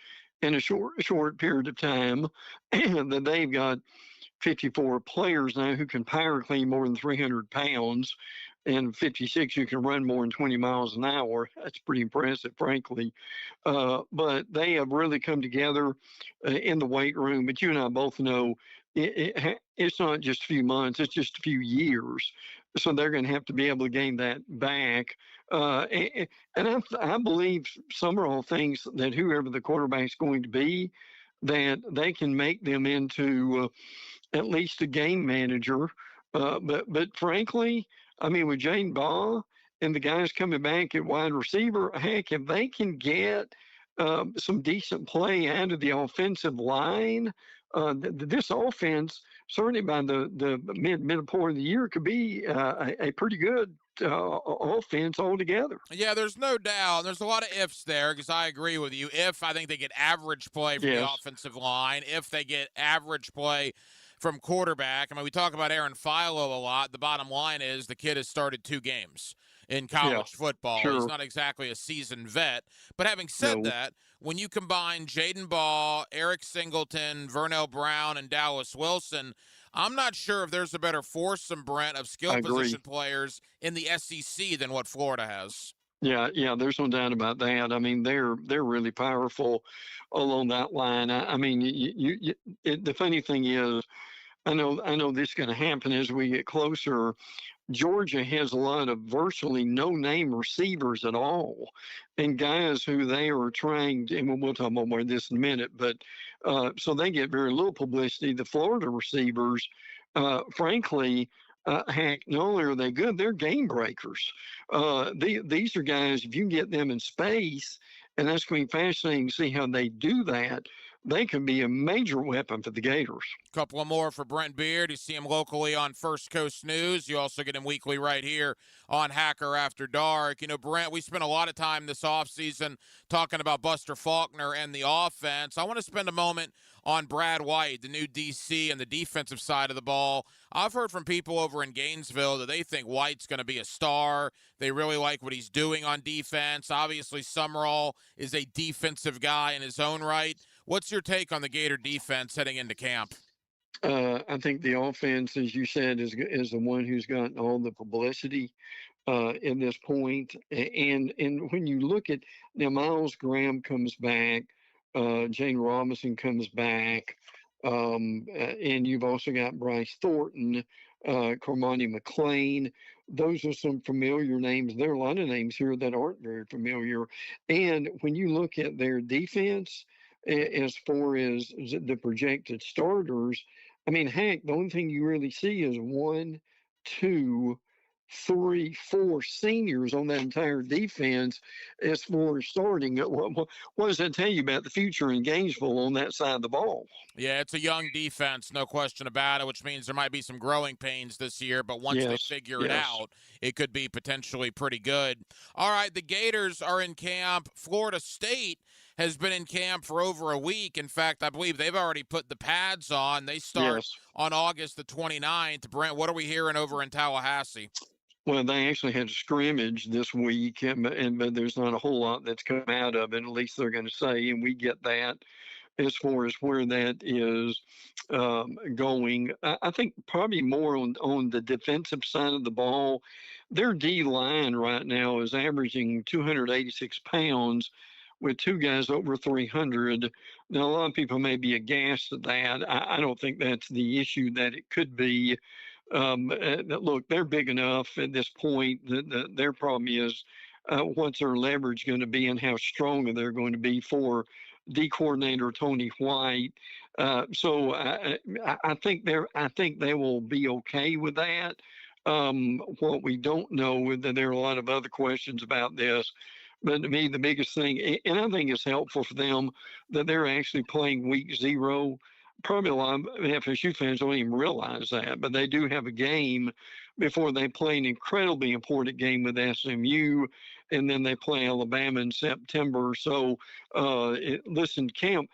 Speaker 5: in a short period of time, that they've got 54 players now who can power clean more than 300 pounds, and 56 who can run more than 20 miles an hour. That's pretty impressive, frankly. But they have really come together in the weight room. But you and I both know it's not just a few months, it's just a few years. So they're going to have to be able to gain that back. And I believe Summerall thinks that whoever the quarterback's going to be, that they can make them into at least a game manager. But frankly, I mean, with Jaden Baugh and the guys coming back at wide receiver, heck, if they can get some decent play out of the offensive line, this offense, certainly by the mid part of the year, could be a pretty good offense altogether.
Speaker 7: Yeah, there's no doubt. There's a lot of ifs there because I agree with you. If I think they get average play from the offensive line, if they get average play from quarterback. I mean, we talk about Aaron Philo a lot. The bottom line is the kid has started 2 games in college football.
Speaker 5: Sure.
Speaker 7: He's not exactly a seasoned vet. But having said that, when you combine Jaden Baugh, Eric Singleton, Vernell Brown, and Dallas Wilson, I'm not sure if there's a better foursome, Brent, of skill position players in the SEC than what Florida has.
Speaker 5: Yeah, there's no doubt about that. I mean, they're really powerful along that line. I mean, the funny thing is, I know this is going to happen as we get closer. Georgia has a lot of virtually no-name receivers at all, and guys who they are trying to, and we'll talk about more of this in a minute, but so they get very little publicity. The Florida receivers, frankly, heck, not only are they good, they're game breakers. These are guys, if you can get them in space, and that's going to be fascinating to see how they do that. they could be a major weapon for the Gators.
Speaker 7: Couple of more for Brent Beard. You see him locally on First Coast News. You also get him weekly right here on Hacker After Dark. You know, Brent, we spent a lot of time this offseason talking about Buster Faulkner and the offense. I want to spend a moment on Brad White, the new DC, and the defensive side of the ball. I've heard from people over in Gainesville that they think White's going to be a star. They really like what he's doing on defense. Obviously, Summerall is a defensive guy in his own right. What's your take on the Gator defense heading into camp?
Speaker 5: I think the offense, as you said, is the one who's gotten all the publicity in this point. And when you look at now, Miles Graham comes back, Jane Robinson comes back, and you've also got Bryce Thornton, Cormani McLean. Those are some familiar names. There are a lot of names here that aren't very familiar. And when you look at their defense, as far as the projected starters, I mean, heck, the only thing you really see is 1, 2, 3, 4 seniors on that entire defense as far as starting. What does that tell you about the future in Gainesville on that side of the ball?
Speaker 7: Yeah, it's a young defense, no question about it, which means there might be some growing pains this year, but once they figure it out, it could be potentially pretty good. All right, the Gators are in camp. Florida State has been in camp for over a week. In fact, I believe they've already put the pads on. They start on August the 29th. Brent, what are we hearing over in Tallahassee?
Speaker 5: Well, they actually had a scrimmage this week, but there's not a whole lot that's come out of it, at least they're going to say, and we get that as far as where that is going. I think probably more on the defensive side of the ball. Their D line right now is averaging 286 pounds with two guys over 300. Now, a lot of people may be aghast at that. I don't think that's the issue that it could be. Look, they're big enough at this point. Their problem is what's their leverage going to be and how strong they're going to be for D coordinator Tony White. So I think they will be okay with that. What we don't know is that there are a lot of other questions about this. But to me, the biggest thing, and I think it's helpful for them that they're actually playing week 0. Probably a lot of FSU fans don't even realize that, but they do have a game before they play an incredibly important game with SMU, and then they play Alabama in September. So, listen, camp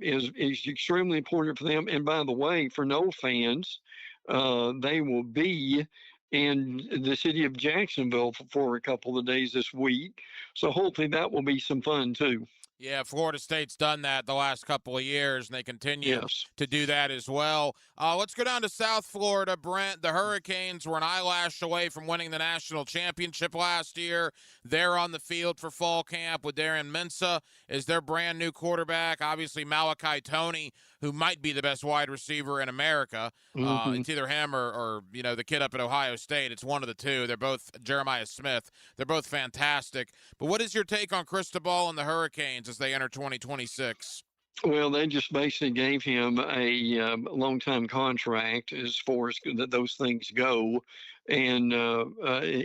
Speaker 5: is extremely important for them. And by the way, for no fans, they will be in the city of Jacksonville for a couple of days this week. So hopefully that will be some fun too.
Speaker 7: Yeah, Florida State's done that the last couple of years, and they continue to do that as well. Let's go down to South Florida, Brent. The Hurricanes were an eyelash away from winning the national championship last year. They're on the field for fall camp with Darren Mensah as their brand new quarterback. Obviously, Malachi Toney, who might be the best wide receiver in America. It's either him or the kid up at Ohio State. It's one of the two. They're both Jeremiah Smith. They're both fantastic. But what is your take on Cristobal and the Hurricanes as they enter 2026?
Speaker 5: Well, they just basically gave him a long-time contract as far as those things go, and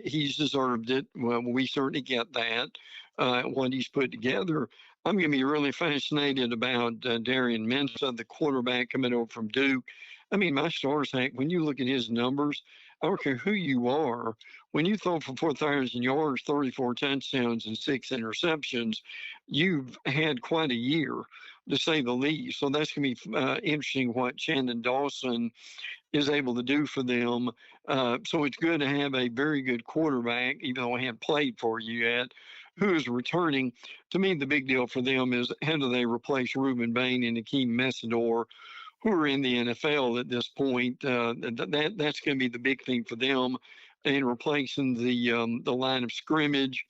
Speaker 5: he's deserved it. Well, we certainly get that, what he's put together. I'm going to be really fascinated about Darian Mensah, the quarterback coming over from Duke. I mean, my stars, Hank, when you look at his numbers, I don't care who you are, when you throw for 4,000 yards, 34 touchdowns, and 6 interceptions, you've had quite a year, to say the least. So that's going to be interesting what Shannon Dawson is able to do for them. So it's good to have a very good quarterback, even though I haven't played for you yet, who is returning. To me, the big deal for them is how do they replace Reuben Bain and Akeem Messidor, who are in the NFL at this point. That's going to be the big thing for them, and replacing the line of scrimmage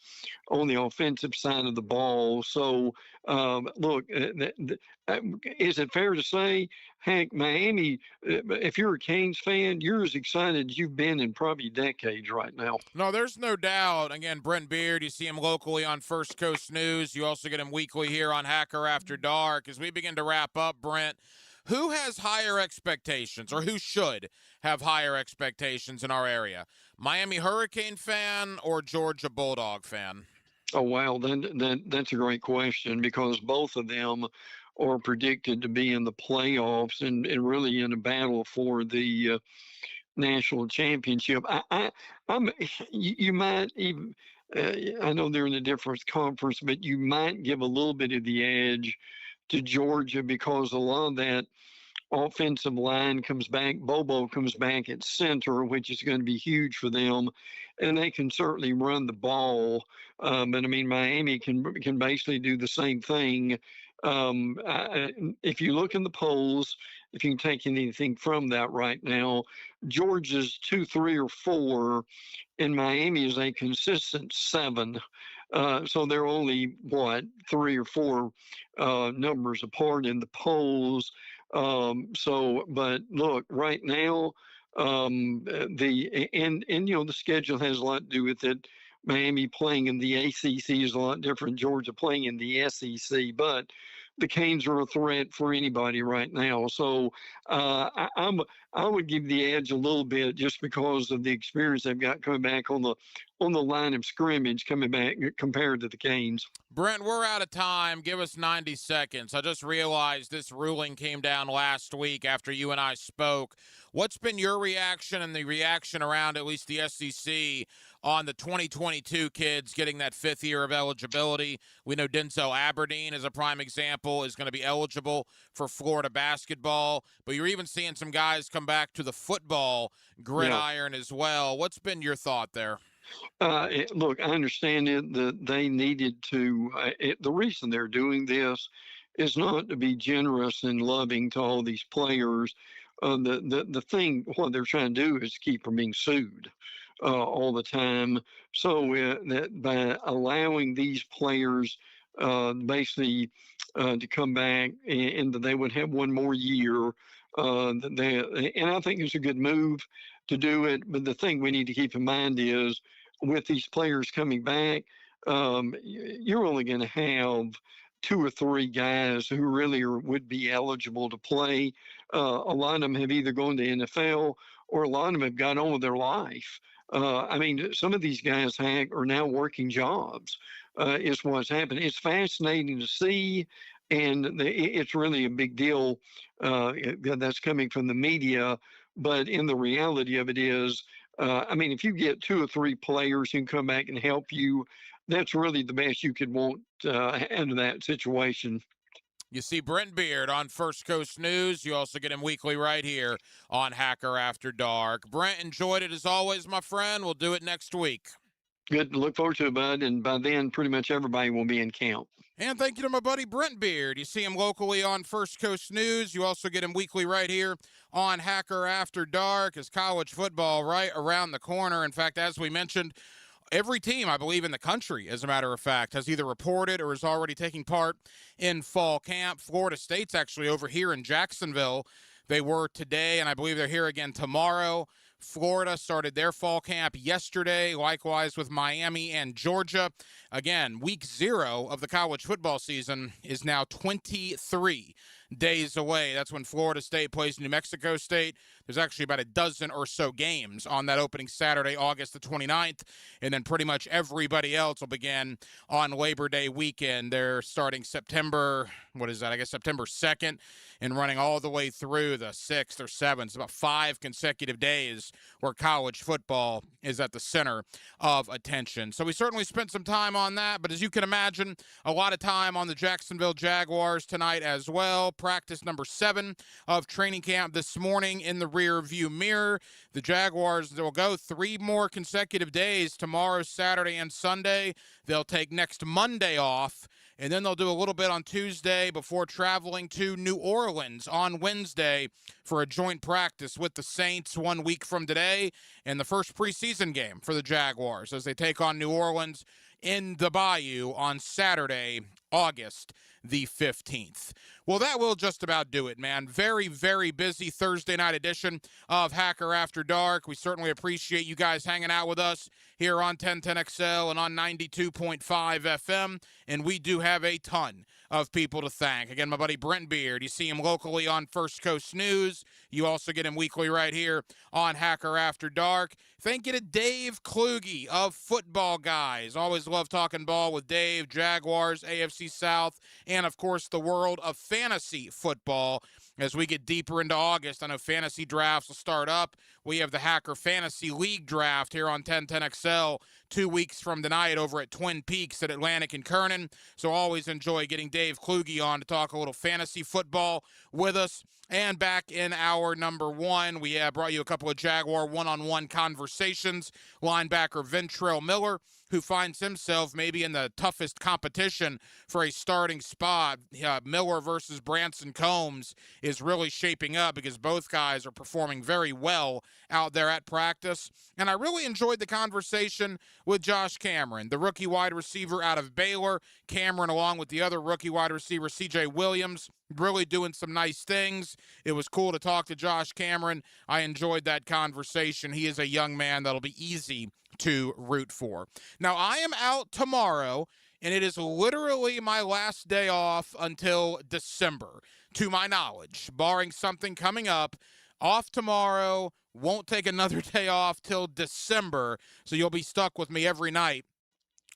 Speaker 5: on the offensive side of the ball. So, look, is it fair to say, Hank, Miami, if you're a Canes fan, you're as excited as you've been in probably decades right now?
Speaker 7: No, there's no doubt. Again, Brent Beard, you see him locally on First Coast News. You also get him weekly here on Hacker After Dark. As we begin to wrap up, Brent, who has higher expectations, or who should have higher expectations in our area? Miami Hurricane fan or Georgia Bulldog fan?
Speaker 5: Oh, wow. That's a great question, because both of them are predicted to be in the playoffs and really in a battle for the national championship. I'm you might even. I know they're in a different conference, but you might give a little bit of the edge to Georgia because a lot of that offensive line comes back. Bobo comes back at center, which is going to be huge for them, and they can certainly run the ball. But I mean, Miami can basically do the same thing. If you look in the polls, if you can take anything from that right now, Georgia's 2, 3, or 4, and Miami is a consistent 7. So they're only, 3 or 4 numbers apart in the polls. But look, right now, the schedule has a lot to do with it. Miami playing in the ACC is a lot different. Georgia playing in the SEC, but the Canes are a threat for anybody right now. So I would give the edge a little bit just because of the experience they've got coming back on the line of scrimmage coming back compared to the Canes.
Speaker 7: Brent, we're out of time. Give us 90 seconds. I just realized this ruling came down last week after you and I spoke. What's been your reaction and the reaction around at least the SEC on the 2022 kids getting that 5th year of eligibility? We know Denzel Aberdeen, as a prime example, is going to be eligible for Florida basketball, but you're even seeing some guys come back to the football gridiron as well. What's been your thought there?
Speaker 5: Look, I understand it that they needed to. The reason they're doing this is not to be generous and loving to all these players. The thing, what they're trying to do is keep from being sued all the time. So that by allowing these players basically to come back and that they would have one more year, and I think it's a good move to do it. But the thing we need to keep in mind is with these players coming back, you're only going to have 2 or 3 guys who really would be eligible to play. A lot of them have either gone to NFL or a lot of them have got on with their life. I mean, some of these guys are now working jobs, is what's happening. It's fascinating to see, and it's really a big deal that's coming from the media. But in the reality of it is, I mean, if you get 2 or 3 players who can come back and help you, that's really the best you could want in that situation.
Speaker 7: You see Brent Beard on First Coast News. You also get him weekly right here on Hacker After Dark. Brent, enjoyed it as always, my friend. We'll do it next week.
Speaker 5: Good. Look forward to it, bud. And by then, pretty much everybody will be in camp.
Speaker 7: And thank you to my buddy Brent Beard. You see him locally on First Coast News. You also get him weekly right here on Hacker After Dark. As college football right around the corner. In fact, as we mentioned, every team, I believe, in the country, as a matter of fact, has either reported or is already taking part in fall camp. Florida State's actually over here in Jacksonville. They were today, and I believe they're here again tomorrow. Florida started their fall camp yesterday, likewise with Miami and Georgia. Again, week 0 of the college football season is now 23 days away. That's when Florida State plays New Mexico State. There's actually about a dozen or so games on that opening Saturday, August the 29th, and then pretty much everybody else will begin on Labor Day weekend. They're starting September 2nd, and running all the way through the 6th or 7th. It's about 5 consecutive days where college football is at the center of attention. So we certainly spent some time on that, but as you can imagine, a lot of time on the Jacksonville Jaguars tonight as well. Practice number 7 of training camp this morning in the rear view mirror. The Jaguars will go 3 more consecutive days, tomorrow, Saturday, and Sunday. They'll take next Monday off, and then they'll do a little bit on Tuesday before traveling to New Orleans on Wednesday for a joint practice with the Saints 1 week from today, and the first preseason game for the Jaguars as they take on New Orleans in the Bayou on Saturday, August the 15th. Well, that will just about do it, man. Very, very busy Thursday night edition of Hacker After Dark. We certainly appreciate you guys hanging out with us here on 1010XL and on 92.5 FM, and we do have a ton of people to thank. Again, my buddy Brent Beard. You see him locally on First Coast News. You also get him weekly right here on Hacker After Dark. Thank you to Dave Kluge of Football Guys. Always love talking ball with Dave, Jaguars, AFC South, and, of course, the world of fantasy football. As we get deeper into August, I know fantasy drafts will start up. We have the Hacker Fantasy League draft here on 1010XL 2 weeks from tonight over at Twin Peaks at Atlantic and Kernan. So always enjoy getting Dave Kluge on to talk a little fantasy football with us. And back in hour number one, we brought you a couple of Jaguar one-on-one conversations. Linebacker Ventrell Miller, who finds himself maybe in the toughest competition for a starting spot. Miller versus Branson Combs is really shaping up because both guys are performing very well out there at practice. And I really enjoyed the conversation with Josh Cameron, the rookie wide receiver out of Baylor. Cameron, along with the other rookie wide receiver, C.J. Williams, really doing some nice things. It was cool to talk to Josh Cameron. I enjoyed that conversation. He is a young man that'll be easy to root for. Now, I am out tomorrow, and it is literally my last day off until December, to my knowledge, barring something coming up. Off tomorrow, won't take another day off till December, so you'll be stuck with me every night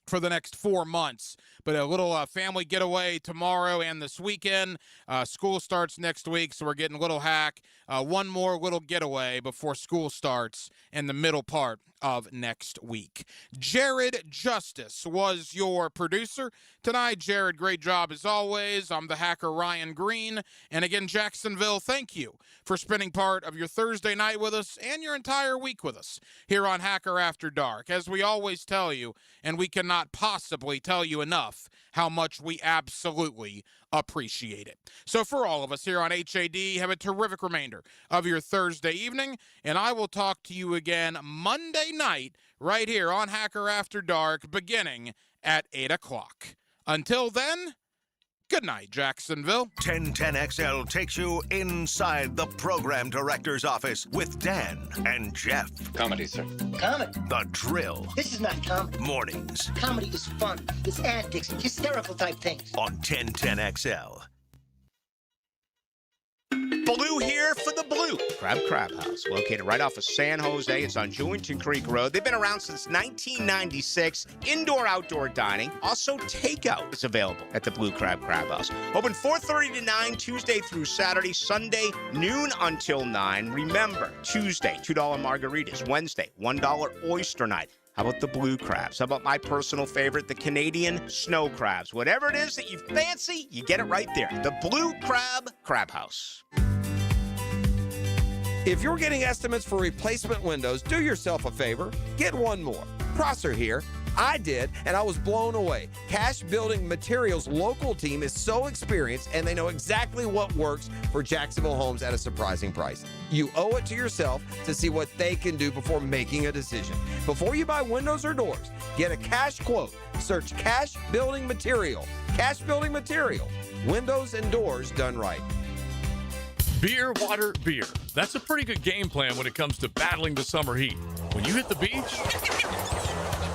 Speaker 7: for the next 4 months. But a little family getaway tomorrow and this weekend. School starts next week, so we're getting a little hack. One more little getaway before school starts in the middle part of next week. Jared Justice was your producer tonight. Jared, great job as always. I'm the hacker Ryan Green. And again, Jacksonville, thank you for spending part of your Thursday night with us and your entire week with us here on Hacker After Dark. As we always tell you, and we cannot possibly tell you enough how much we absolutely appreciate it. So for all of us here on HAD, have a terrific remainder of your Thursday evening, and I will talk to you again Monday night right here on Hacker After Dark beginning at 8 o'clock. Until then, good night, Jacksonville.
Speaker 2: 1010XL takes you inside the program director's office with Dan and Jeff.
Speaker 3: Comedy, sir.
Speaker 2: Comedy. The Drill.
Speaker 3: This is not comedy.
Speaker 2: Mornings
Speaker 3: Comedy is fun. It's antics, hysterical type things.
Speaker 2: on 1010XL.
Speaker 6: Blue here for the Blue Crab House, located right off of San Jose. It's on Jewington Creek Road. They've been around since 1996. Indoor-outdoor dining. Also, takeout is available at the Blue Crab House. Open 4:30 to 9, Tuesday through Saturday. Sunday, noon until 9. Remember, Tuesday, $2 margaritas. Wednesday, $1 oyster night. How about the blue crabs? How about my personal favorite, the Canadian snow crabs? Whatever it is that you fancy, you get it right there. The Blue Crab House.
Speaker 10: If you're getting estimates for replacement windows, do yourself a favor. Get one more. Prosser here. I did, and I was blown away. Cash Building Materials' local team is so experienced, and they know exactly what works for Jacksonville homes at a surprising price. You owe it to yourself to see what they can do before making a decision. Before you buy windows or doors, get a cash quote. Search Cash Building Material. Cash Building Material. Windows and doors done right.
Speaker 14: Beer, water, beer. That's a pretty good game plan when it comes to battling the summer heat. When you hit the beach,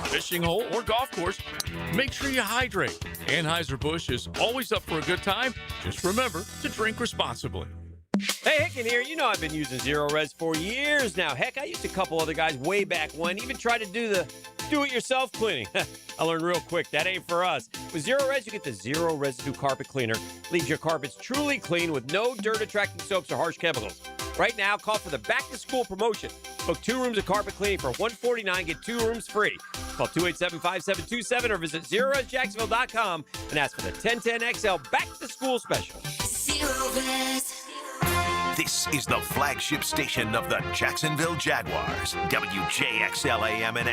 Speaker 14: fishing hole, or golf course, make sure you hydrate. Anheuser-Busch is always up for a good time. Just remember to drink responsibly.
Speaker 31: Hey, Hicken here. You know I've been using Zero Res for years now. Heck, I used a couple other guys way back when, even tried to do the do-it-yourself cleaning. I learned real quick, that ain't for us. With Zero Res, you get the Zero Residue Carpet Cleaner. Leaves your carpets truly clean with no dirt-attracting soaps or harsh chemicals. Right now, call for the back-to-school promotion. Book 2 rooms of carpet cleaning for $149, get 2 rooms free. Call 287-5727 or visit ZeroResJacksonville.com and ask for the 1010XL back-to-school special.
Speaker 16: Zero Res.
Speaker 2: This is the flagship station of the Jacksonville Jaguars, WJXL AM and